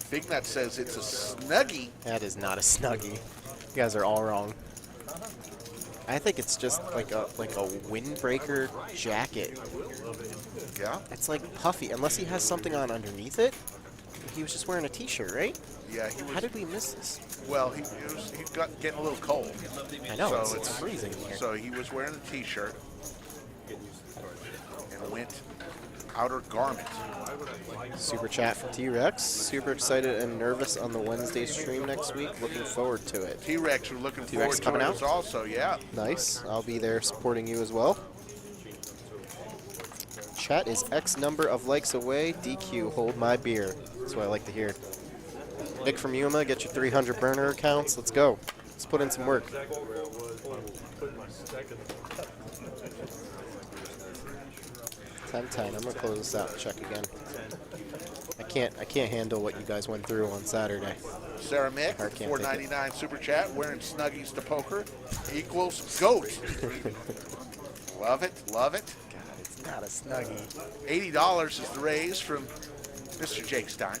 Big Nut says it's a snuggie. That is not a snuggie. You guys are all wrong. I think it's just like a windbreaker jacket. Yeah? It's like puffy, unless he has something on underneath it. He was just wearing a t-shirt, right? Yeah, he was. How did we miss this? Well, he got getting a little cold. I know, So it's freezing in here. So he was wearing a t-shirt and went outer garment. Super chat from T-Rex. Super excited and nervous on the Wednesday stream next week. Looking forward to it. T-Rex, we're looking T-Rex forward to coming it out? as also, yeah. Nice. I'll be there supporting you as well. Chat is X number of likes away. DQ, hold my beer. That's what I like to hear. Nick from Yuma, get your 300 burner accounts. Let's go. Let's put in some work. 10-10. I'm gonna close this out and check again. I can't handle what you guys went through on Saturday. Sarah Mick, I can't $4.99 super chat, wearing Snuggies to poker equals GOAT. Love it, love it. God, it's not a snuggie. $80 is the raise from Mr. Jake Stein.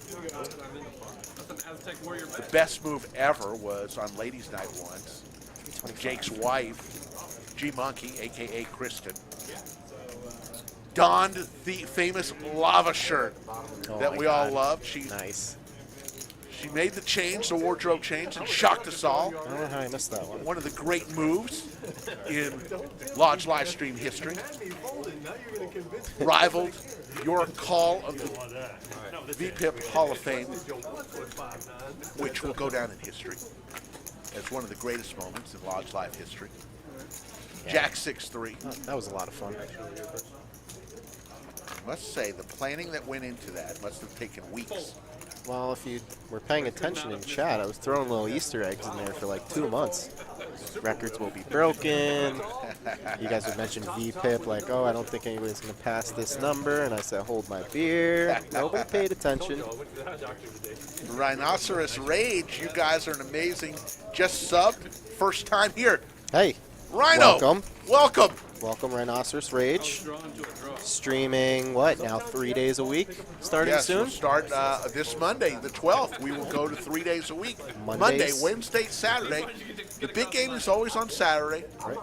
The best move ever was on Ladies' Night once. Jake's wife, G Monkey, aka Kristen, donned the famous lava shirt that we all loved. Nice. She made the change, the wardrobe change, and shocked us all. I don't know how I missed that one. One of the great moves in Lodge live stream history. Rivaled your call of the VPIP Hall of Fame, which will go down in history as one of the greatest moments in Lodge live history. Jack 6-3. That was a lot of fun. I must say, the planning that went into that must have taken weeks. Well, if you were paying attention in chat, I was throwing little Easter eggs in there for like 2 months. Records will be broken. You guys would mention VPIP, like, oh, I don't think anybody's going to pass this number. And I said, hold my beer. Nobody paid attention. Rhinoceros Rage, you guys are an amazing, just subbed, first time here. Hey, Rhino, welcome. Welcome. Welcome, Rhinoceros Rage. Streaming, what, now 3 days a week? Starting Yes, soon? we'll start this Monday, the 12th. We will go to 3 days a week. Mondays? Monday, Wednesday, Saturday. The big game is always on Saturday. Right.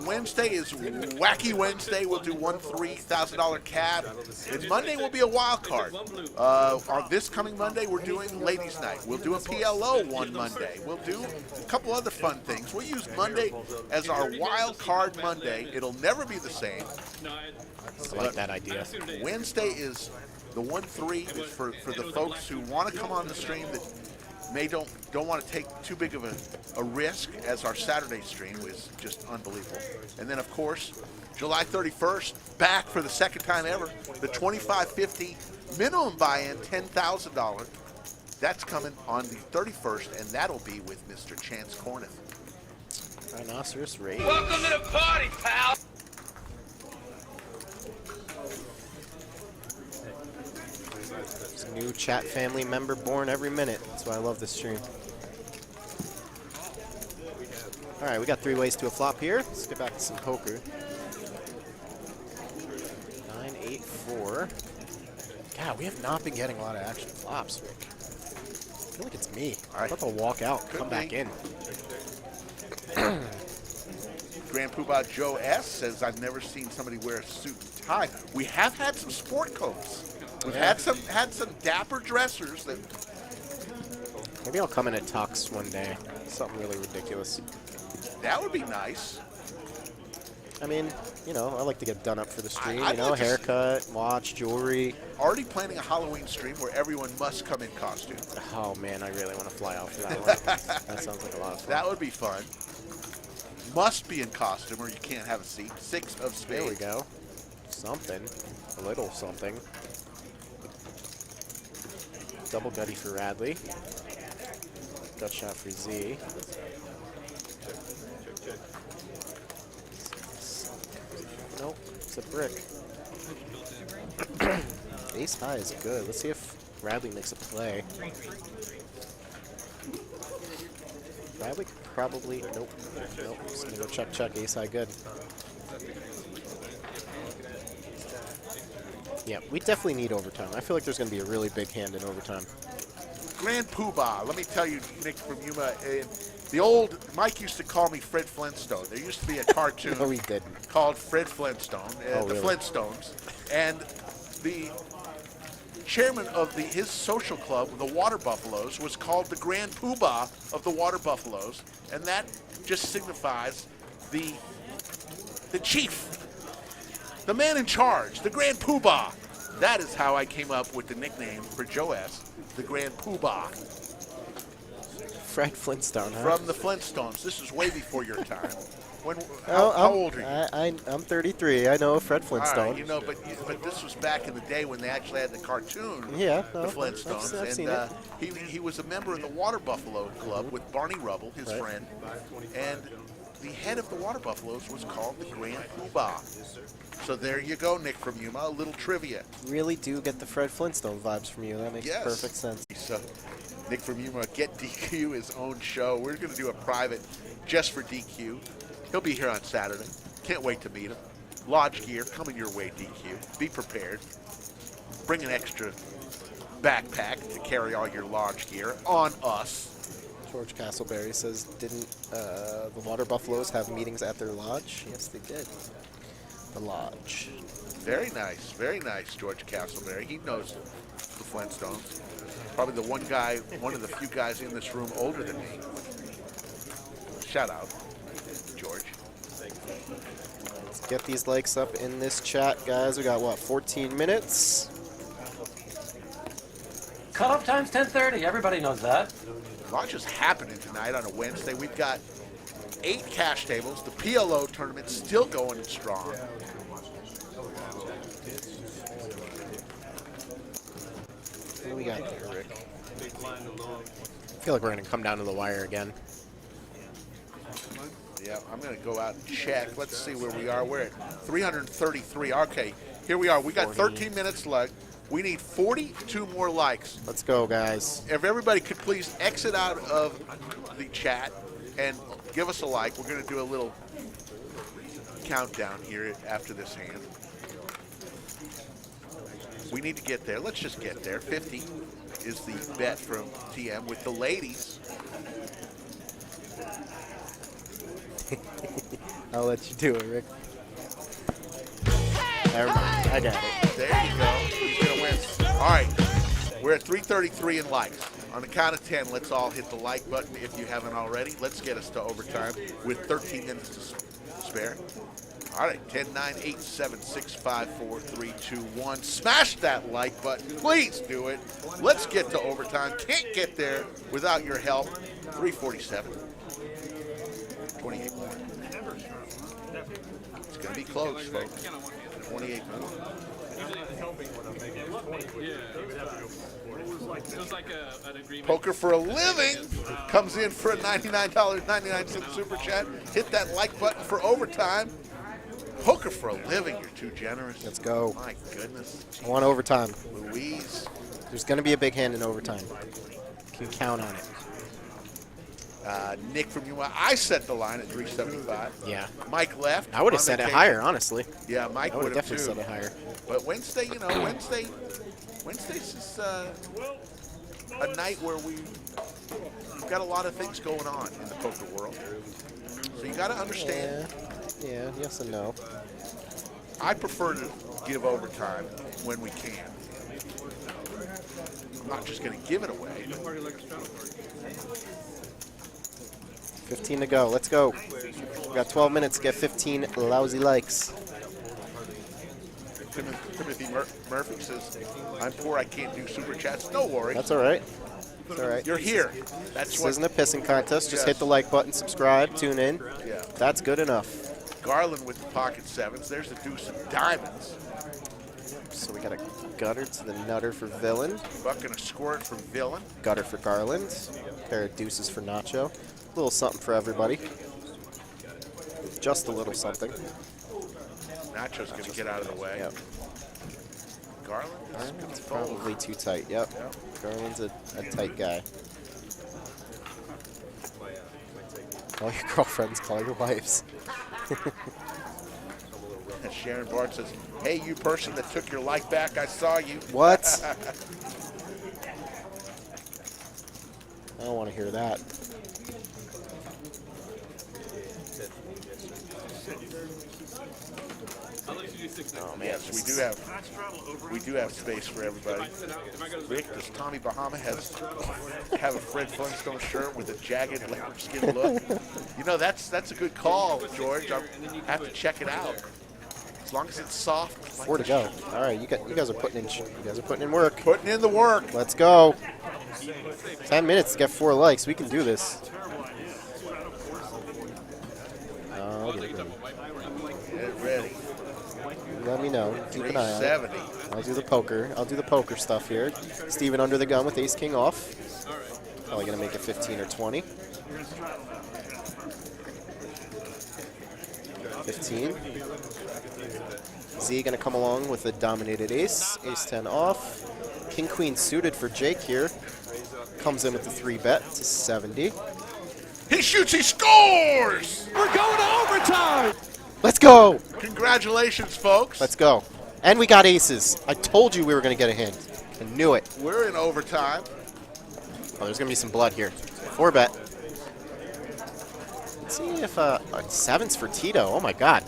Wednesday is Wacky Wednesday. We'll do one $3,000 cab. And Monday will be a wild card. On this coming Monday, we're doing Ladies Night. We'll do a PLO one Monday. We'll do a couple other fun things. We'll use Monday as our wild card Monday. It'll never be the same. I like that idea. Wednesday is the 1-3 is for the folks who want to come on the stream that don't want to take too big of a risk, as our Saturday stream is just unbelievable. And then, of course, July 31st, back for the second time ever, the $25.50 minimum buy-in, $10,000. That's coming on the 31st, and that'll be with Mr. Chance Corneth. Rhinoceros Rage. Welcome to the party, pal. There's a new chat family member born every minute. That's why I love this stream. All right, we got 3 ways to a flop here. Let's get back to some poker. 9-8-4. God, we have not been getting a lot of action flops, Rick. I feel like it's me. I'm about to walk out, come back in. Grand Poobah Joe S. says, I've never seen somebody wear a suit and tie. We have had some sport coats. We've had some dapper dressers that. Maybe I'll come in a tux one day. Something really ridiculous. That would be nice. I mean, you know, I like to get done up for the stream. I'd You know, like to haircut, watch, jewelry. Already planning a Halloween stream where everyone must come in costume. Oh man, I really want to fly out for that one. That sounds like a lot of fun. That would be fun. Must be in costume or you can't have a seat. 6 of spades. There we go. Something. A little something. Double gutty for Radley. Gut shot for Z. Nope, it's a brick. Ace high is good. Let's see if Radley makes a play. Radley probably, nope. Just gonna go check, ace high good. Yeah, we definitely need overtime. I feel like there's gonna be a really big hand in overtime. Grand Poobah. Let me tell you, Nick from Yuma, the old, Mike used to call me Fred Flintstone. There used to be a cartoon No, he didn't. called Fred Flintstone, Oh, the really? Flintstones. And the chairman of his social club, the Water Buffaloes, was called the Grand Poobah of the Water Buffaloes. And that just signifies the chief, the man in charge, the Grand Poobah. That is how I came up with the nickname for Joe S., the Grand Poobah. Fred Flintstone, huh? From the Flintstones. This is way before your time. Oh, How old are you? I'm 33. I know Fred All Flintstone. right, you know, but this was back in the day when they actually had the cartoon, Yeah, the no, Flintstones, I've seen it. he was a member of the Water Buffalo Club with Barney Rubble, his Right. friend, and the head of the Water Buffaloes was called the Grand Poobah. So there you go, Nick from Yuma. A little trivia. Really do get the Fred Flintstone vibes from you. That makes Yes. perfect sense. So Nick from Yuma, get DQ his own show. We're going to do a private just for DQ. He'll be here on Saturday. Can't wait to meet him. Lodge gear coming your way, DQ. Be prepared. Bring an extra backpack to carry all your lodge gear on us. George Castleberry says, didn't the Water Buffaloes have meetings at their lodge? Yes, they did. The lodge. Very nice, George Castleberry. He knows the Flintstones. Probably the one guy, one of the few guys in this room older than me. Shout out, George. Let's get these likes up in this chat, guys. We got, what, 14 minutes? Cutoff time's 10:30. Everybody knows that. A lot just happening tonight on a Wednesday. We've got 8 cash tables. The PLO tournament's still going strong. What do we got there, Rick? I feel like we're going to come down to the wire again. Yeah, I'm going to go out and check. Let's see where we are. We're at 333. Okay, here we are. We got 13 minutes left. We need 42 more likes. Let's go, guys. If everybody could please exit out of the chat and give us a like. We're going to do a little countdown here after this hand. We need to get there. Let's just get there. 50 is the bet from TM with the ladies. I'll let you do it, Rick. Never mind. I got it. There you go. He's going to win. All right. We're at 333 in likes. On the count of 10, let's all hit the like button if you haven't already. Let's get us to overtime with 13 minutes to spare. All right, 10, 9, 8, 7, 6, 5, 4, 3, 2, 1. Smash that like button. Please do it. Let's get to overtime. Can't get there without your help. 347. 28 more. It's going to be close, folks. 28 more. Poker for a living comes in for a $99.99 super chat. Hit that like button for overtime. Poker for a living, you're too generous. Let's go. My goodness. I want overtime. Louise. There's going to be a big hand in overtime. Can count on it. Nick from UI. I set the line at 375. Yeah. Mike left. I would have on set it vacation. higher, honestly. Yeah, Mike I would would have have definitely too. set it higher. But Wednesday, Wednesdays is a night where we've got a lot of things going on in the poker world. So you got to understand. Yeah, yes and no. I prefer to give overtime when we can. I'm not just going to give it away. 15 to go. Let's go. We got 12 minutes to get 15 lousy likes. Timothy Murphy says, I'm poor, I can't do super chats. No worries. That's all right. That's all right. You're here. That's This what isn't a pissing contest. Just Yes. hit the like button, subscribe, tune in. Yeah. That's good enough. Garland with the pocket sevens. There's the deuce of diamonds. So we got a gutter to the nutter for Villain, Buck and a squirt from Villain. gutter for Garland, pair of deuces for Nacho. A little something for everybody. Just a little something. Nacho's going to get out of the way. Yep. Garland is going It's to fold. probably too tight. Yep. Garland's a tight guy. Call your girlfriends, call your wives. And Sharon Bart says, hey, you person that took your life back, I saw you. What? I don't want to hear that. Oh, man. Yes, we do have space for everybody. Rick, does Tommy Bahama have a Fred Flintstone shirt with a jagged leopard skin look? You know, that's a good call, George. I have to check it out. As long as it's soft. Like 4 to go. All right, you guys are putting in work. Putting in the work. Let's go. 10 minutes to get 4 likes. We can do this. Oh, Get ready. let me know. Keep an eye on it. 370. I'll do the poker. I'll do the poker stuff here. Steven under the gun with ace king off. Probably gonna make it 15 or 20. 15. Z gonna come along with a dominated ace. Ace 10 off. King queen suited for Jake here. Comes in with the 3-bet to 70. He shoots, he scores! We're going to overtime. Let's go! Congratulations, folks. Let's go. And we got aces. I told you we were gonna get a hint. I knew it. We're in overtime. Oh, there's gonna be some blood here. 4-bet. Let's see if sevens for Tito. Oh my God.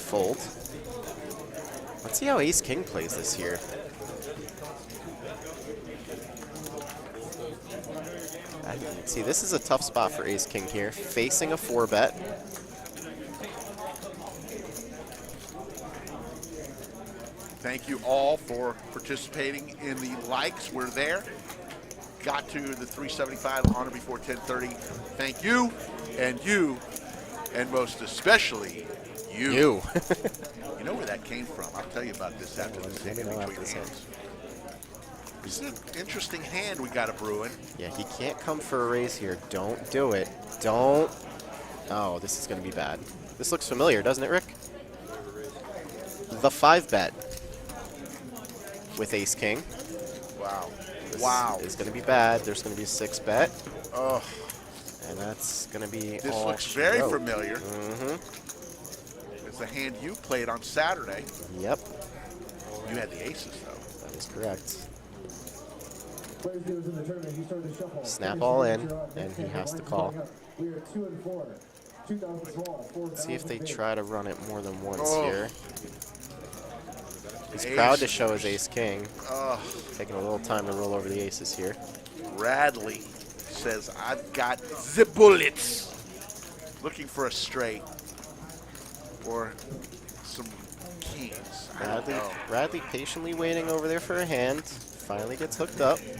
Fold. Let's see how Ace King plays this here. See, this is a tough spot for Ace King here. Facing a 4-bet. Thank you all for participating in the likes. We're there. Got to the 375 on or before 10:30. Thank you, and most especially you. You know where that came from. I'll tell you about this after this hit in between hands. This is an interesting hand we got a brewing. Yeah, he can't come for a raise here. Don't do it. Don't. Oh, this is going to be bad. This looks familiar, doesn't it, Rick? The 5-bet with Ace King. Wow. This Wow. is going to be bad. There's going to be a 6-bet. Oh. And that's going to be This all looks she very wrote. familiar. Mm-hmm. It's the hand you played on Saturday. Yep. You had the aces, though. That is correct. Players in the tournament, he started to shuffle. Snap all in, and he has to call. We are 2 and 4. 2,000 small. Let's see if they try to run it more than once Oh. here. He's Ace. proud to show his Ace King. Oh. Taking a little time to roll over the aces here. Radley says, I've got the bullets. Looking for a straight or some kings. I don't know. Radley patiently waiting over there for a hand. Finally gets hooked up. Yeah.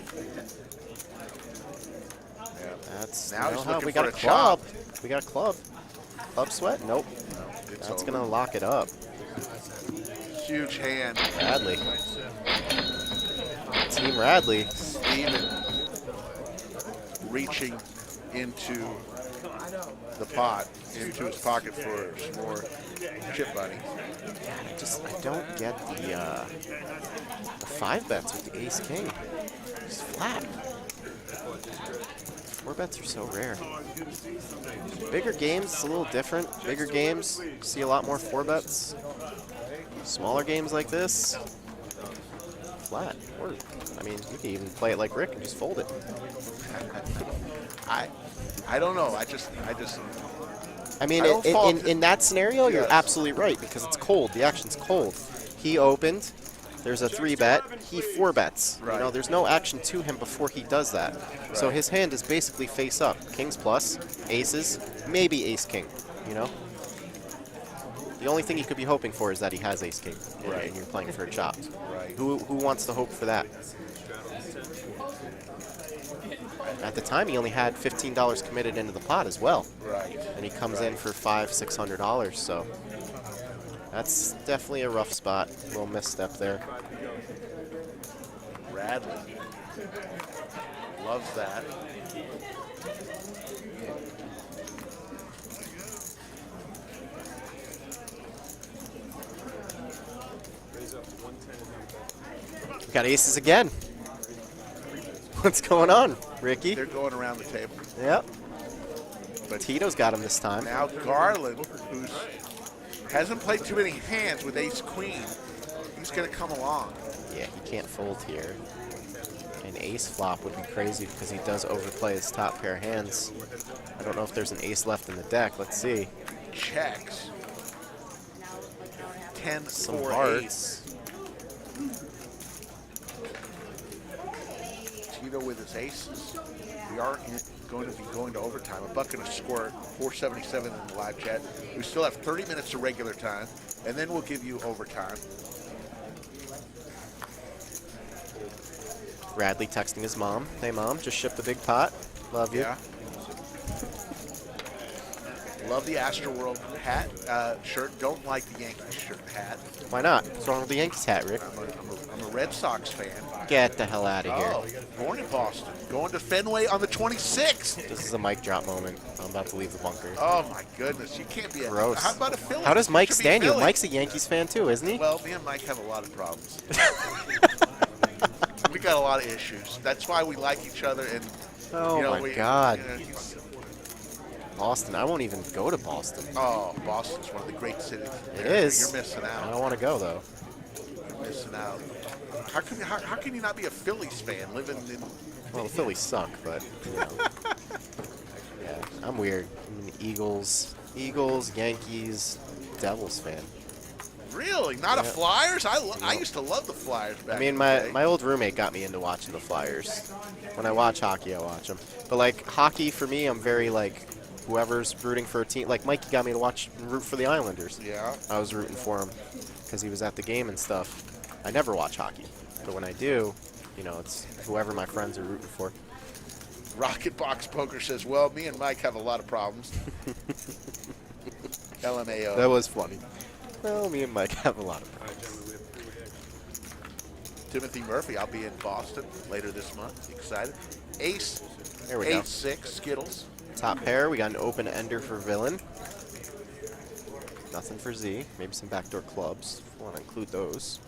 That's Now he's looking we for got a a club. chop. We got a club. Club sweat? Nope. It's That's over. gonna lock it up. Huge hand. Radley. Team Radley. Steven reaching into the pot, into his pocket for some more chip money. I don't get the 5-bets with the Ace King. It's flat. 4-bets are so rare. Bigger games, it's a little different. Bigger games, you see a lot more 4-bets. Smaller games like this, flat. Or, I mean, you can even play it like Rick and just fold it. I don't know. I mean, I don't fault in that scenario, you're Yes. absolutely right because it's cold. The action's cold. He opened. There's a 3-bet. He 4-bets. Right. You know, there's no action to him before he does that. So Right. his hand is basically face up. Kings plus, aces, maybe ace king. You know. The only thing he could be hoping for is that he has ace king, Right. and you're playing for a chop. Right. Who wants to hope for that? At the time, he only had $15 committed into the pot as well. Right. And he comes in for $500-600, so that's definitely a rough spot. A little misstep there. Radley loves that. Got aces again. What's going on, Ricky? They're going around the table. Yep. But Tito's got him this time. now Garland, who hasn't played too many hands with ace queen, he's going to come along. Yeah, he can't fold here. An ace flop would be crazy because he does overplay his top pair of hands. I don't know if there's an ace left in the deck. Let's see. Checks. 10, Some 4, 8. hearts. Tito with his aces. We are going to be going to overtime. A buck and a squirt, 477 in the live chat. We still have 30 minutes of regular time, and then we'll give you overtime. Radley texting his mom. Hey, Mom, just shipped the big pot. Love you. Yeah. Love the Astroworld hat, shirt. Don't like the Yankees shirt hat. Why not? What's wrong with the Yankees hat, Rick? I'm a Red Sox fan. Get the hell out of here. Oh, born in Boston. Going to Fenway on the 26th. This is a mic drop moment. I'm about to leave the bunker. Oh, my goodness. You can't be a... Gross. How about a Philly? How does Mike You should be stand you? Philly. Mike's a Yankees fan too, isn't he? Well, me and Mike have a lot of problems. We got a lot of issues. That's why we like each other. And Oh you know, my God. You know, he's- Boston. I won't even go to Boston. oh, Boston's one of the great cities. It is. You're missing I out. don't want to go though. You're missing out. How can you not be a Phillies fan living in? Well, the Phillies suck, but you know. Yeah, I'm weird. I'm an Eagles, Yankees, Devils fan. Really? Not a Flyers? I used to love the Flyers back I mean, in the day. my old roommate got me into watching the Flyers. When I watch hockey, I watch them. But, like, hockey, for me, I'm very, like, whoever's rooting for a team. Like, Mikey got me to root for the Islanders. Yeah. I was rooting for him because he was at the game and stuff. I never watch hockey. But when I do, you know, it's whoever my friends are rooting for. Rocket Box Poker says, well, me and Mike have a lot of problems. LMAO. That was funny. Well, me and Mike have a lot of problems. Timothy Murphy, I'll be in Boston later this month. Excited. Ace, There we go. 8-6, Skittles. Top pair, we got an open ender for Villain. Nothing for Z. Maybe some backdoor clubs. If you want to include those.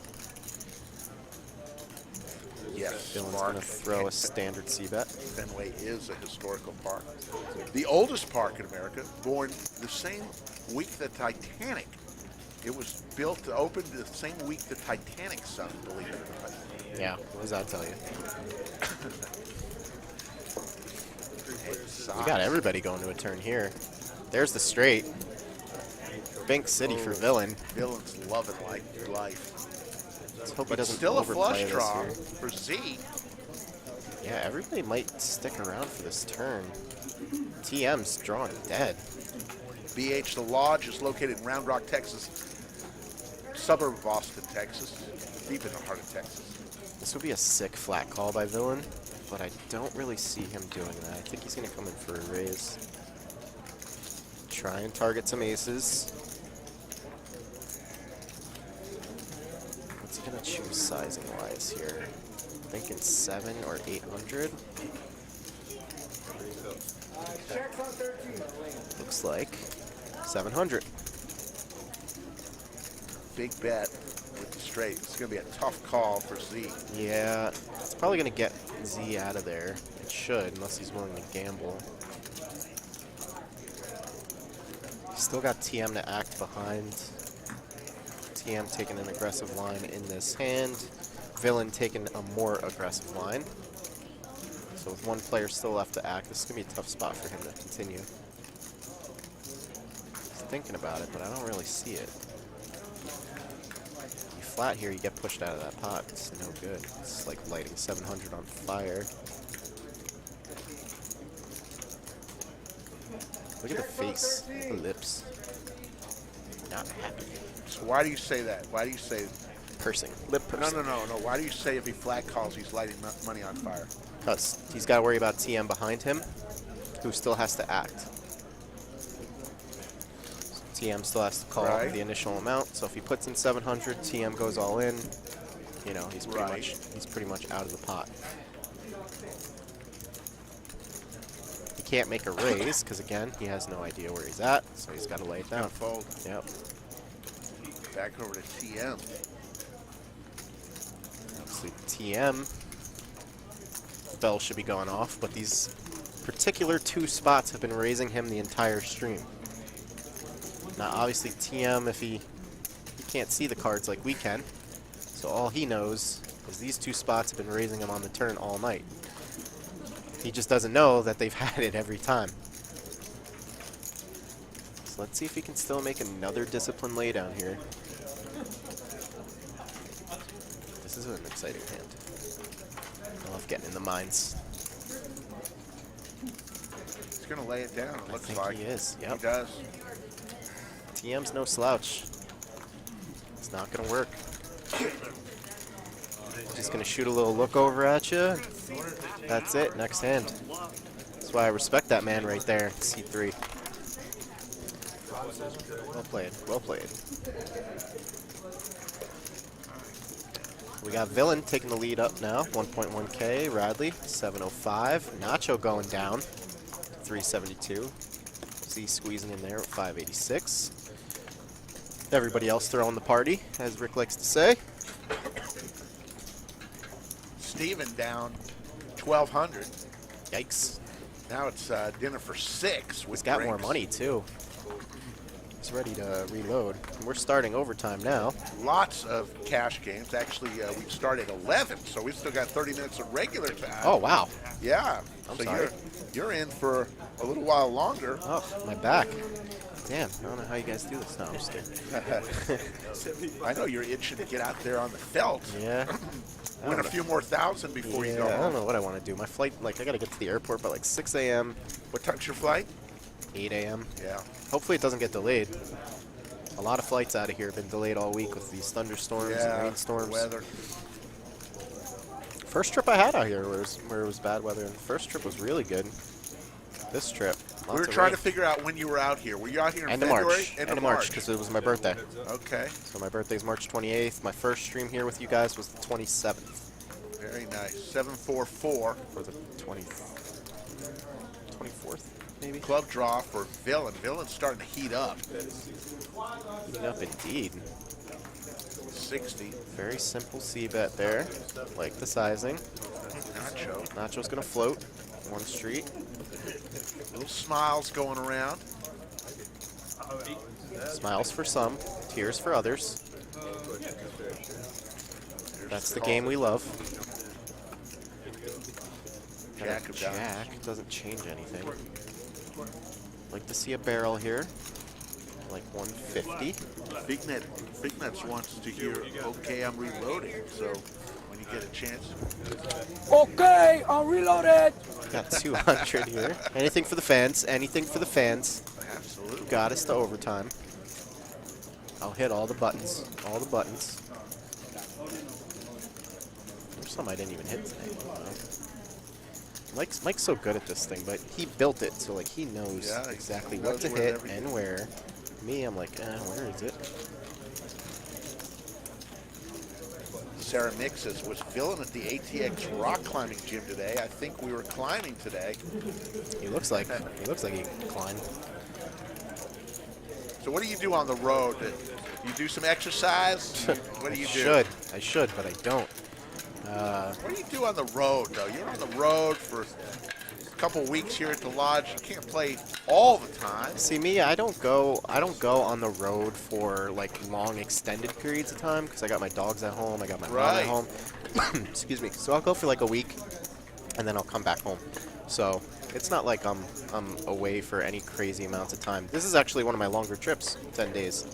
Yes, Villain's Mark. going to throw a standard C-bet. Fenway is a historical park. The oldest park in America, born the same week the Titanic. It was built to open the same week the Titanic sunk, believe it or not. Yeah, what does that tell you? We got everybody going to a turn here. There's the straight. Bank City for Villain. Villain's loving life. Let's hope he But doesn't still a overplay flush this draw here. for Z. Yeah, everybody might stick around for this turn. TM's drawing dead. BH The Lodge is located in Round Rock, Texas, suburb of Austin, Texas, deep in the heart of Texas. This would be a sick flat call by Villain, but I don't really see him doing that. I think he's going to come in for a raise. Try and target some aces. What's he going to choose sizing-wise here? Thinking 7 or 800. Looks like 700. Big bet with the straight. It's going to be a tough call for Z. Yeah, it's probably going to get Z out of there. It should, unless he's willing to gamble. Still got TM to act behind. TM taking an aggressive line in this hand. Villain taking a more aggressive line. So with one player still left to act, this is going to be a tough spot for him to continue. He's thinking about it, but I don't really see it. You flat here, you get pushed out of that pot. It's no good. It's like lighting 700 on fire. Look at the face, look at the lips. Not happy. So why do you say that? Why do you say... Pursing, lip pursing. No. Why do you say if he flat calls, he's lighting money on fire? Because he's got to worry about TM behind him, who still has to act. So TM still has to call Right. the initial amount. So if he puts in 700, TM goes all in. You know, he's pretty much out of the pot. He can't make a raise because again, he has no idea where he's at, so he's got to lay it down. Fold. Yep. Back over to TM. Obviously, TM bell should be going off, but these particular two spots have been raising him the entire stream. Now, obviously, TM, if he can't see the cards like we can, so all he knows is these two spots have been raising him on the turn all night. He just doesn't know that they've had it every time. So let's see if he can still make another discipline laydown here. This is an exciting hand. I love getting in the mines. He's going to lay it down, it looks I think like. he is, yep. He does. TM's no slouch. It's not going to work. Just going to shoot a little look over at you. That's it, next hand. That's why I respect that man right there, C3. Well played, well played. We got Villain taking the lead up now, 1.1K, Radley, 705. Nacho going down, 372. Z squeezing in there at 586. Everybody else throwing the party, as Rick likes to say. Steven down 1,200. Yikes. Now it's dinner for 6 with He's got more drinks. money, too. He's ready to reload. And we're starting overtime now. Lots of cash games. Actually, we've started 11, so we've still got 30 minutes of regular time. Oh, wow. Yeah. I'm so sorry. you're in for a little while longer. Oh, my back. Damn, I don't know how you guys do this. No, I'm just kidding. I know you're itching to get out there on the felt. Yeah. Win a few more thousand before you go I don't home. know what I want to do. My flight, like, I got to get to the airport by like 6 a.m., What time's your flight? 8 a.m. Yeah. Hopefully it doesn't get delayed. A lot of flights out of here have been delayed all week with these thunderstorms and rainstorms. Weather. First trip I had out here where it was bad weather, and the first trip was really good. This trip, We were trying to figure out when you were out here. Were you out here in end of February? March. End of March, because it was my birthday. Okay. So my birthday's March 28th. My first stream here with you guys was the 27th. Very nice. 744. Or the 24th, maybe? Club draw for Villain. Villain's starting to heat up. Heating up indeed. 60. Very simple C-bet there. Like the sizing. Nacho. Nacho's going to float. One street. Little smiles going around. Smiles for some, tears for others. That's the game we love. Jack of diamonds. Jack doesn't change anything. Like to see a barrel here. Like 150. Big Nuts wants to hear, okay, I'm reloading. So when you get a chance. Okay, I'm reloaded. Got 200 here. Anything for the fans. Anything for the fans. Absolutely. Got us to overtime. I'll hit all the buttons. All the buttons. There's some I didn't even hit today. Mike's so good at this thing, but he built it so like he knows exactly what to hit and where. Me, I'm like, where is it? Sarah Mixes was Villain at the ATX rock climbing gym today. I think we were climbing today. He looks like he can climb. So what do you do on the road? You do some exercise? What do you do? I should, but I don't. What do you do on the road, though? You're on the road for a couple weeks here at the lodge. You can't play all the time. See me, I don't go on the road for like long extended periods of time because I got my dogs at home, I got my mom at home. Excuse me. So I'll go for like a week and then I'll come back home. So it's not like I'm away for any crazy amounts of time. This is actually one of my longer trips, 10 days.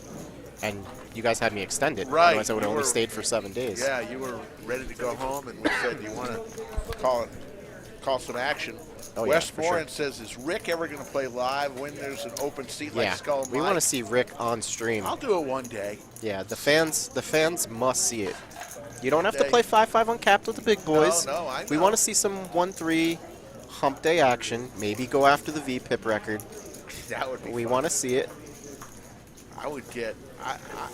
And you guys had me extend it. Right. Otherwise I would have only stayed for 7 days. Yeah, you were ready to go home, and we said, you want to call some action. Oh, yeah, for Westmoreland sure. says, is Rick ever going to play live when there's an open seat like Skull and we want to Mike? see Rick on stream. I'll do it one day. Yeah, the fans must see it. You don't have to Day. play 5-5 uncapped with the big boys. No, I know. We want to see some 1-3 hump day action. Maybe go after the V-Pip record. That would be We fun. want to see it. I would get.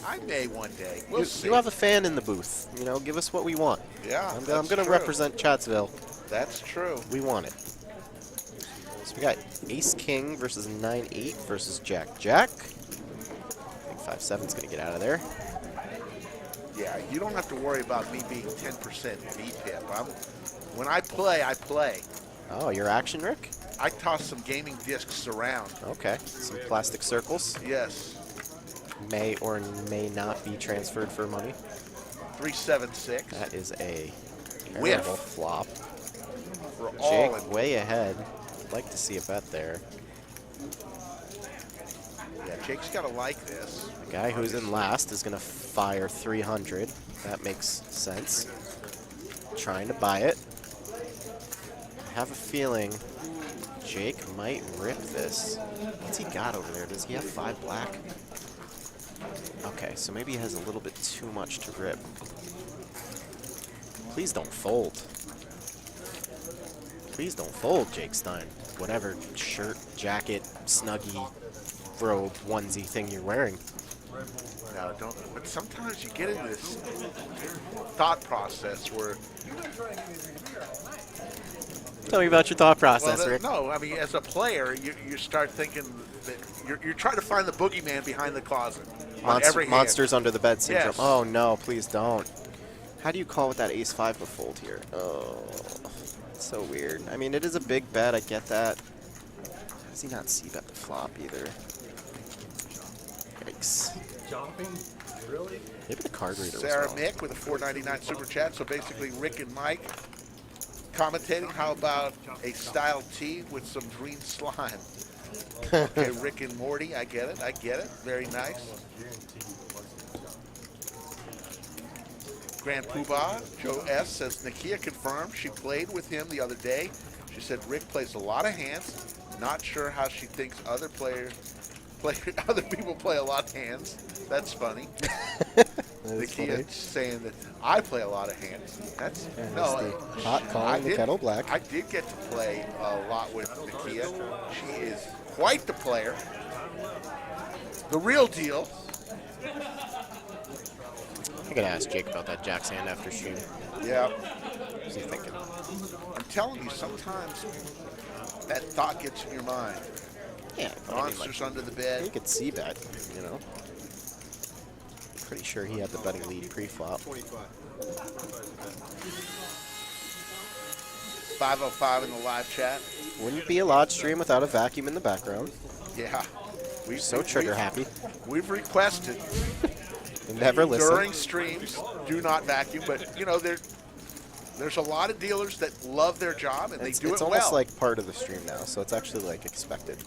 I may one day. We'll see. You have a fan in the booth. You know, give us what we want. Yeah, I'm that's going to true. represent Chatsville. That's true. We want it. So we got Ace King versus 9-8 versus Jack Jack. I think 5-7's going to get out of there. Yeah, you don't have to worry about me being 10% VPIP. When I play, I play. Oh, your action, Rick? I toss some gaming discs around. Okay. Some plastic circles. Yes. May or may not be transferred for money. 3-7-6. That is a Whiff. terrible flop. We're all Jake in. way ahead. I'd like to see a bet there. Yeah, Jake's got to like this. The guy who's in last is going to fire 300. That makes sense. Trying to buy it. I have a feeling Jake might rip this. What's he got over there? Does he have 5 black? Okay, so maybe he has a little bit too much to rip. Please don't fold. Please don't fold, Jake Stein. Whatever shirt, jacket, snuggie, robe, onesie thing you're wearing. No, don't. But sometimes you get into this thought process where. Tell me about your thought process, Well, Rick. no, I mean, as a player, you start thinking that you're trying to find the boogeyman behind the closet. On every hand. Monsters under the bed syndrome. Yes. Oh no, please don't. How do you call with that ace-5 to fold here? Oh, it's so weird. I mean, it is a big bet, I get that. How does he not see bet the flop either? Yikes. Jumping? Really? Maybe the card reader Sarah was wrong. Mick with a $4.99 super chat. So basically, Rick and Mike commentating. How about a style tee with some green slime? Okay, Rick and Morty, I get it. Very nice. Grand Poobah, Joe S. says, Nakia confirmed she played with him the other day. She said Rick plays a lot of hands. Not sure how she thinks other people play a lot of hands. That's funny. Nakia saying that I play a lot of hands. That's hot calling the kettle black. I did get to play a lot with Nakia. She is quite the player. The real deal. I gotta ask Jake about that Jack's hand after stream. Yeah. What's he thinking? I'm telling you, sometimes that thought gets in your mind. Yeah, but Monsters under the bed. He could see bet, you know. Pretty sure he had the betting lead pre-flop. 505 in the live chat. Wouldn't be a live stream without a vacuum in the background. Yeah. So trigger happy. We've requested Never listen. during streams, do not vacuum, but you know, there's a lot of dealers that love their job and they do it well. It's almost like part of the stream now, so it's actually like expected.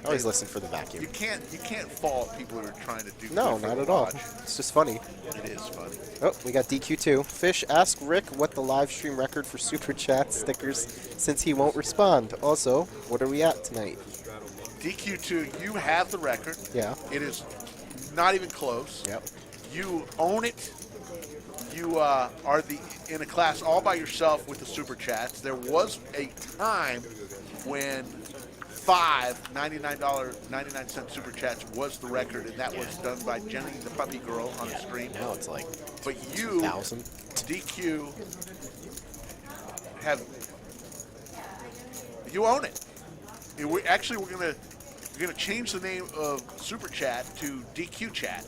Always listen for the vacuum. You can't fault people who are trying to do No, not at all. It's just funny. It is funny. Oh, we got DQ2. Fish, ask Rick what the live stream record for Super Chat stickers since he won't respond. Also, what are we at tonight? DQ2, you have the record. Yeah. It is not even close. Yep. You own it. You are in a class all by yourself with the Super Chats. There was a time when 99.99 Super Chats was the record, and that was done by Jenny the Puppy Girl on the stream. Now it's like but you, 1,000. DQ, you own it. We're gonna change the name of Super Chat to DQ Chat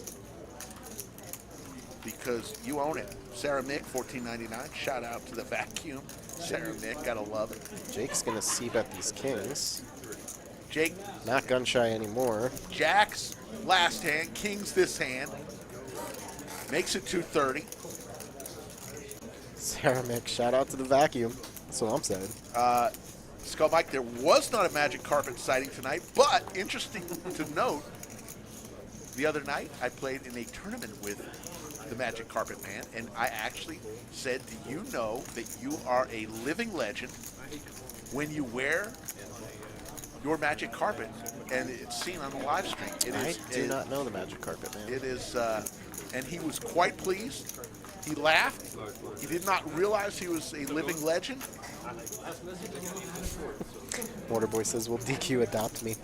because you own it. Sarah Mick, $14.99. Shout out to the vacuum. Sarah Mick, gotta love it. Jake's gonna c-bet these kings. Jake, not gun shy anymore. Jack's last hand, kings this hand. Makes it 230. Sarah Mick, shout out to the vacuum. That's what I'm saying. Skull Mike, there was not a magic carpet sighting tonight, but interesting to note, the other night I played in a tournament with the Magic Carpet Man, and I actually said, do you know that you are a living legend when you wear your Magic Carpet? And it's seen on the live stream. I do not know the Magic Carpet Man. It is, and he was quite pleased. He laughed. He did not realize he was a living legend. Waterboy says, will DQ adopt me?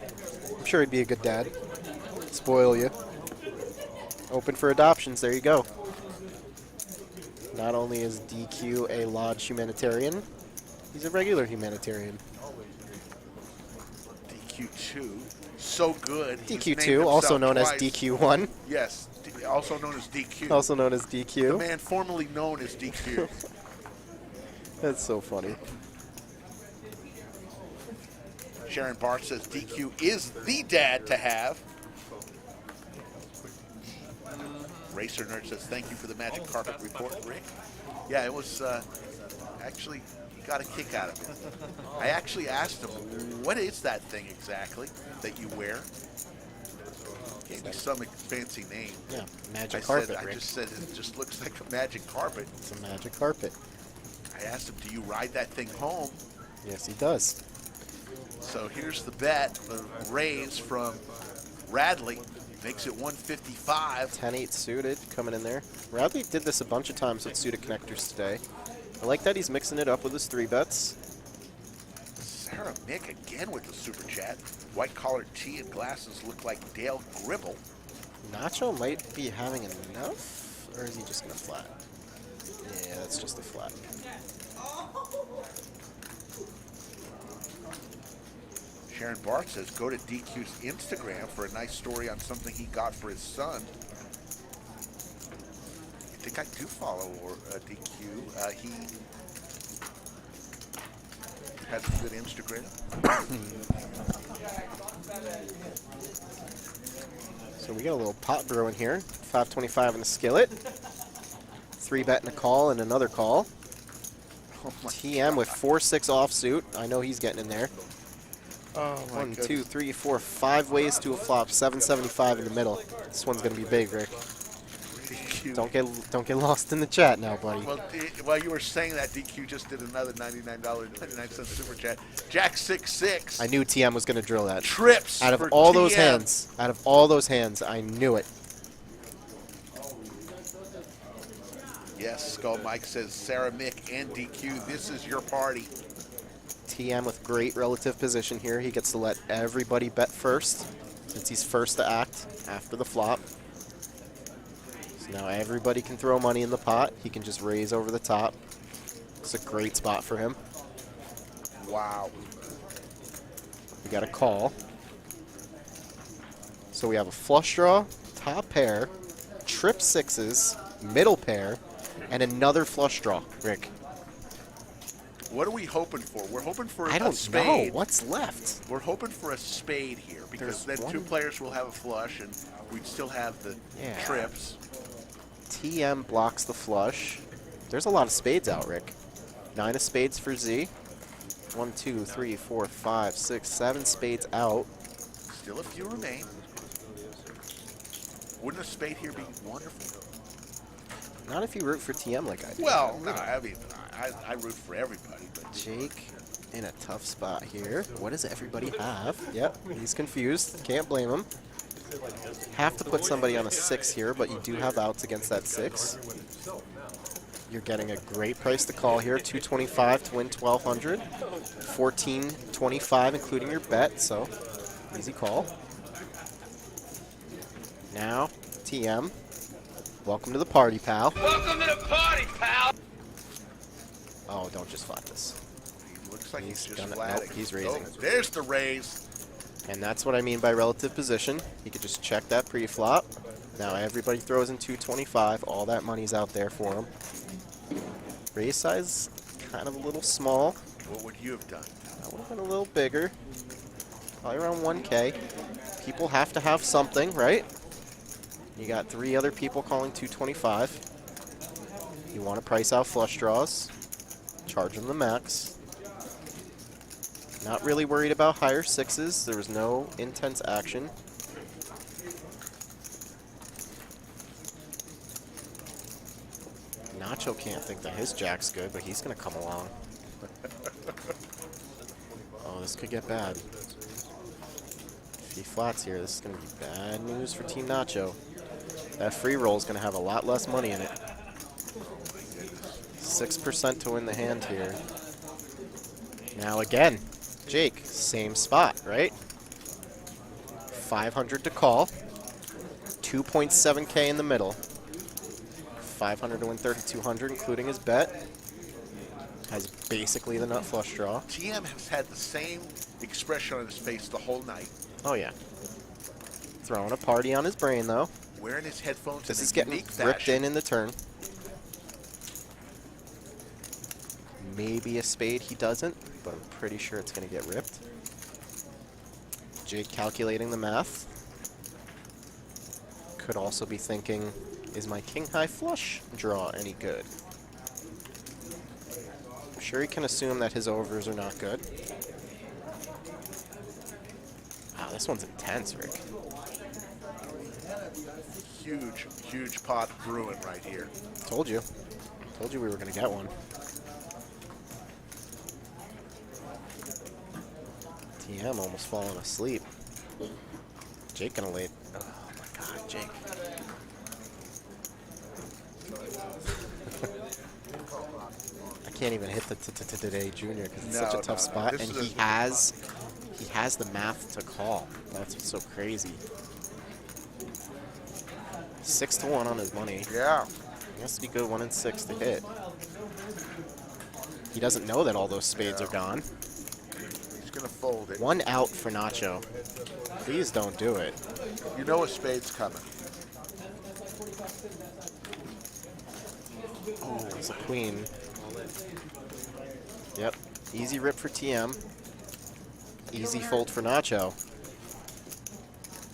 I'm sure he'd be a good dad. Spoil you. Open for adoptions. There you go. Not only is DQ a lodge humanitarian, he's a regular humanitarian. DQ2, so good. DQ2, also known as DQ1. Yes, also known as DQ. Also known as DQ. The man formerly known as DQ. That's so funny. Sharon Barth says DQ is the dad to have. Racer Nerd says, thank you for the Magic Carpet report, Rick. Yeah, it was actually got a kick out of it. I actually asked him, what is that thing exactly that you wear? Gave me some fancy name. Yeah, magic carpet, I Rick. just said it just looks like a magic carpet. It's a magic carpet. I asked him, do you ride that thing home? Yes, he does. So here's the bet, the raise from Radley. Makes it 155. 10-8 suited coming in there. Radley did this a bunch of times with suited connectors today. I like that he's mixing it up with his 3-bets. Sarah Mick again with the super chat. White collared tee and glasses look like Dale Gribble. Nacho might be having enough, or is he just gonna flat? Yeah, that's just a flat. Sharon Barth says, go to DQ's Instagram for a nice story on something he got for his son. I think I do follow DQ. He has a good Instagram. So we got a little pot brewing here. 525 in the skillet. 3-bet and a call and another call. Oh TM with 4-6 offsuit. I know he's getting in there. Oh, my One, goodness. 2, 3, 4, 5 ways to a flop. 775 in the middle. This one's gonna be big, Rick. DQ. Don't get lost in the chat now, buddy. Well, while you were saying that, DQ just did another $99.99 super chat. Jack 6-6. I knew TM was gonna drill that. Trips Out of for all those TM. hands, I knew it. Yes, Skull Mike says Sarah, Mick, and DQ, this is your party. TM with great relative position here. He gets to let everybody bet first, since he's first to act after the flop. So now everybody can throw money in the pot. He can just raise over the top. It's a great spot for him. Wow. We got a call. So we have a flush draw, top pair, trip sixes, middle pair, and another flush draw, Rick. What are we hoping for? We're hoping for I a don't spade. know. What's left? We're hoping for a spade here because There's then one. two players will have a flush and we'd still have the Yeah. trips. TM blocks the flush. There's a lot of spades out, Rick. 9 of spades for Z. 1, 2, 3, 4, 5, 6, 7 spades out. Still a few remain. Wouldn't a spade here be wonderful? Not if you root for TM like I do. Well, no, I mean, I root for everybody. But Jake in a tough spot here. What does everybody have? Yep, he's confused. Can't blame him. Have to put somebody on a 6 here, but you do have outs against that 6. You're getting a great price to call here. $225 to win $1,200. $14.25 including your bet, so easy call. Now, TM. Welcome to the party, pal. Welcome to the party, pal. Oh, don't just flat this. he looks like he's just gonna- flatting. nope, he's raising. Oh, there's the raise. And that's what I mean by relative position. He could just check that pre-flop. Now everybody throws in 225. All that money's out there for him. Raise size, kind of a little small. What would you have done? That would have been a little bigger. Probably around 1K. People have to have something, right? You got 3 other people calling 225. You want to price out flush draws. Charge them the max. Not really worried about higher 6s. There was no intense action. Nacho can't think that his jack's good, but he's going to come along. Oh, this could get bad. If he flats here, this is going to be bad news for Team Nacho. That free roll is going to have a lot less money in it. 6% to win the hand here. Now again, Jake, same spot, right? 500 to call. 2.7K in the middle. 500 to win 3,200, including his bet. Has basically the nut flush draw. TM has had the same expression on his face the whole night. Oh yeah. Throwing a party on his brain though. Wearing his headphones This in is a getting unique ripped fashion. in the turn. Maybe a spade he doesn't, but I'm pretty sure it's going to get ripped. Jake calculating the math. Could also be thinking, is my king high flush draw any good? I'm sure he can assume that his overs are not good. Wow, this one's intense, Rick. Huge, huge pot brewing right here. Told you. Told you we were going to get one. TM almost falling asleep. Jake gonna lay. Oh my god, Jake. I can't even hit the today junior because it's such a tough spot, This and is he has the math to call. That's what's so crazy. 6 to 1 on his money. Yeah. He has to be good 1 and 6 to hit. He doesn't know that all those spades are gone. He's going to fold it. 1 out for Nacho. Please don't do it. You know a spade's coming. Oh, it's a queen. Yep. Easy rip for TM. Easy fold for Nacho.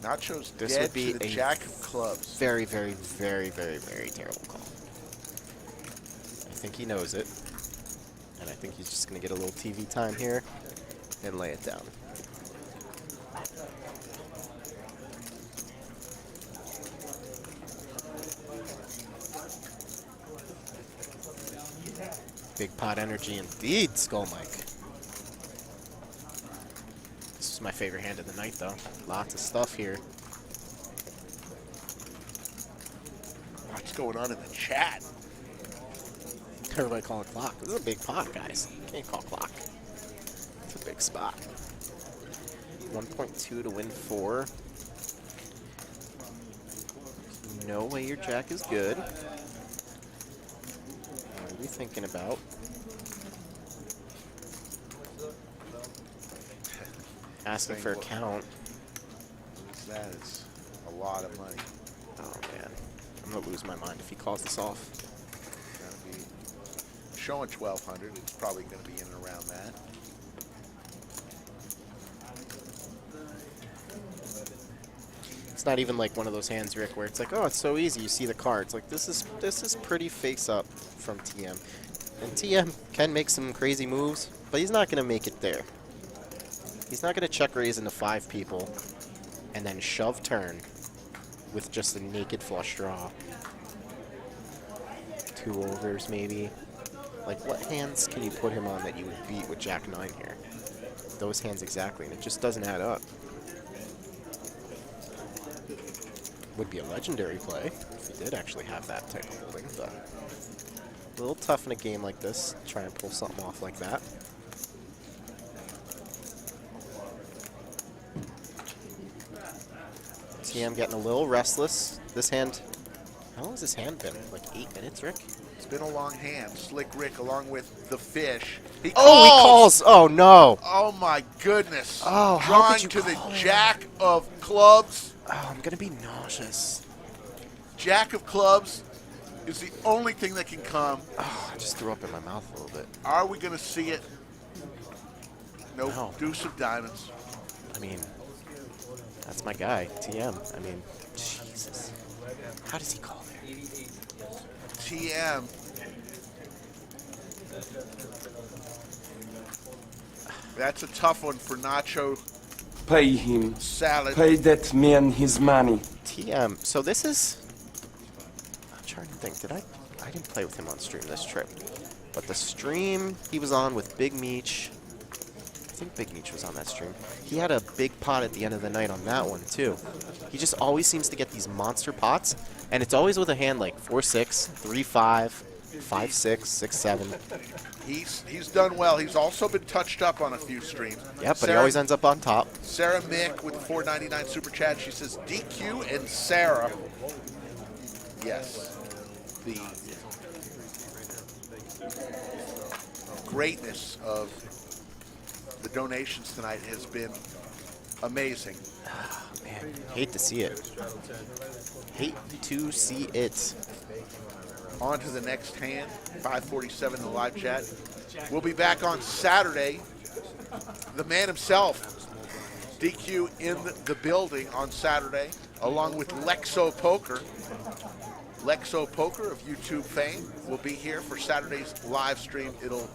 Nacho's This dead would be to the a jack of clubs. Very, very, very, very, very terrible call. I think he knows it. And I think he's just going to get a little TV time here and lay it down. Big pot energy indeed, Skull Mike. This is my favorite hand of the night, though. Lots of stuff here. What's going on in the chat? Everybody call it clock. This is a big pot, guys. Can't call clock. It's a big spot. 1.2 to win 4. No way your jack is good. What are we thinking about? Asking for a count. That is a lot of money. Oh, man. I'm going to lose my mind if he calls this off. Gonna be showing 1,200. It's probably going to be in and around that. It's not even like one of those hands, Rick, where it's like, oh, it's so easy. You see the cards. Like, this is pretty face up from TM. And TM can make some crazy moves, but he's not going to make it there. He's not going to check raise into 5 people and then shove turn with just a naked flush draw. 2 overs, maybe. Like, what hands can you put him on that you would beat with Jack 9 here? Those hands exactly, and it just doesn't add up. Would be a legendary play if he did actually have that type of holding, but a little tough in a game like this. Try and pull something off like that. TM getting a little restless. This hand, how long has this hand been? Like 8 minutes, Rick? It's been a long hand. Slick Rick along with the fish. He Oh, he calls! Oh, no! Oh my goodness. Oh, how Drawing could you to the call it? jack of clubs. Oh, I'm gonna be nauseous. Jack of clubs is the only thing that can come. Oh, I just threw up in my mouth a little bit. Are we going to see it? Nope. No. Deuce of diamonds. I mean, that's my guy, TM. I mean, Jesus. How does he call there? TM. That's a tough one for Nacho Pay him. Salad. Pay that man his money. TM. So this is... I'm trying to think. I didn't play with him on stream this trip. But the stream he was on with Big Meech... I think Big Meech was on that stream. He had a big pot at the end of the night on that one, too. He just always seems to get these monster pots. And it's always with a hand like 4-6, 3-5, 5-6, 6-7. He's done well. He's also been touched up on a few streams. Yep, but he always ends up on top. Sarah Mick with the $4.99 super chat. She says DQ and Sarah. Yes. The greatness of the donations tonight has been amazing. Man, hate to see it. Hate to see it. On to the next hand, 547 in the live chat. We'll be back on Saturday. The man himself, DQ, in the building on Saturday, along with Lexo Poker. Lexo Poker of YouTube fame will be here for Saturday's live stream. It'll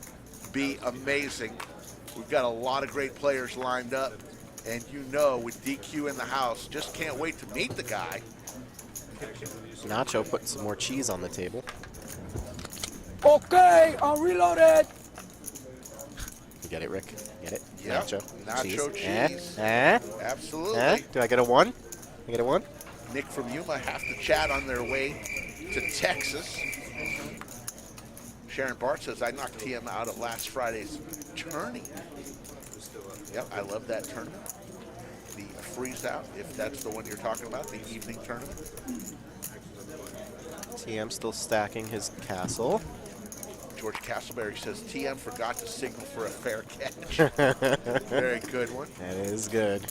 be amazing. We've got a lot of great players lined up. And you know, with DQ in the house, just can't wait to meet the guy. Nacho putting some more cheese on the table. Okay, I'm reloaded. You get it, Rick? Get it? Yep. Nacho cheese. Absolutely. Do I get a 1? I get a 1? Nick from Yuma have to chat on their way to Texas. Sharon Bart says, I knocked TM out at last Friday's tourney. Yep, I love that tournament. The freeze out, if that's the one you're talking about, the evening tournament. TM still stacking his castle. George Castleberry says, TM forgot to signal for a fair catch. Very good one. That is good.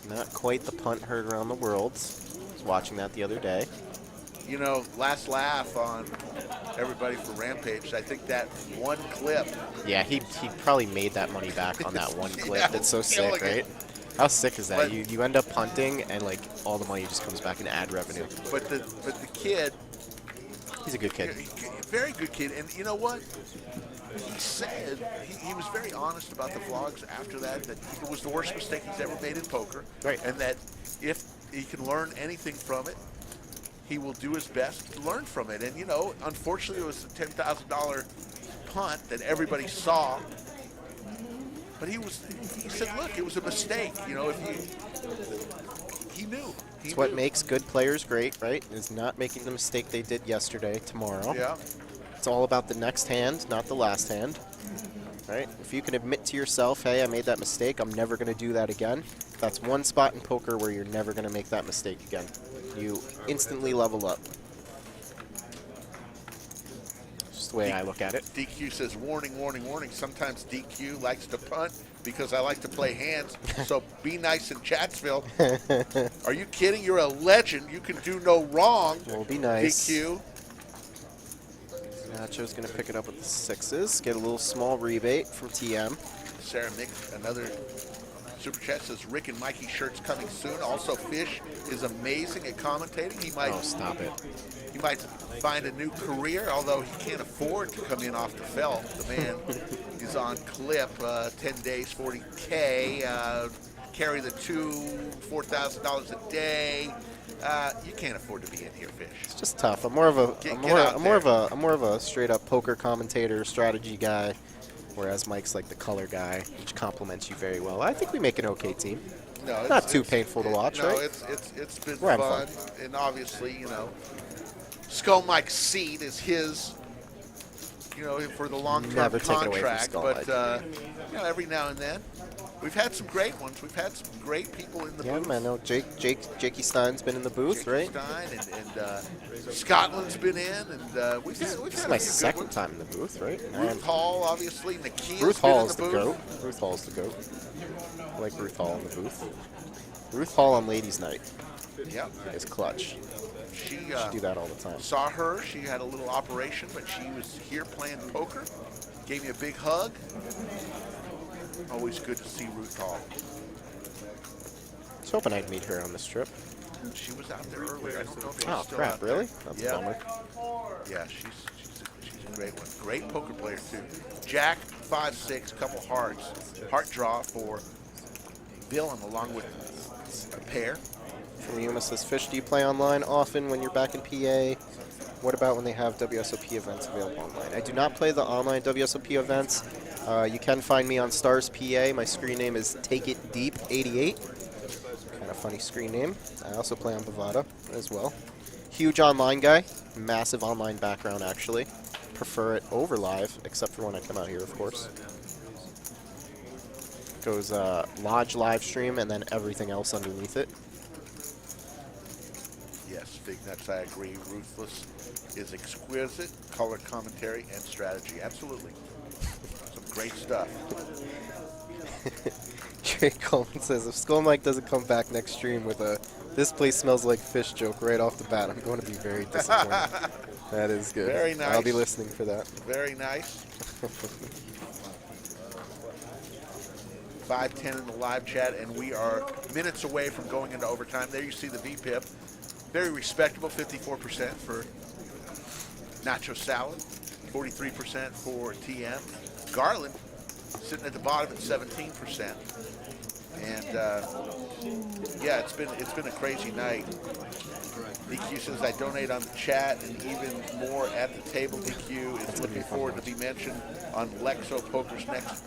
Not quite the punt heard around the world. I was watching that the other day. You know, last laugh on everybody for Rampage. I think that one clip. Yeah, he probably made that money back on that one clip. Yeah, That's so sick, like right? How sick is that? But, You end up punting and like all the money just comes back in ad revenue. But the kid, He's a good kid. very good kid. And you know what? he said he was very honest about the vlogs after that it was the worst mistake he's ever made in poker. Right. And that if he can learn anything from it, he will do his best to learn from it. And, you know, unfortunately, it was a $10,000 punt that everybody saw. But he said, look, it was a mistake. You know, he knew. It's what makes good players great, right? Is not making the mistake they did yesterday, tomorrow. Yeah. It's all about the next hand, not the last hand, right? If you can admit to yourself, hey, I made that mistake, I'm never going to do that again. That's one spot in poker where you're never going to make that mistake again. You instantly level up. Just the way I look at it. DQ says, warning, warning, warning. Sometimes DQ likes to punt because I like to play hands. So be nice in Chatsville. Are you kidding? You're a legend. You can do no wrong. We'll be nice. DQ. Nacho's going to pick it up with the sixes. Get a little small rebate from TM. Sarah Mick, another super chat, says Rick and Mikey shirts coming soon. Also, Fish is amazing at commentating. He might stop it. He might find a new career, although he can't afford to come in off the felt. The man is on clip, 10 days, 40K, carry the $4,000 a day. You can't afford to be in here, Fish. It's just tough. I'm more of a straight up poker commentator, strategy guy, whereas Mike's like the color guy, which complements you very well. I think we make an okay team. No, it's not too painful to watch, no, right? it's been We're fun, having fun. and obviously, you know, Skull Mike's seat is his, you know, for the long-term Never take it away from contract. Skull But Mike. you know, every now and then, we've had some great ones. We've had some great people in the Yeah, booth. I know Jakey Stein's been in the booth, right? Stein and Scotland's been in, and we've This had is a my few good second ones. time in the booth, right? Ruth Hall, obviously. Nakia's Ruth been in Hall's the the booth. goat. Ruth Hall's the goat. I like Ruth Hall in the booth. Ruth Hall on Ladies' Night Yep. is clutch. She Should do that all the time. saw her. She had a little operation, but she was here playing poker. Gave me a big hug. Always good to see Ruth Hall. I was hoping I'd meet her on this trip. She was out there earlier. I don't know if she's Oh still crap! out there. Really? That's a Yeah. bummer. Yeah, she's a great one. Great poker player too. Jack 5-6, couple hearts. Heart draw for Villain along with a pair. From Yuma says, Fish, do you play online often when you're back in PA? What about when they have WSOP events available online? I do not play the online WSOP events. You can find me on Stars PA. My screen name is Take It Deep 88. Kind of funny screen name. I also play on Bovada as well. Huge online guy. Massive online background, actually. Prefer it over live, except for when I come out here, of course. Goes Lodge live stream and then everything else underneath it. Yes, Big Nuts, I agree. Ruthless is exquisite, color commentary, and strategy. Absolutely. Some great stuff. Trey Coleman says, if Skull Mike doesn't come back next stream with a "this place smells like fish" joke right off the bat, I'm going to be very disappointed. That is good. Very nice. I'll be listening for that. Very nice. 5:10 in the live chat, and we are minutes away from going into overtime. There you see the VPIP. Very respectable, 54% for Nacho Salad, 43% for TM. Garland sitting at the bottom at 17%. And yeah, it's been a crazy night. DQ says I donate on the chat and even more at the table. DQ is looking forward to be mentioned on Lexo Poker's next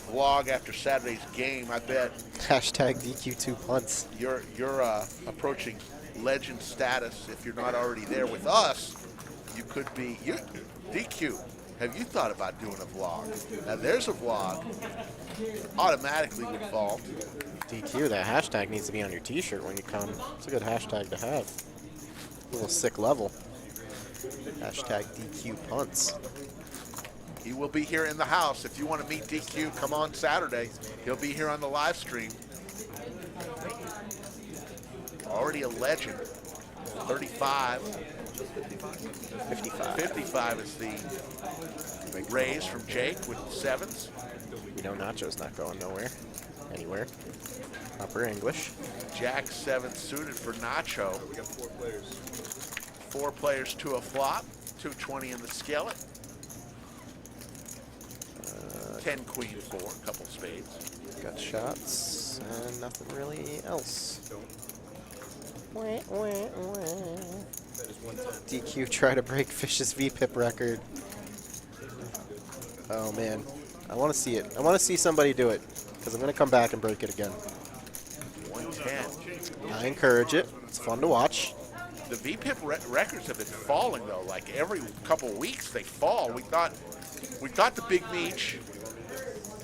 vlog after Saturday's game. I bet Hashtag DQ2 punts. you're approaching legend status. If you're not already there with us, you could be. DQ, have you thought about doing a vlog? Now there's a vlog. Automatically would vault. DQ, that hashtag needs to be on your t-shirt when you come. It's a good hashtag to have. A little sick level. Hashtag DQ punts. He will be here in the house. If you want to meet DQ, come on Saturday. He'll be here on the live stream. Already a legend. 35. 55 is the raise from Jake with sevens. We know Nacho's not going nowhere. Anywhere. Upper English. Jack 7 suited for Nacho. 4 players to a flop. 220 in the skillet. 10 queen 4, a couple spades. Got shots and nothing really else. DQ try to break Fish's VPIP record. Oh man, I want to see it. I want to see somebody do it because I'm going to come back and break it again. 110. I encourage it. It's fun to watch. The VPIP records have been falling though. Like every couple weeks they fall. We thought the Big Meech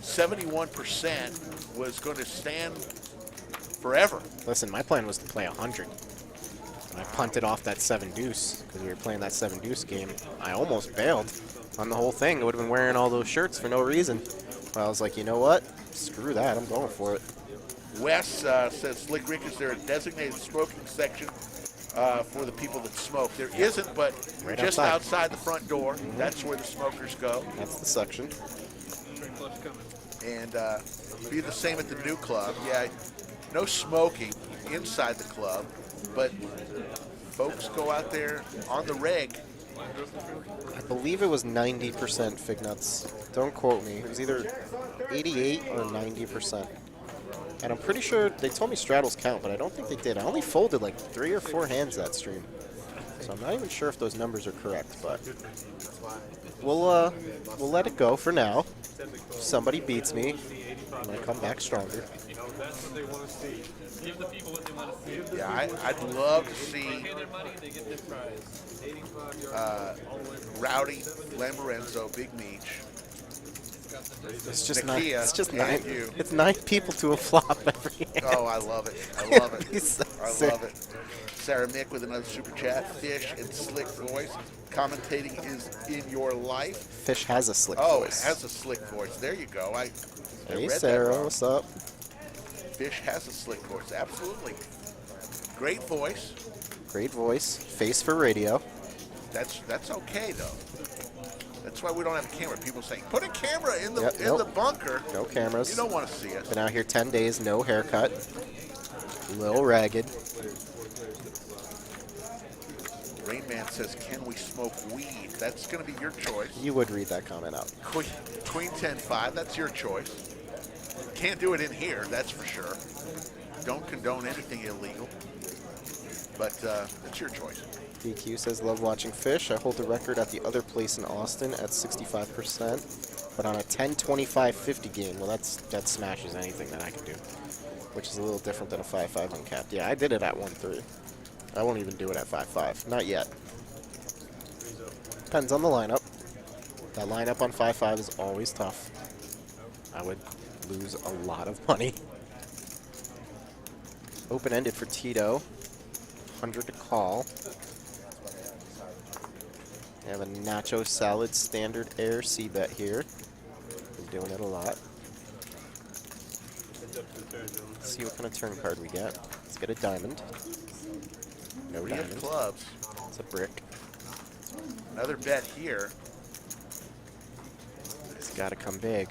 71% was going to stand forever. Listen, my plan was to play 100. And I punted off that 7 deuce because we were playing that 7 deuce game. I almost bailed on the whole thing. I would have been wearing all those shirts for no reason. But I was like, you know what? Screw that. I'm going for it. Wes says, Slick Rick, is there a designated smoking section for the people that smoke? There isn't, but Right just outside. the front door, that's where the smokers go. That's the section. And be the same at the new club. Yeah, no smoking inside the club, but folks go out there on the reg. I believe it was 90% fig nuts. Don't quote me. It was either 88 or 90%. And I'm pretty sure they told me straddles count, but I don't think they did. I only folded like 3 or 4 hands that stream. So I'm not even sure if those numbers are correct, but we'll let it go for now. If somebody beats me, I'm going to come back stronger. That's what they want to see. Give the people what they want to see. Yeah, I'd love to see Pay their money, they get their prize. 85 yards. Rowdy, Lamborenzo, Big Meech. It's just Nakia, it's just and 9. you. It's 9 people to a flop every hand. Oh, I love it. I love it. He's so I sick. love it. Sarah Mick with another super chat. Fish and Slick Voice. Commentating is in your life. Fish has a slick Oh, voice. it has a slick voice. There you go. I Hey read that Sarah, wrong. what's up? Fish has a slick voice. Absolutely. Great voice. Great voice. Face for radio. That's okay though. That's why we don't have a camera. People say, put a camera in the Yep, in nope. the bunker. No cameras. You don't want to see us. Been out here 10 days, no haircut. Little ragged. Rain Man says, can we smoke weed? That's going to be your choice. You would read that comment out. Queen 10-5, that's your choice. Can't do it in here, that's for sure. Don't condone anything illegal. But it's your choice. DQ says, love watching Fish. I hold the record at the other place in Austin at 65%. But on a 10-25-50 game, well, that smashes anything that I can do. Which is a little different than a 5-5 uncapped. Yeah, I did it at 1-3. I won't even do it at 5-5. Not yet. Depends on the lineup. That lineup on 5-5 is always tough. I would lose a lot of money. Open-ended for Tito. 100 to call. We have a nacho salad standard air C-bet here. Been doing it a lot. Let's see what kind of turn card we get. Let's get a diamond. No We have diamond. clubs. It's a brick. Another bet here It's got to come big.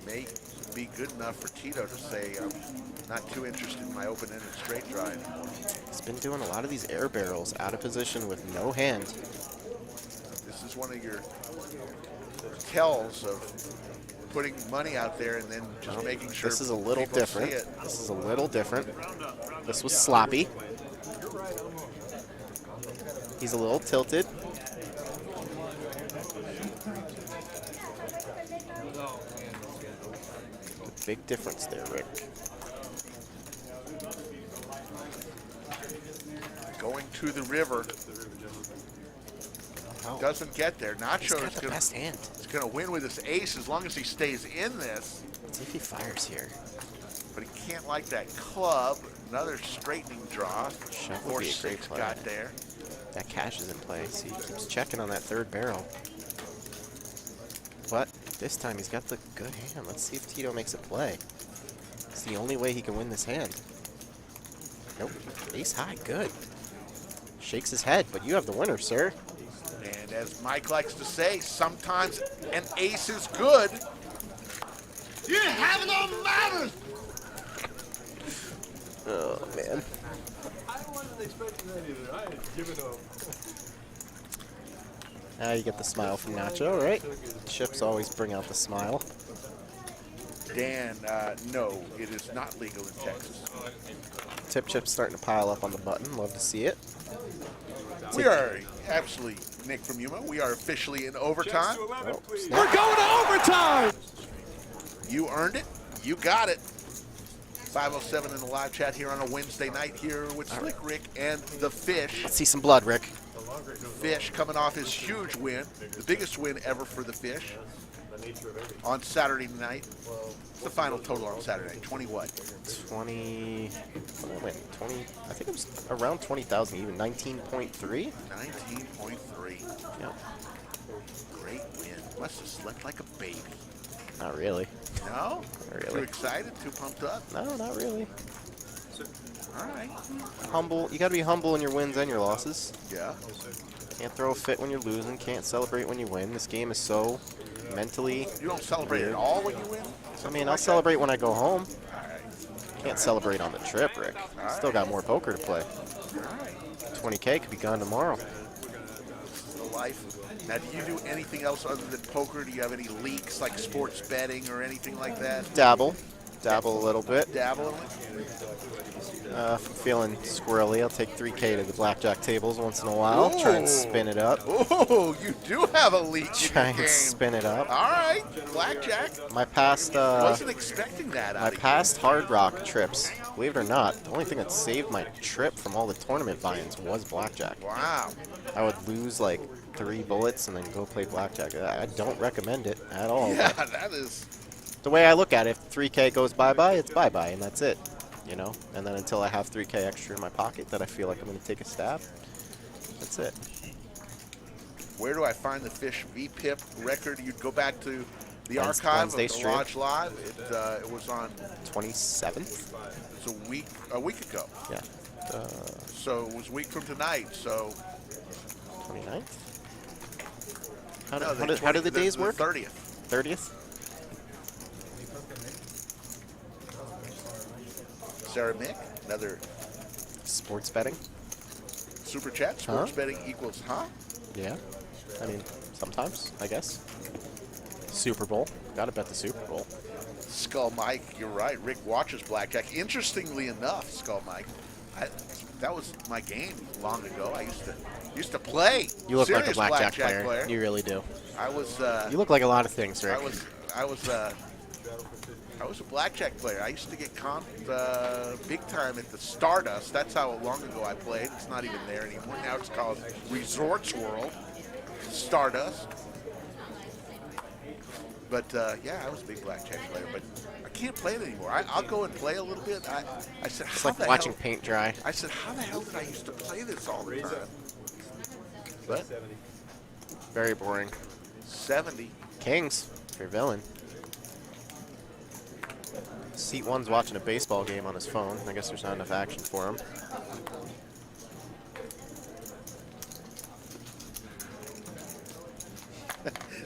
may be good enough for Tito to say, I'm not too interested in my open-ended straight drive. He's been doing a lot of these air barrels out of position with no hand. This is one of your tells of putting money out there and then just making sure This is a little people different. see it. This is a little different. This was sloppy. He's a little tilted. Big difference there, Rick. Going to the river. Oh. Doesn't get there. He's got Nacho's the best hand. gonna win with his ace as long as he stays in this. Let's see if he fires here. But he can't like that club. Another straightening draw. Shove would be a great 4-6 play. got there. That cash is in play. See, he keeps checking on that third barrel. But this time he's got the good hand. Let's see if Tito makes a play. It's the only way he can win this hand. Nope. Ace high. Good. Shakes his head, but you have the winner, sir. And as Mike likes to say, sometimes an ace is good. You have no manners! Oh, man. I wasn't expecting that either. I had given up. Now you get the smile from Nacho, right? Chips always bring out the smile. Dan, no, it is not legal in Texas. Tip Chip's starting to pile up on the button. Love to see it. We are absolutely, Nick from Yuma, we are officially in overtime. Oh, We're going to overtime! You earned it. You got it. 507 in the live chat here on a Wednesday night here with Slick Rick and the Fish. let's see some blood, Rick. Fish coming off his huge win, the biggest win ever for the Fish on Saturday night. What's the final total on Saturday night? 20 what? 20. What did I win? 20. I think it was around 20,000 even. 19.3. 19.3. Yeah. Great win. Must have slept like a baby. Not really. No? Not really. Too excited? Too pumped up? No, not really. All right. Humble. You got to be humble in your wins and your losses. Yeah. Can't throw a fit when you're losing. Can't celebrate when you win. This game is so mentally. You don't celebrate weird. at all when you win? I mean, I'll celebrate when I go home. All right. Can't celebrate on the trip, Rick. Still got more poker to play. All right. 20K could be gone tomorrow. The life. Now, do you do anything else other than poker? Do you have any leaks like sports betting or anything like that? Dabble a little bit. Dabble in it? If I'm feeling squirrely, I'll take 3K to the blackjack tables once in a while. Try and spin it up. Oh, you do have a leak Try in your and game. spin it up. All right, blackjack. My past Wasn't expecting that out of you. past Hard Rock trips, believe it or not, the only thing that saved my trip from all the tournament buy-ins was blackjack. Wow. I would lose like 3 bullets and then go play blackjack. I don't recommend it at all. Yeah, but that is. the way I look at it, if 3K goes bye-bye, it's bye-bye, and that's it. You know? And then until I have 3K extra in my pocket that I feel like I'm going to take a stab, that's it. Where do I find the Fish VPIP record? You'd go back to the Wednesday archive of the stream. Lodge Live. It was on 27th? it was a week ago. Yeah. So it was a week from tonight. So 29th? no, How do the days work? 30th. 30th? Sarah Mick, another Sports betting? super chat. Sports betting equals, huh? Yeah. I mean, sometimes, I guess. Super Bowl. Gotta bet the Super Bowl. Skull Mike, you're right. Rick watches blackjack. Interestingly enough, Skull Mike, that was my game long ago. I used to play. You look like a serious blackjack player. You really do. I was. You look like a lot of things, Rick. I was a blackjack player. I used to get comped big time at the Stardust. That's how long ago I played. It's not even there anymore. Now it's called Resorts World. Stardust. But yeah, I was a big blackjack player. But I can't play it anymore. I'll go and play a little bit. I said, It's how like the watching hell? paint dry. I said, how the hell did I used to play this all the time? But Very boring. 70. Kings, if you're villain. Seat 1's watching a baseball game on his phone. I guess there's not enough action for him.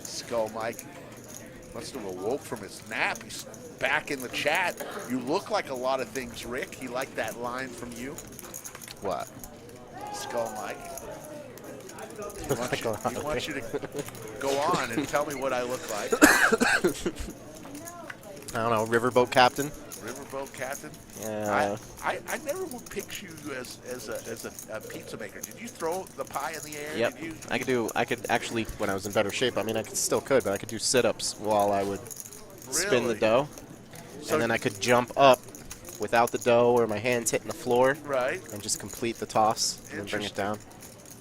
Skull Mike must have awoke from his nap. He's back in the chat. You look like a lot of things, Rick. He liked that line from you. What? Skull Mike. Look like a lot He of wants you things. to go on and tell me what I look like. I don't know, riverboat captain? Riverboat captain. Yeah. I never would picture you as a pizza maker. Did you throw the pie in the air? Yep. Did you? I could actually, when I was in better shape, I mean, I still could, but I could do sit-ups while I would spin the Really? dough. So And then I could jump up without the dough or my hands hitting the floor right. and just complete the toss and then bring it down.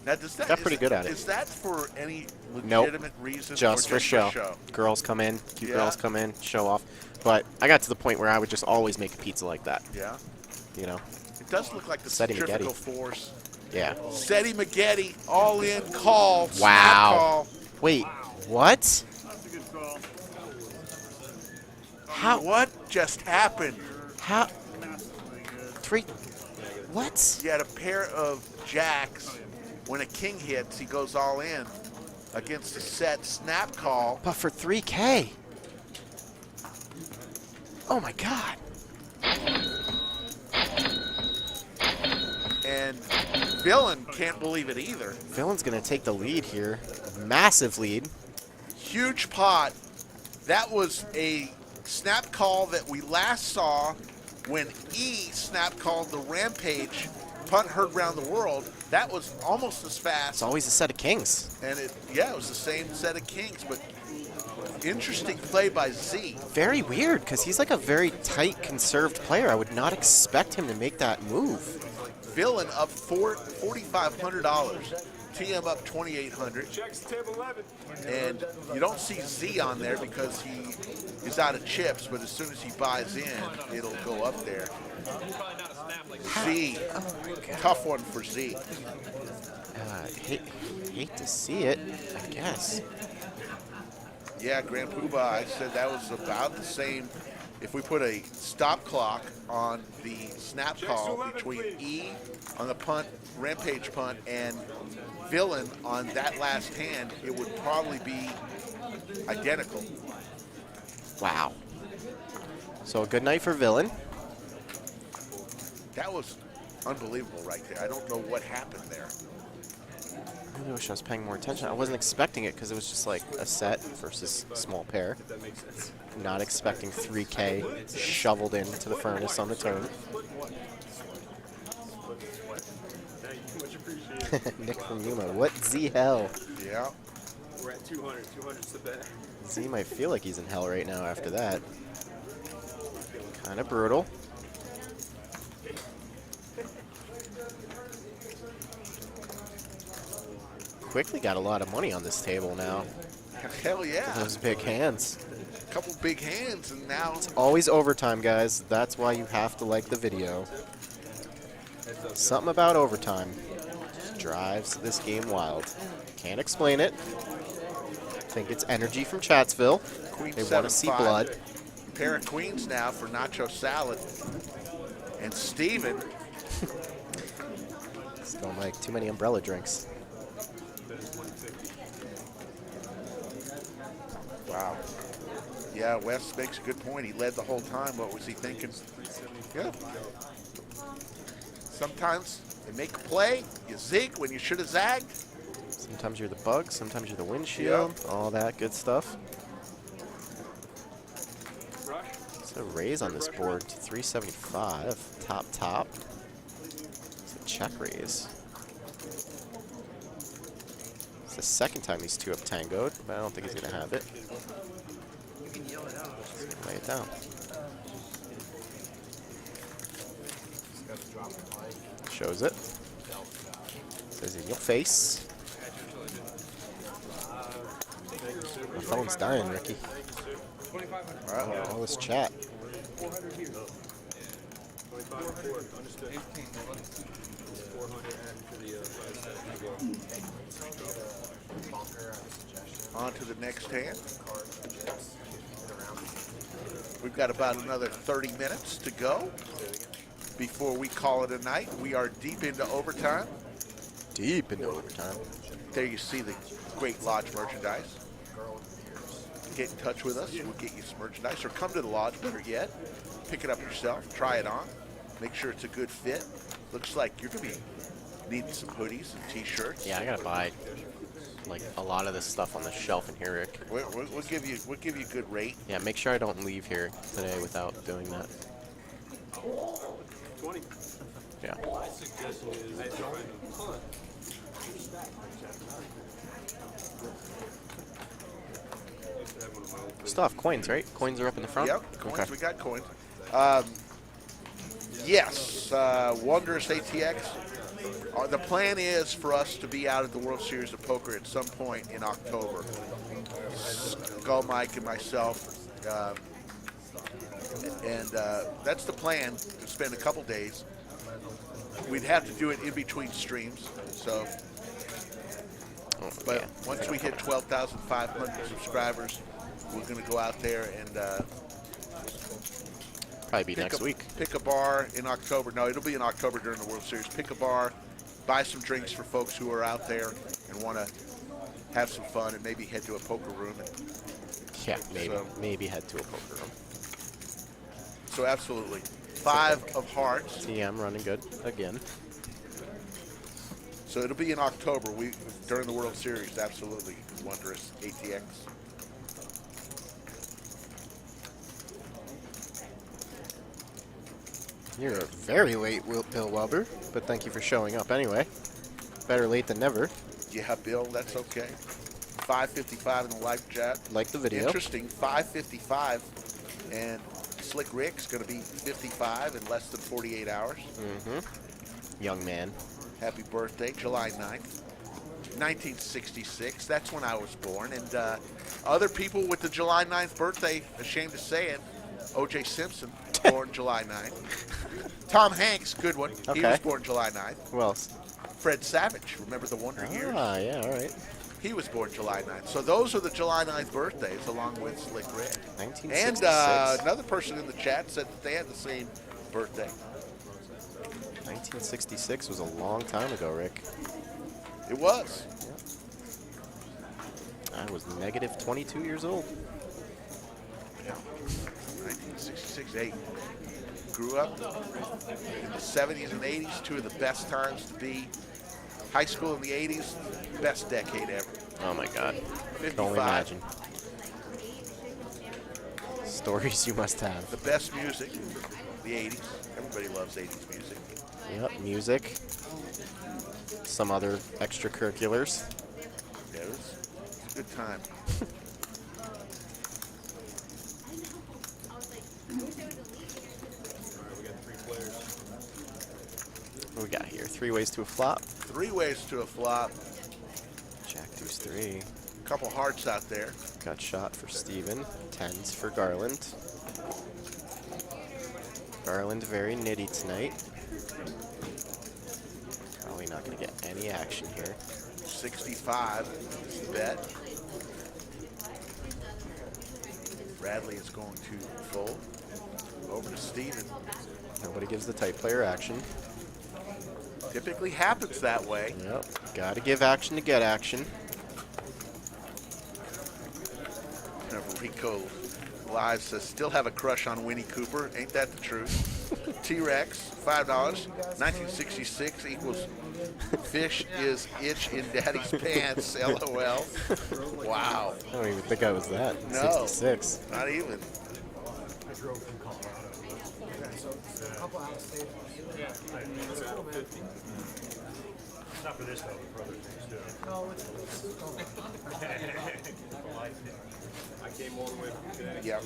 Now, does that Got pretty good at it. Is that for any Nope. legitimate reason? Just or for show. Girls come in, cute girls come in, show off. But I got to the point where I would just always make a pizza like that, Yeah. you know? It does look like the Seti centrifugal Magetti. force. Yeah. Seti Magetti, all in call. Snap Wow. call. Wait, what? How? What just happened? How? 3. What? You had a pair of jacks. When a king hits, he goes all in against a set snap call. But for 3K? Oh my God. And Villain can't believe it either. Villain's going to take the lead here. Massive lead. Huge pot. That was a snap call that we last saw when E snap called the Rampage punt heard around the world. That was almost as fast. It's always a set of kings. And it was the same set of kings, but interesting play by Z. Very weird, because he's like a very tight, conserved player. I would not expect him to make that move. Villain up $4,500. TM up $2,800. Checks table 11. And you don't see Z on there because he is out of chips, but as soon as he buys in, it'll go up there. Z, tough one for Z. Hate to see it, I guess. Yeah, Grand Poobah, I said that was about the same. If we put a stop clock on the snap call between E on the punt, Rampage punt, and Villain on that last hand, it would probably be identical. Wow. So a good night for Villain. That was unbelievable right there. I don't know what happened there. I really wish I was paying more attention. I wasn't expecting it because it was just like a set versus small pair. Not expecting 3K shoveled into the furnace on the turn. Nick from Yuma, what Z hell? Yeah. We're at 200. 200's the bet. Z might feel like he's in hell right now after that. Kind of brutal. Quickly got a lot of money on this table now. Hell yeah. Those big hands. A couple big hands, and now It's always overtime, guys. That's why you have to like the video. Something about overtime just drives this game wild. Can't explain it. Think it's energy from Chatsville. Queen They want to see 7-5. blood. Pair of queens now for Nacho Salad. And Steven. Just don't like too many umbrella drinks. Wow. Yeah, Wes makes a good point. He led the whole time. What was he thinking? Yeah. Sometimes you make a play, you zig when you should have zagged. Sometimes you're the bug, sometimes you're the windshield, all that good stuff. It's a raise on this board to 375. Top. It's a check raise. It's the second time these two have tangoed, but I don't think he's going to have it. Just lay it down. Shows it. Says in your face. My phone's dying, Ricky. All this chat. On to the next hand. We've got about another 30 minutes to go before we call it a night. We are deep into overtime. Deep into overtime. There you see the great Lodge merchandise. Get in touch with us. We'll get you some merchandise. Or come to the Lodge, better yet. Pick it up yourself. Try it on. Make sure it's a good fit. Looks like you're going to be needing some hoodies and T-shirts. Yeah, I gotta buy like a lot of this stuff on the shelf in here, Rick. We'll give you a good rate. Yeah, make sure I don't leave here today without doing that. 20. Yeah. Still have coins, right? Coins are up in the front? Yep, coins. Okay. We got coins. Yes, Wondrous ATX. The plan is for us to be out at the World Series of Poker at some point in October. Skull Mike and myself. That's the plan, to spend a couple days. We'd have to do it in between streams. So, but once we hit 12,500 subscribers, we're going to go out there and probably be next week. Pick a bar in October. No, it'll be in October during the World Series. Pick a bar, buy some drinks for folks who are out there and want to have some fun, and maybe head to a poker room. Yeah, maybe head to a poker room. So absolutely. 5 of hearts. TM running good again. So it'll be in October. During the World Series, absolutely wondrous ATX. You're very late, Bill Weber, but thank you for showing up anyway. Better late than never. Yeah, Bill, that's okay. 5:55 in the live chat. Like the video. Interesting, 5:55, and Slick Rick's going to be 55 in less than 48 hours. Young man. Happy birthday, July 9th, 1966. That's when I was born. And other people with the July 9th birthday, ashamed to say it, O.J. Simpson, born July 9th. Tom Hanks, good one. He Okay. was born July 9th. Who else? Fred Savage, remember the Wonder Years? Ah, yeah, all right. He was born July 9th. So those are the July 9th birthdays, along with Slick Rick. 1966. And another person in the chat said that they had the same birthday. 1966 was a long time ago, Rick. It was. I was negative 22 years old. Yeah. 1966, 8. Grew up in the 70s and 80s, two of the best times to be. High school in the 80s, best decade ever. Oh my God. 55. Can only imagine. Stories you must have. The best music, the 80s. Everybody loves 80s music. Yep, music. Some other extracurriculars. Yeah, it was a good time. What we got here? 3 ways to a flop. 3 ways to a flop. Jack deuce 3. Couple hearts out there. Got shot for Steven. 10s for Garland. Garland very nitty tonight. Probably not going to get any action here. 65 is the bet. Bradley is going to fold. Over to Steven. Nobody gives the tight player action. Typically happens that way. Yep. Got to give action to get action. Rico Live says, still have a crush on Winnie Cooper. Ain't that the truth? T-Rex, $5. 1966 equals fish is itch in daddy's pants. LOL. Wow. I don't even think I was that. No. 66. Not even. I drove from Colorado. Yeah, so a couple out of state. Not for this though, for other things too. No, it's I came all the way from Connecticut. Yeah,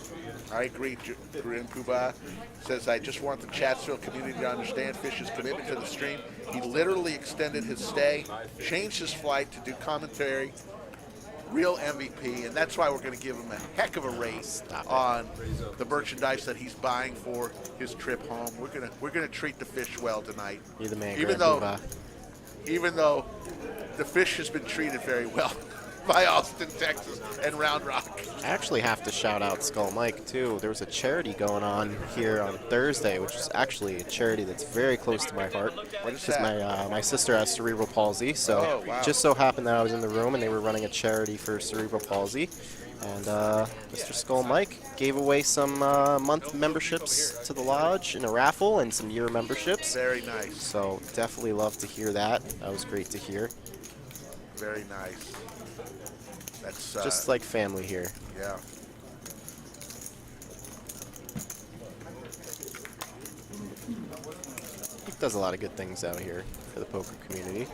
I agree. Corinne Puba says, I just want the Chatsville community to understand Fish's commitment to the stream. He literally extended his stay, changed his flight to do commentary. Real MVP, and that's why we're going to give him a heck of a raise on the merchandise that he's buying for his trip home. We're gonna treat the Fish well tonight. You're the man, even though the Fish has been treated very well by Austin, Texas, and Round Rock. I actually have to shout out Skull Mike, too. There was a charity going on here on Thursday, which is actually a charity that's very close to my heart. What is Because that? my sister has cerebral palsy, so Oh, wow. just so happened that I was in the room and they were running a charity for cerebral palsy. And Mr. Skull Mike gave away some month memberships to the lodge in a raffle and some year memberships. Very nice. So definitely love to hear that. That was great to hear. Very nice. That's Just like family here. yeah. He does a lot of good things out here for the poker community.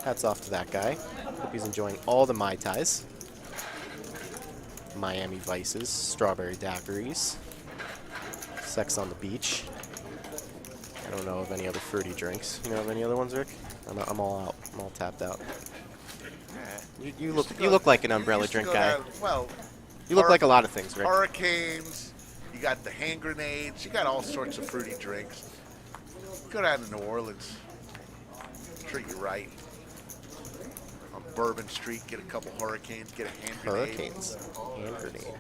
Hats off to that guy. Hope he's enjoying all the Mai Tais. Miami Vices, strawberry daiquiris, sex on the beach. I don't know of any other fruity drinks. You know of any other ones, Rick? I'm all out. I'm all tapped out. You look like an umbrella Used to drink go guy. down- well, You look like a lot of things, Rick. hurricanes. You got the hand grenades. You got all sorts of fruity drinks. Go down to New Orleans. Treat you right. On Bourbon Street, get a couple hurricanes. Get a hand grenade. Hurricanes. Hand grenade.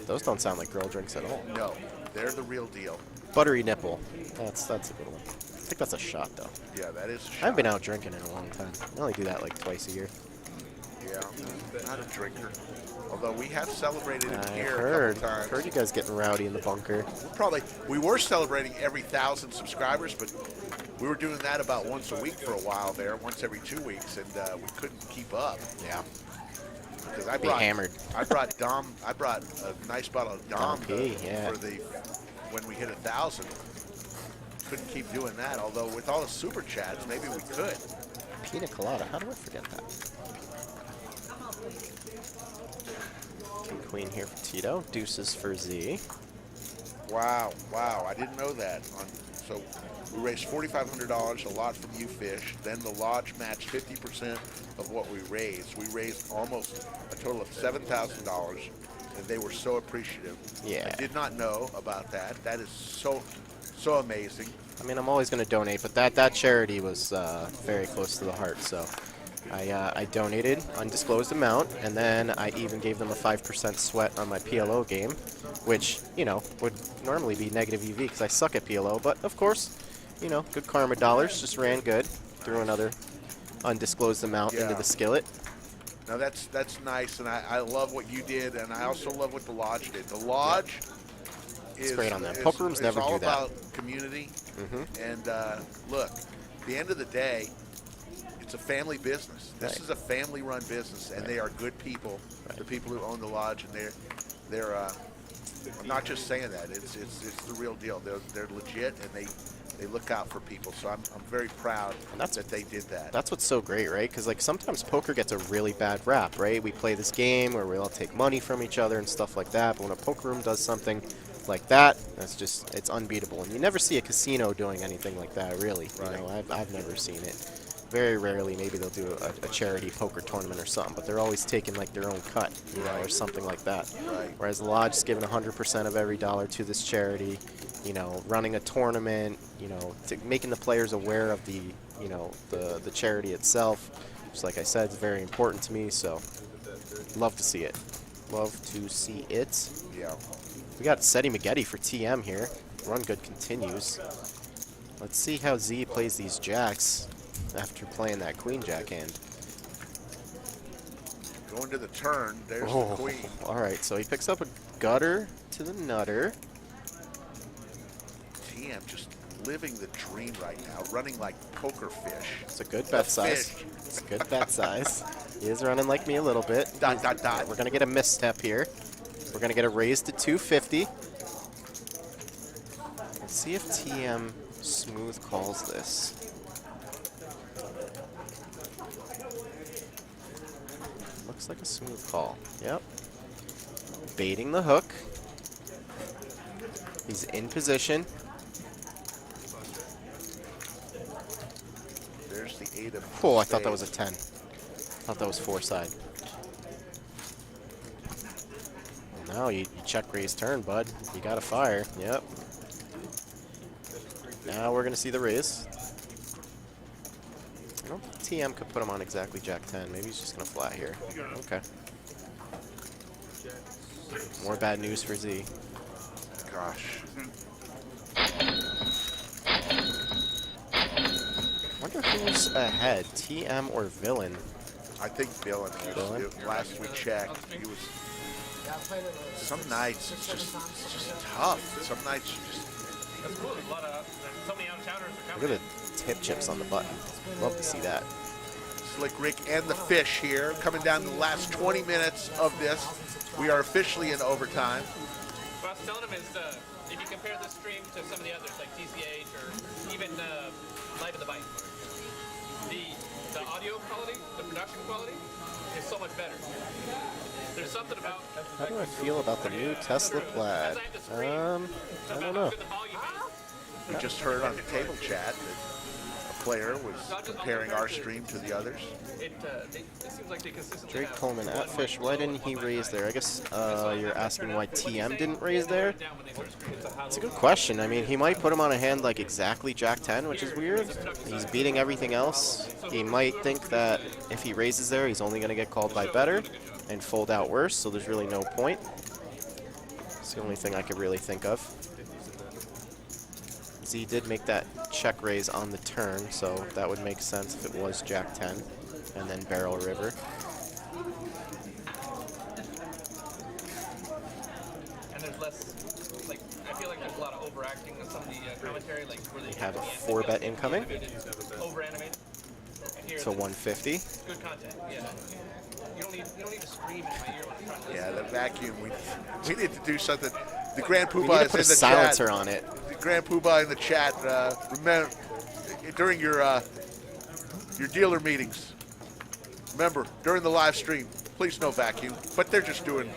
Those don't sound like girl drinks at all. No, they're the real deal. Buttery nipple. That's a good one. I think that's a shot, though. Yeah, that is a shot. I haven't been out drinking in a long time. I only do that like twice a year. Yeah, not a drinker. Although we have celebrated it I here heard. a couple times. Heard you guys getting rowdy in the bunker. We were celebrating every 1,000 subscribers, but We were doing that about once a week for a while there, once every 2 weeks, and we couldn't keep up. Yeah. Because I Be brought hammered. I brought a nice bottle of Dom P, yeah. for when we hit 1,000. Couldn't keep doing that. Although with all the super chats, maybe we could. Pina colada. How do I forget that? King Queen here for Tito. Deuces for Z. Wow, I didn't know that. So we raised $4,500, a lot from you fish. Then the lodge matched 50% of what we raised. We raised almost a total of $7,000, and they were so appreciative. Yeah. I did not know about that. That is so amazing. I mean, I'm always going to donate, but that charity was very close to the heart, so I donated undisclosed amount, and then I even gave them a 5% sweat on my PLO game, which, you know, would normally be negative EV because I suck at PLO, but of course, you know, good karma dollars, just ran good, threw another undisclosed amount into the skillet. Now that's nice, and I love what you did, and I also love what the lodge did. The lodge is great on them. Poker rooms never all do that. about community, and look, at the end of the day, it's a family business. This is a family-run business, and they are good people. The people who own the lodge, and they're I'm not just saying that. It's the real deal. They're legit, and they look out for people. So I'm very proud that they did that. That's what's so great, right? Because like sometimes poker gets a really bad rap, right? We play this game where we all take money from each other and stuff like that. But when a poker room does something like that, it's unbeatable. And you never see a casino doing anything like that, really. Right. You know, I've never seen it. Very rarely, maybe they'll do a charity poker tournament or something, but they're always taking like their own cut, you know, or something like that. Right. Whereas the lodge is giving 100% of every dollar to this charity, you know, running a tournament, you know, making the players aware of the, you know, the charity itself. Just like I said, it's very important to me, so love to see it. Love to see it. Yeah. We got Seti Maggette for TM here. Run good continues. Let's see how Z plays these jacks after playing that queen jack hand. Going to the turn, there's the queen. All right, so he picks up a gutter to the nutter. TM just living the dream right now, running like poker fish. It's a good bet size. Fish. It's a good bet size. He is running like me a little bit. Dot, dot, dot. We're going to get a misstep here. We're going to get a raise to 250. Let's see if TM smooth calls this. Looks like a smooth call. Yep. Baiting the hook. He's in position. There's the 8 of Oh, I thought that was a 10. I thought that was 4-side. No, you check raise turn, bud. You got to fire. Yep. Now we're going to see the raise. I don't think TM could put him on exactly Jack 10. Maybe he's just going to flat here. Okay. More bad news for Z. Gosh. Wonder who's ahead, TM or Villain? I think Villain. Last we checked, he was. Some nights it's just tough. Some nights you just. That's cool. There's a lot of so many out-towners are Look coming. at the tip chips on the button. Love to see that. Slick Rick and the fish here, coming down to the last 20 minutes of this. We are officially in overtime. What I was telling him is, if you compare this stream to some of the others, like TCH or even Live in the Bite, the audio quality, the production quality is so much better. There's something about. How do I feel about the new Tesla Plaid? I don't know. We just heard on the table chat that a player was comparing our stream to the others. It seems like they consistently Drake have Coleman one at Fish. Why didn't he raise there? I guess you're asking why TM didn't raise there? It's a good question. I mean, he might put him on a hand like exactly Jack 10, which is weird. He's beating everything else. He might think that if he raises there, he's only going to get called by better and fold out worse, so there's really no point. It's the only thing I could really think of. Z did make that check raise on the turn, so that would make sense if it was Jack 10 and then barrel river. And there's less, like, I feel like there's a lot of overacting in some of the commentary, like where they Have a 4-bet incoming. over animated. So 150. Good content. Yeah. You don't need to scream in my ear when I'm trying to listen. Yeah, the vacuum. We need to do something. The Grand We Poobah need to is put a in the silencer chat. on it. The Grand Poobah in the chat. Remember, during your dealer meetings, remember, during the live stream, please no vacuum. But they're just doing,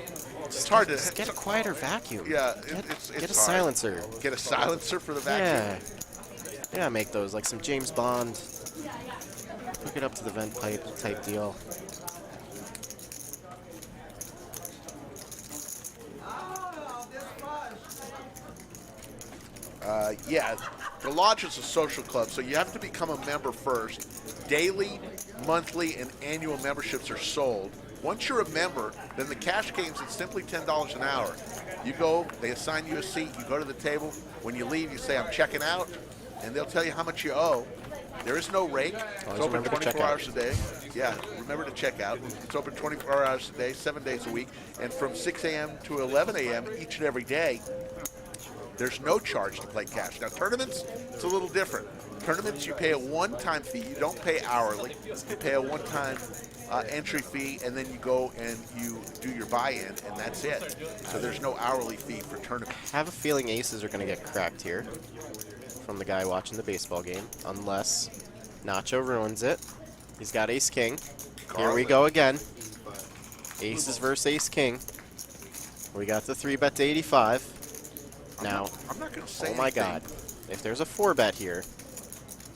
it's hard to. Just get a quieter vacuum. Yeah, Get a hard. silencer. Get a silencer for the vacuum. Yeah. Yeah, make those like some James Bond. Hook it up to the vent pipe type deal. Yeah, the lodge is a social club, so you have to become a member first. Daily, monthly, and annual memberships are sold. Once you're a member, then the cash games is simply $10 an hour. You go, they assign you a seat, you go to the table. When you leave, you say, I'm checking out, and they'll tell you how much you owe. There is no rake. It's open 24 hours a day. Yeah, remember to check out. It's open 24 hours a day, 7 days a week, and from 6 a.m. to 11 a.m. each and every day. There's no charge to play cash. Now, tournaments, it's a little different. Tournaments, you pay a one-time fee. You don't pay hourly. You pay a one-time entry fee, and then you go and you do your buy-in, and that's it. So there's no hourly fee for tournaments. I have a feeling aces are going to get cracked here from the guy watching the baseball game, unless Nacho ruins it. He's got ace-king. Here we go again. Aces versus ace-king. We got the 3-bet to 85. Now, I'm not going to say oh my anything. God, if there's a 4-bet here,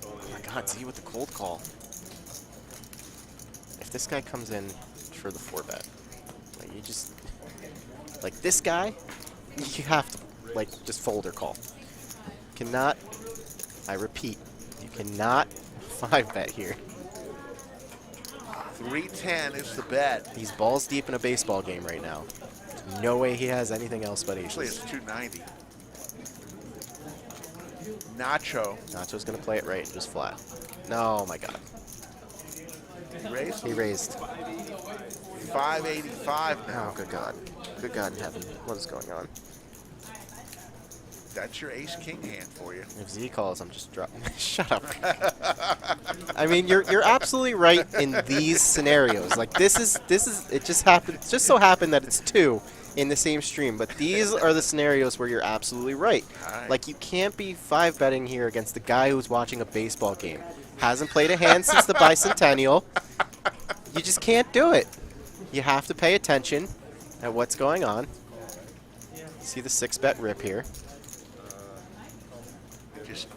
oh my God, Z with the cold call. If this guy comes in for the 4-bet, like you just, like this guy, you have to like just fold or call. Cannot, I repeat, you cannot 5-bet here. 310 is the bet. He's balls deep in a baseball game right now. There's no way he has anything else but Actually, aces. it's 290. Nacho. Nacho's going to play it right and just flat. No, oh my God. Raised? He raised. 585 now. Oh, good God. Good God in heaven. What is going on? That's your ace-king hand for you. If Z calls, I'm just dropping. Shut up. I mean, you're absolutely right in these scenarios. Like this is it just happened. It just so happened that it's 2 in the same stream, but these are the scenarios where you're absolutely right. Right. Like you can't be 5-betting here against the guy who's watching a baseball game. Hasn't played a hand since the bicentennial. You just can't do it. You have to pay attention at what's going on. See the 6-bet rip here. Just,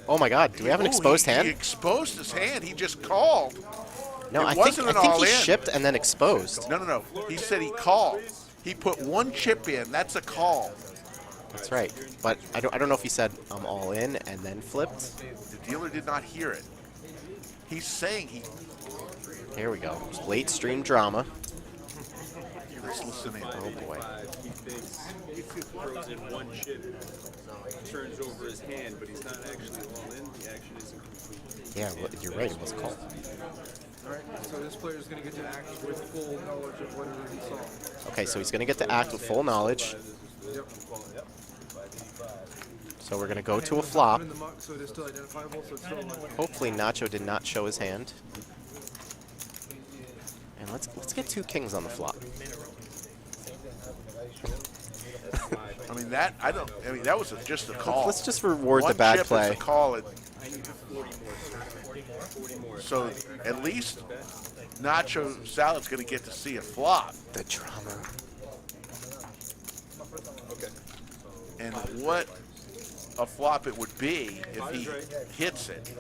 Oh my God, do we have an exposed hand? He exposed his hand. He just called. No, It I wasn't think an he all-in. shipped and then exposed. No. He said he called. He put one chip in. That's a call. That's right. But I don't know if he said I'm all in and then flipped. The dealer did not hear it. He's saying he. Here we go. Late stream drama. Let's listen in. Oh boy. He throws in one chip, turns over his hand, but he's not actually all in. The action isn't complete. Yeah, well, you're right. It was a call. All right, so this player is going to get to act with full knowledge of whatever he saw. Okay, so he's going to get to act with full knowledge. Yep. So we're going to go to a flop. In the muck, so it is still identifiable, so it's still like Hopefully Nacho did not show his hand. And let's get 2 kings on the flop. I mean that. I mean that was just a call. Let's just reward One the bad chip play. Is a call. So at least Nacho Salad's going to get to see a flop. The drama. And what a flop it would be if he hits it.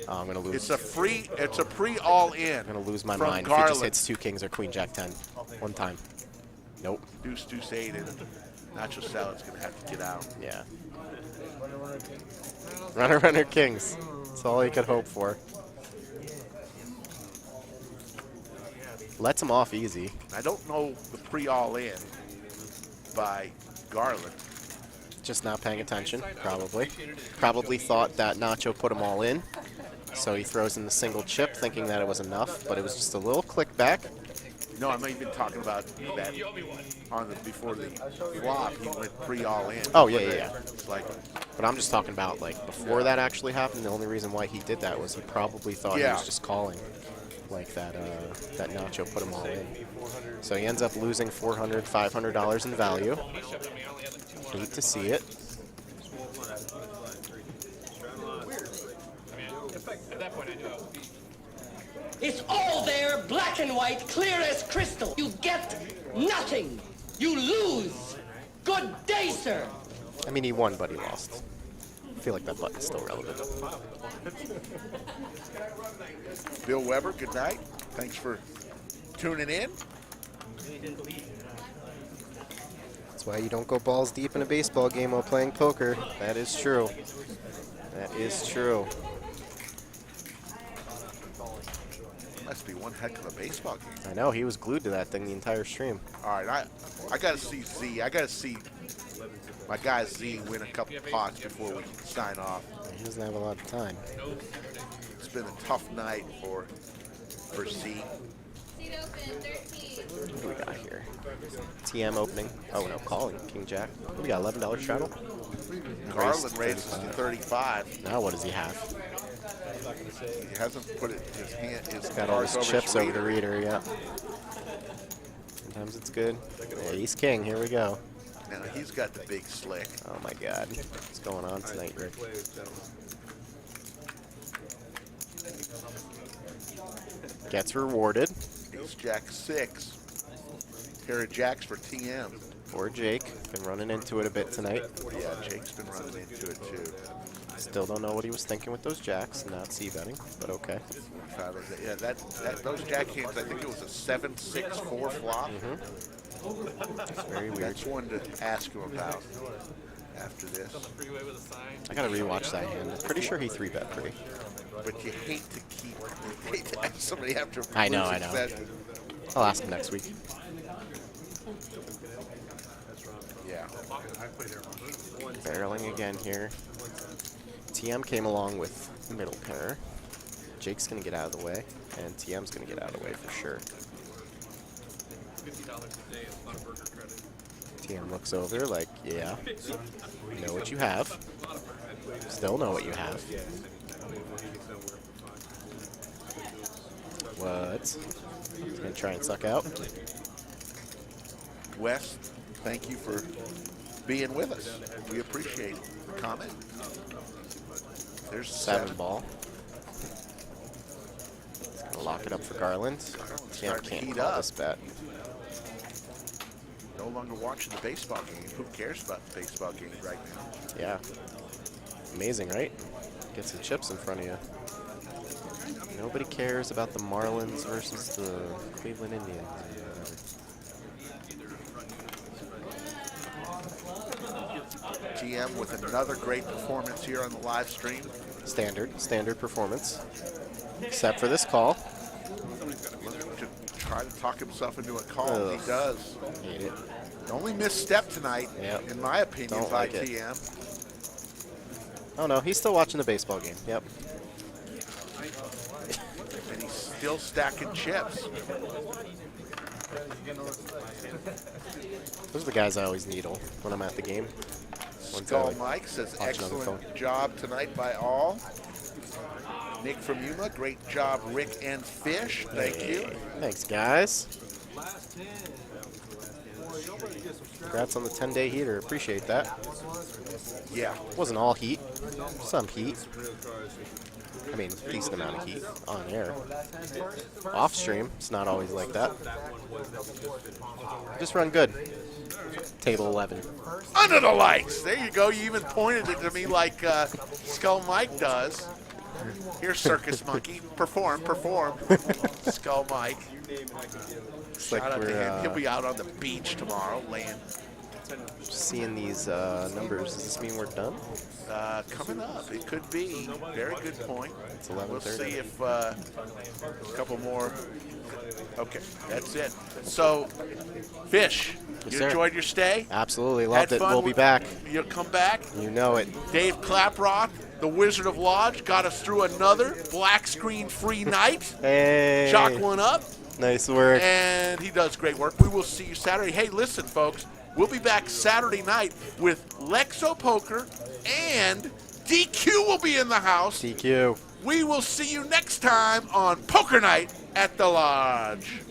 Oh, I'm going to lose. It's a pre all-in. I'm going to lose my from mind if he just Garland. hits 2 kings or queen jack 10 one time. Nope. Deuce, 8, and Nacho Salad's going to have to get out. Yeah. Runner, kings. That's all he could hope for. Lets him off easy. I don't know the pre-all-in by Garland. Just not paying attention, probably. Probably thought that Nacho put him all in. So he throws in the single chip thinking that it was enough, but it was just a little click back. No, I'm not even talking about that on the before the flop. He went pre-all in. Oh, yeah. It's like, But I'm just talking about, like, before that actually happened, the only reason why he did that was he probably thought he was just calling. Like that Nacho put him all in. So he ends up losing $400, $500 in value. Hate to see it. At that point, I knew I was beat. It's all there, black and white, clear as crystal. You get nothing. You lose. Good day, sir. I mean, he won, but he lost. I feel like that button's still relevant. Bill Weber, good night. Thanks for tuning in. That's why you don't go balls deep in a baseball game while playing poker. That is true. That is true. Must be one heck of a baseball game. I know, he was glued to that thing the entire stream. All right, I got to see Z. I got to see my guy Z win a couple pots before we sign off. He doesn't have a lot of time. It's been a tough night for Z. What do we got here? TM opening. Oh, no, calling. King Jack. What do we got, $11 straddle? Garland raises to 35. Now what does he have? He hasn't put it his hand. His Got all his cards chips his over the reader, yeah. Sometimes it's good. Ace King, here we go. Now he's got the big slick. Oh my God. What's going on tonight, Rick? Gets rewarded. Ace Jack 6. Pair of jacks for TM. Or Jake. Been running into it a bit tonight. Yeah, Jake's been running into it too. Still don't know what he was thinking with those jacks, not c-betting, but okay. Yeah, those jack hands, I think it was a 7-6-4 flop. It's very weird. That's one to ask him about after this. I gotta rewatch that hand. I'm pretty sure he 3-bet pretty. But you hate to ask somebody after I know. losing session. I'll ask him next week. Yeah. Barreling again here. TM came along with middle pair. Jake's gonna get out of the way, and TM's gonna get out of the way for sure. $50 a day is a lot of burger credit. TM looks over like, yeah, know what you have. Still know what you have. What? He's gonna try and suck out. Wes, thank you for being with us. We appreciate the comment. There's 7 ball. He's gonna lock it up for Garland. TM can't call this bet. No longer watching the baseball game. Who cares about the baseball game right now? Yeah. Amazing, right? Get some chips in front of you. Nobody cares about the Marlins versus the Cleveland Indians. GM with another great performance here on the live stream. Standard performance. Except for this call. Looking to try to talk himself into a call. Ugh. He does. Hate it. The only misstep tonight, in my opinion, Don't by like it. TM. Oh no, he's still watching the baseball game. Yep. And he's still stacking chips. Those are the guys I always needle when I'm at the game. Skull Mike says, excellent job tonight by all. Nick from Yuma, great job, Rick and Fish. Thank you. Thanks, guys. Congrats on the 10-day heater. Appreciate that. Yeah. Wasn't all heat. Some heat. I mean, decent amount of heat on air. Off stream, it's not always like that. Just run good. Table 11. Under the lights. There you go. You even pointed it to me like Skull Mike does. Here, Circus Monkey. Perform. Skull Mike. Shout out to him. He'll be out on the beach tomorrow, laying. Seeing these numbers, does this mean we're done? Coming up, it could be. Very good point. It's 11:30. We'll see if a couple more. Okay, that's it. So, Fish, Yes, you sir. enjoyed your stay? Absolutely, loved Had it. fun We'll be with- back. You'll come back? You know it. Dave Claprock, the Wizard of Lodge, got us through another black screen free night. Hey. Chalk one up. Nice work. And he does great work. We will see you Saturday. Hey, listen, folks. We'll be back Saturday night with Lexo Poker, and DQ will be in the house. DQ. We will see you next time on Poker Night at the Lodge.